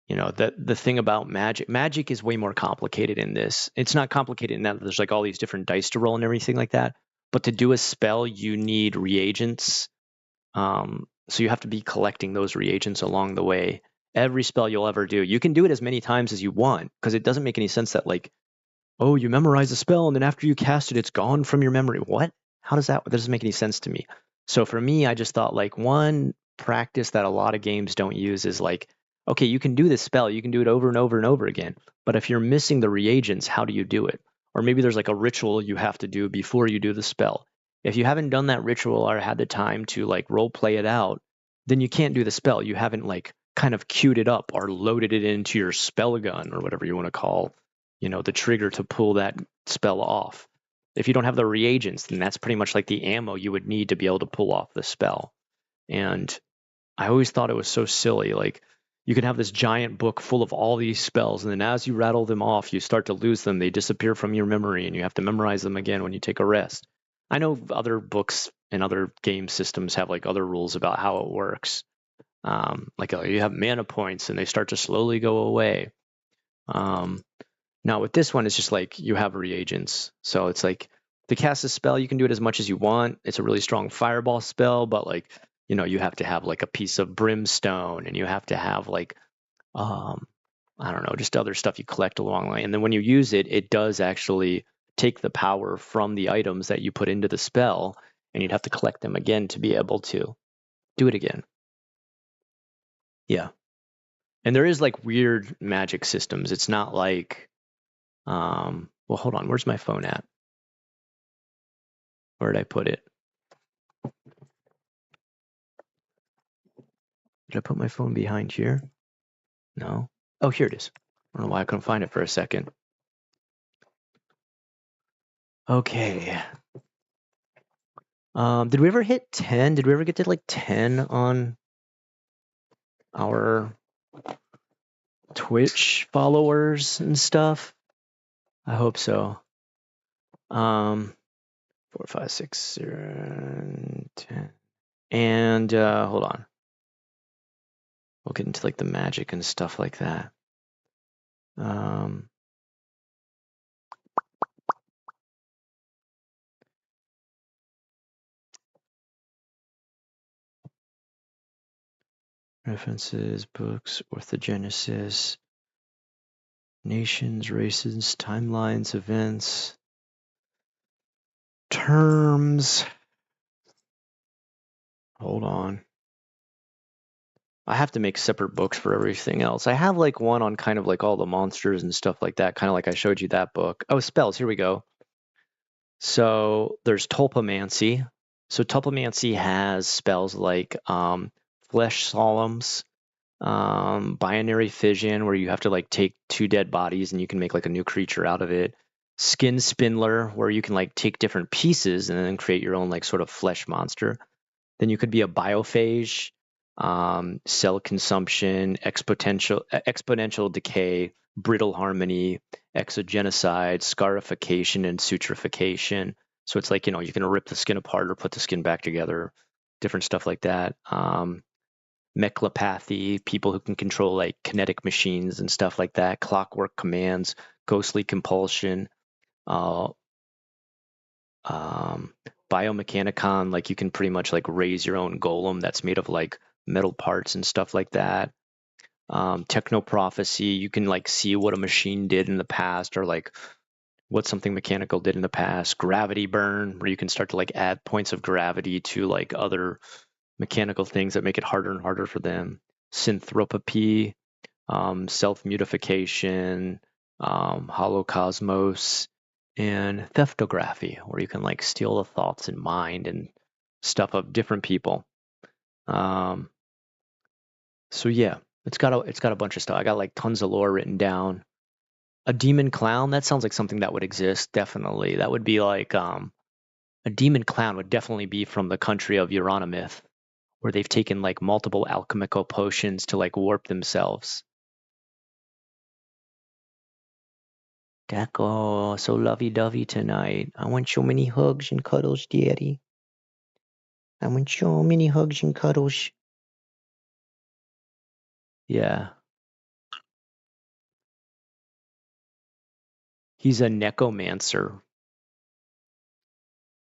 the thing about magic is way more complicated in this. It's not complicated in that there's like all these different dice to roll and everything like that. But to do a spell, you need reagents. So you have to be collecting those reagents along the way. Every spell you'll ever do, you can do it as many times as you want, because it doesn't make any sense that like, oh, you memorize a spell and then after you cast it, it's gone from your memory. What? How does that doesn't make any sense to me. So for me, I just thought like one practice that a lot of games don't use is like, okay, you can do this spell, you can do it over and over and over again. But if you're missing the reagents, how do you do it? Or maybe there's like a ritual you have to do before you do the spell. If you haven't done that ritual or had the time to like role play it out, then you can't do the spell. You haven't like kind of queued it up or loaded it into your spell gun or whatever you want to call, the trigger to pull that spell off. If you don't have the reagents, then that's pretty much like the ammo you would need to be able to pull off the spell. And I always thought it was so silly. Like you can have this giant book full of all these spells, and then as you rattle them off, you start to lose them. They disappear from your memory, and you have to memorize them again when you take a rest. I know other books and other game systems have like other rules about how it works. Like you have mana points, and they start to slowly go away. Now with this one, it's just like you have reagents. So it's like to cast a spell, you can do it as much as you want. It's a really strong fireball spell, but like, you have to have like a piece of brimstone, and you have to have like, I don't know, just other stuff you collect along the way. And then when you use it, it does actually take the power from the items that you put into the spell, and you'd have to collect them again to be able to do it again. Yeah. And there is like weird magic systems. It's not like, well, hold on. Where's my phone at? Where did I put it? Did I put my phone behind here? No. Oh, here it is. I don't know why I couldn't find it for a second. Okay. Did we ever hit 10? Did we ever get to like 10 on our Twitch followers and stuff? I hope so. 4, 5, 6, 0, 10. And hold on. We'll get into like the magic and stuff like that. References, books, orthogenesis, nations, races, timelines, events, terms. Hold on. I have to make separate books for everything else. I have like one on kind of like all the monsters and stuff like that, kind of like I showed you that book. Oh, spells. Here we go. So there's Tulpamancy. So Tulpamancy has spells like Flesh Solemns, Binary Fission, where you have to like take 2 dead bodies and you can make like a new creature out of it. Skin Spindler, where you can like take different pieces and then create your own like sort of flesh monster. Then you could be a Biophage, cell consumption, exponential decay, brittle harmony, exogenocide, scarification, and sutrification. So it's like, you can rip the skin apart or put the skin back together, different stuff like that. Mechlopathy, people who can control like kinetic machines and stuff like that, clockwork commands, ghostly compulsion, Biomechanicon, like you can pretty much like raise your own golem that's made of like metal parts and stuff like that. Technoprophecy, you can like see what a machine did in the past or like what something mechanical did in the past. Gravity burn, where you can start to like add points of gravity to like other mechanical things that make it harder and harder for them. Synthropopy, self-mutification, holocosmos, and theftography, where you can like steal the thoughts and mind and stuff of different people. So yeah, it's got a bunch of stuff. I got like tons of lore written down. A demon clown, that sounds like something that would exist. Definitely, that would be like a demon clown would definitely be from the country of Euronymith, where they've taken like multiple alchemical potions to like warp themselves. Deco, so lovey-dovey tonight. I want so many hugs and cuddles, Daddy. I want so many hugs and cuddles. Yeah. He's a necromancer.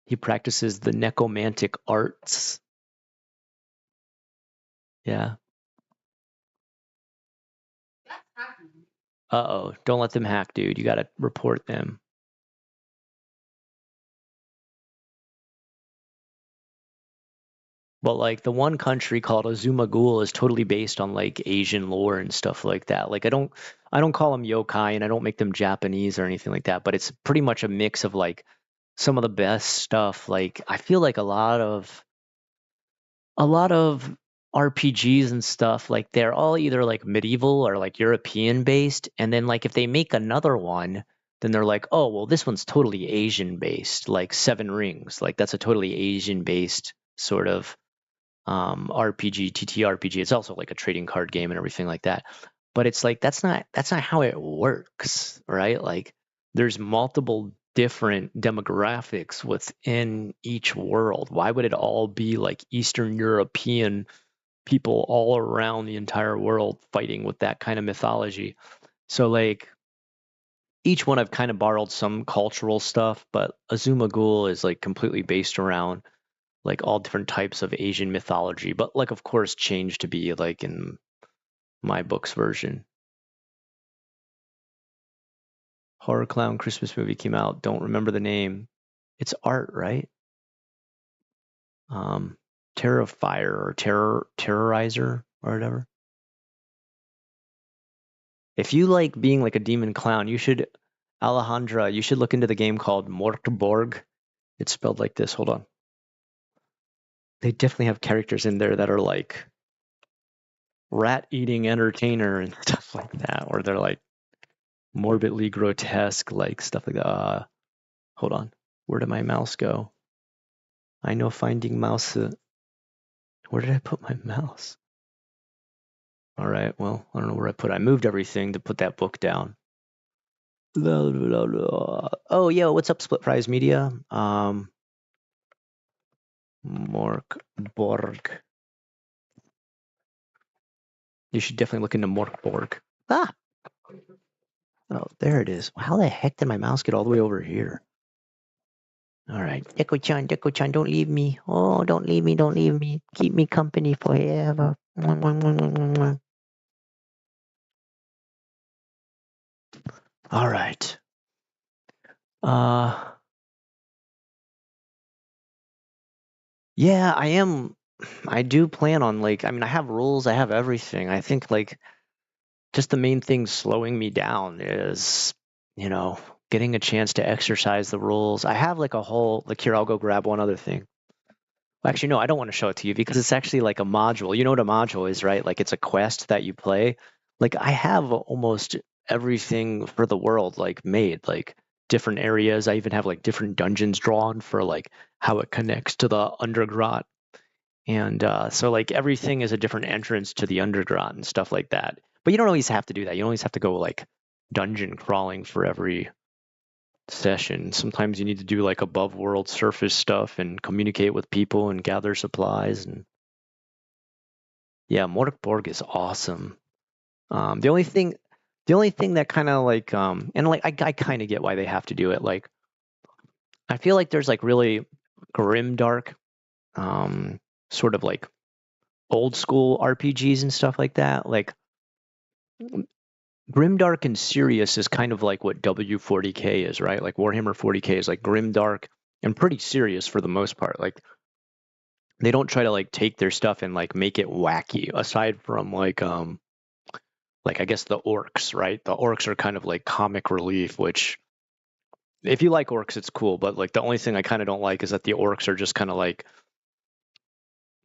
He practices the necromantic arts. Yeah. That's hacking. Uh-oh. Don't let them hack, dude. You gotta report them. But like the one country called Azuma Ghoul is totally based on like Asian lore and stuff like that. Like I don't call them yokai and I don't make them Japanese or anything like that, but it's pretty much a mix of like some of the best stuff. Like I feel like a lot of RPGs and stuff, like they're all either like medieval or like European based, and then like if they make another one, then they're like, oh well, this one's totally Asian based, like Seven Rings, like that's a totally Asian based sort of RPG, TTRPG. It's also like a trading card game and everything like that. But it's like that's not how it works, right? Like there's multiple different demographics within each world. Why would it all be like Eastern European people all around the entire world fighting with that kind of mythology? So like each one I've kind of borrowed some cultural stuff, but Azuma Ghoul is like completely based around like all different types of Asian mythology, but like of course changed to be like in my book's version. Horror Clown Christmas movie came out. Don't remember the name. It's art, right? Terrifier or Terrorizer or whatever. If you like being like a demon clown, Alejandra, you should look into the game called Morkborg. It's spelled like this. Hold on. They definitely have characters in there that are like rat-eating entertainer and stuff like that, or they're like morbidly grotesque, like stuff like that. Hold on. Where did my mouse go? I know finding mouse. Where did I put my mouse? All right. Well, I don't know where I put it. I moved everything to put that book down. Blah, blah, blah. Oh, yo, what's up, Split Prize Media? Morkborg. You should definitely look into Morkborg. Ah! Oh, there it is. How the heck did my mouse get all the way over here? All right. Deku-chan, don't leave me. Oh, don't leave me, don't leave me. Keep me company forever. Mwah, mwah, mwah, mwah, mwah, mwah. All right. Yeah, I do plan on like, I mean, I have rules, I have everything. I think like just the main thing slowing me down is, getting a chance to exercise the rules. I have like a whole, like here, I'll go grab one other thing. Actually, no, I don't want to show it to you because it's actually like a module. You know what a module is, right? Like it's a quest that you play. Like I have almost everything for the world like made, like different areas. I even have like different dungeons drawn for like how it connects to the undergrot. And so like everything is a different entrance to the undergrot and stuff like that. But you don't always have to do that. You always have to go like dungeon crawling for every session. Sometimes you need to do like above world surface stuff and communicate with people and gather supplies. And yeah, Morkborg is awesome. The only thing that kind of like and like I kind of get why they have to do it. Like I feel like there's like really grimdark sort of like old school RPGs and stuff like that. Like grimdark and serious is kind of like what W40K is, right? Like Warhammer 40K is like grimdark and pretty serious for the most part. Like they don't try to like take their stuff and like make it wacky aside from like I guess the orcs, right? The orcs are kind of like comic relief, which if you like orcs, it's cool. But like the only thing I kind of don't like is that the orcs are just kind of like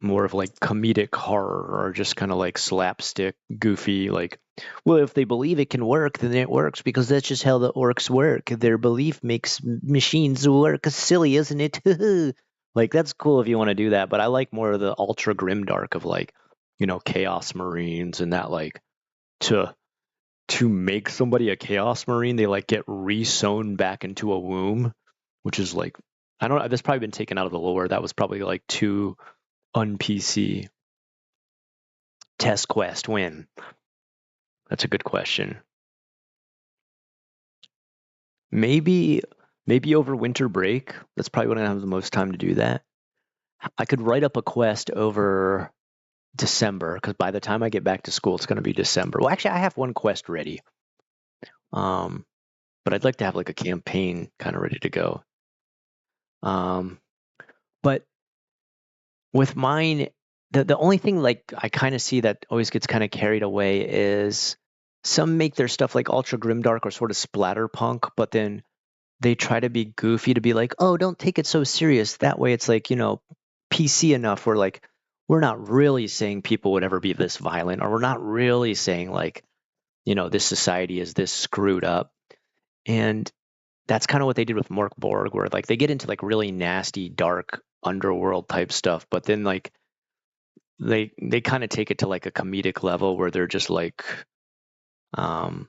more of like comedic horror or just kind of like slapstick, goofy, like, well, if they believe it can work, then it works because that's just how the orcs work. Their belief makes machines work silly, isn't it? Like, that's cool if you want to do that, but I like more of the ultra grimdark of like, Chaos Marines and that like to make somebody a Chaos Marine, they like get re-sewn back into a womb, which is like, I don't know, that's probably been taken out of the lore. That was probably like too un-PC. Test quest when? That's a good question. Maybe over winter break. That's probably when I have the most time to do that. I could write up a quest over December because by the time I get back to school, it's going to be December. Well, actually, I have one quest ready. But I'd like to have like a campaign kind of ready to go. But with mine, the only thing like I kind of see that always gets kind of carried away is some make their stuff like ultra grimdark or sort of splatterpunk, but then they try to be goofy to be like, oh, don't take it so serious. That way it's like, PC enough where like we're not really saying people would ever be this violent, or we're not really saying like, this society is this screwed up. And that's kind of what they did with Morkborg, where like they get into like really nasty, dark underworld type stuff, but then like they kind of take it to like a comedic level where they're just like, oh,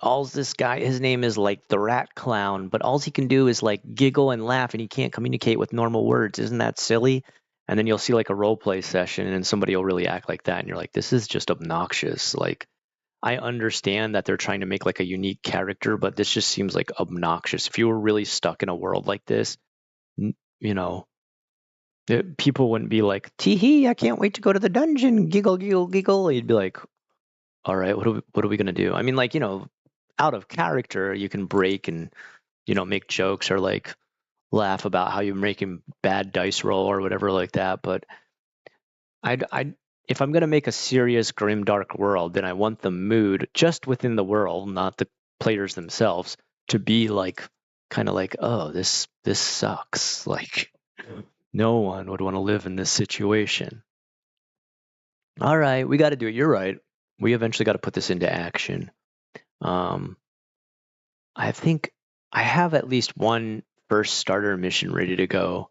all's this guy, his name is like the Rat Clown, but all he can do is like giggle and laugh and he can't communicate with normal words. Isn't that silly? And then you'll see like a role play session and somebody will really act like that. And you're like, this is just obnoxious. Like, I understand that they're trying to make like a unique character, but this just seems like obnoxious. If you were really stuck in a world like this, people wouldn't be like, tee hee, I can't wait to go to the dungeon, giggle, giggle, giggle. You'd be like, all right, what are we gonna do? I mean, like, out of character, you can break and, make jokes or like laugh about how you're making bad dice roll or whatever like that. But if I'm gonna make a serious grimdark world, then I want the mood just within the world, not the players themselves, to be like kind of like, oh, this sucks. Like no one would want to live in this situation. All right, we got to do it. You're right. We eventually got to put this into action. I think I have at least one first starter mission ready to go.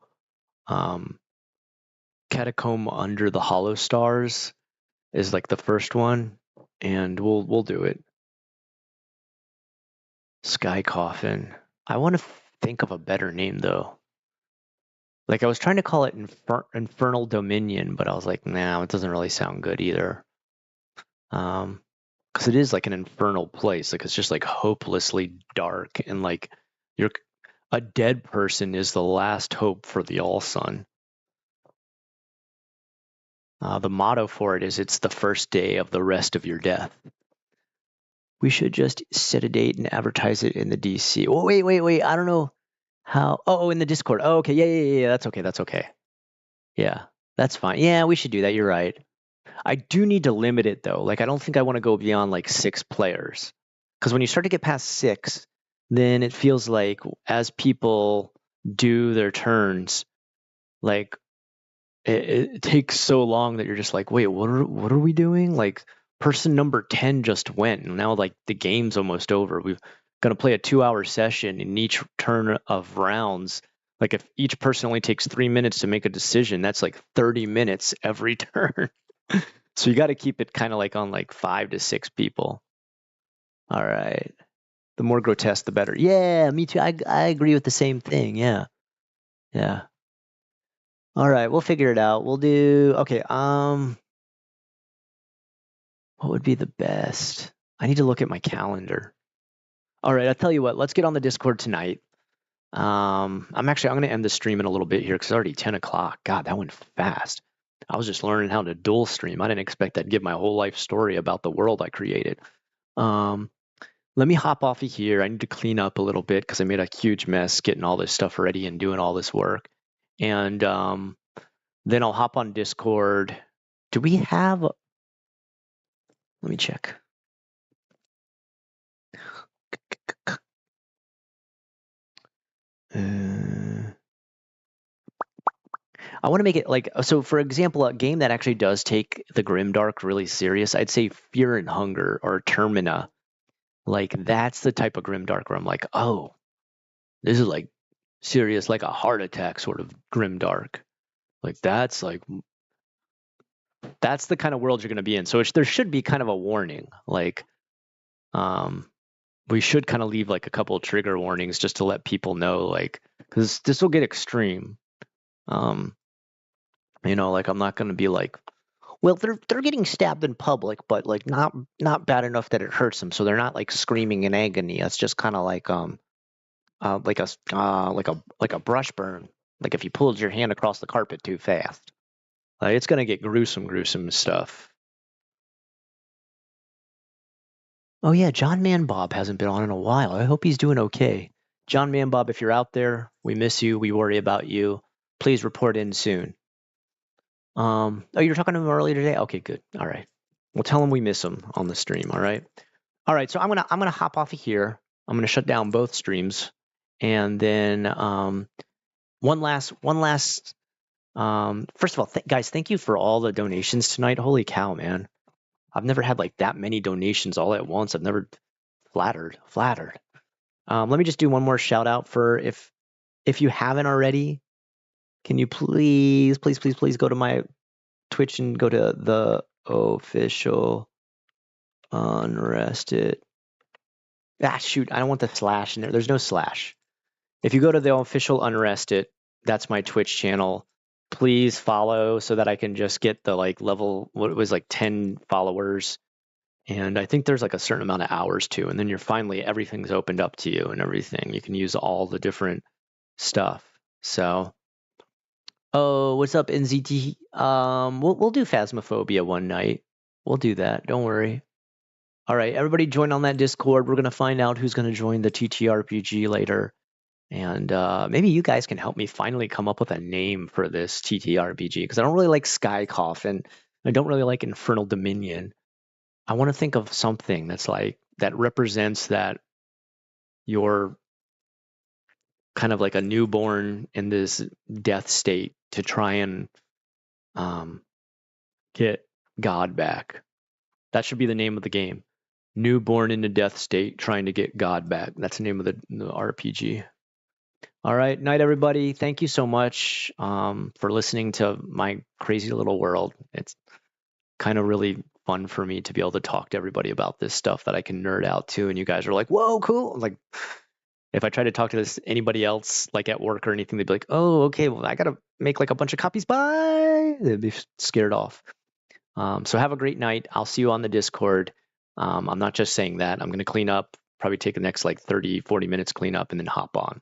Catacomb Under the Hollow Stars is like the first one, and we'll do it. Sky Coffin. I want to think of a better name though. Like I was trying to call it Infernal Dominion, but I was like, nah, it doesn't really sound good either. Because it is like an infernal place. Like it's just like hopelessly dark, and like a dead person is the last hope for the All Sun. The motto for it is it's the first day of the rest of your death. We should just set a date and advertise it in the DC. Oh, wait. I don't know how. Oh, in the Discord. Oh, okay. Yeah. That's okay. Yeah, that's fine. Yeah, we should do that. You're right. I do need to limit it though. Like I don't think I want to go beyond like 6 players. Because when you start to get past 6, then it feels like as people do their turns, like it takes so long that you're just like, wait, what are we doing? Like person number 10 just went, and now like the game's almost over. We're gonna play a 2-hour session in each turn of rounds. Like if each person only takes 3 minutes to make a decision, that's like 30 minutes every turn. So you got to keep it kind of like on like 5 to 6 people. All right. The more grotesque, the better. Yeah, me too. I agree with the same thing. Yeah. All right, we'll figure it out. We'll do okay. What would be the best? I need to look at my calendar. All right, I'll tell you what. Let's get on the Discord tonight. I'm going to end the stream in a little bit here because it's already 10 o'clock. God, that went fast. I was just learning how to dual stream. I didn't expect that to give my whole life story about the world I created. Let me hop off of here. I need to clean up a little bit because I made a huge mess getting all this stuff ready and doing all this work. And then I'll hop on Discord. Do we have... Let me check. I want to make it like, so for example, a game that actually does take the grimdark really serious, I'd say Fear and Hunger or Termina. Like that's the type of grimdark where I'm like, oh, this is like serious, like a heart attack sort of grimdark. Like that's the kind of world you're going to be in. So there should be kind of a warning. Like, we should kind of leave like a couple of trigger warnings just to let people know, like, because this will get extreme. Like I'm not going to be like, well, they're getting stabbed in public, but like not bad enough that it hurts them, so they're not like screaming in agony. It's just kind of like a brush burn, like if you pulled your hand across the carpet too fast. It's gonna get gruesome stuff. Oh yeah, John Man Bob hasn't been on in a while. I hope he's doing okay. John Man Bob, if you're out there, we miss you. We worry about you. Please report in soon. Oh, you were talking to him earlier today? Okay, good. All right. We'll tell him we miss him on the stream. All right. So I'm gonna hop off of here. I'm gonna shut down both streams, and then one last. First of all, guys, thank you for all the donations tonight. Holy cow, man! I've never had like that many donations all at once. I've never flattered. Let me just do one more shout out for if you haven't already. Can you please go to my Twitch and go to the official Unrested. Shoot, I don't want the slash in there. There's no slash. If you go to the official Unrested, that's my Twitch channel. Please follow so that I can just get the like level, what it was like 10 followers. And I think there's like a certain amount of hours too. And then everything's opened up to you and everything. You can use all the different stuff. So, oh, what's up, NZT? We'll do Phasmophobia one night. We'll do that. Don't worry. All right, everybody join on that Discord. We're going to find out who's going to join the TTRPG later. And maybe you guys can help me finally come up with a name for this TTRPG, because I don't really like Sky Coffin. I don't really like Infernal Dominion. I want to think of something that's like that represents that you're kind of like a newborn in this death state to try and get God back. That should be the name of the game. Newborn in a death state, trying to get God back. That's the name of the RPG. All right, night everybody. Thank you so much for listening to my crazy little world. It's kind of really fun for me to be able to talk to everybody about this stuff that I can nerd out to, and you guys are like, "Whoa, cool!" Like, if I try to talk to anybody else, like at work or anything, they'd be like, "Oh, okay, well, I gotta make like a bunch of copies. Bye." They'd be scared off. So have a great night. I'll see you on the Discord. I'm not just saying that. I'm gonna clean up. Probably take the next like 30, 40 minutes clean up and then hop on.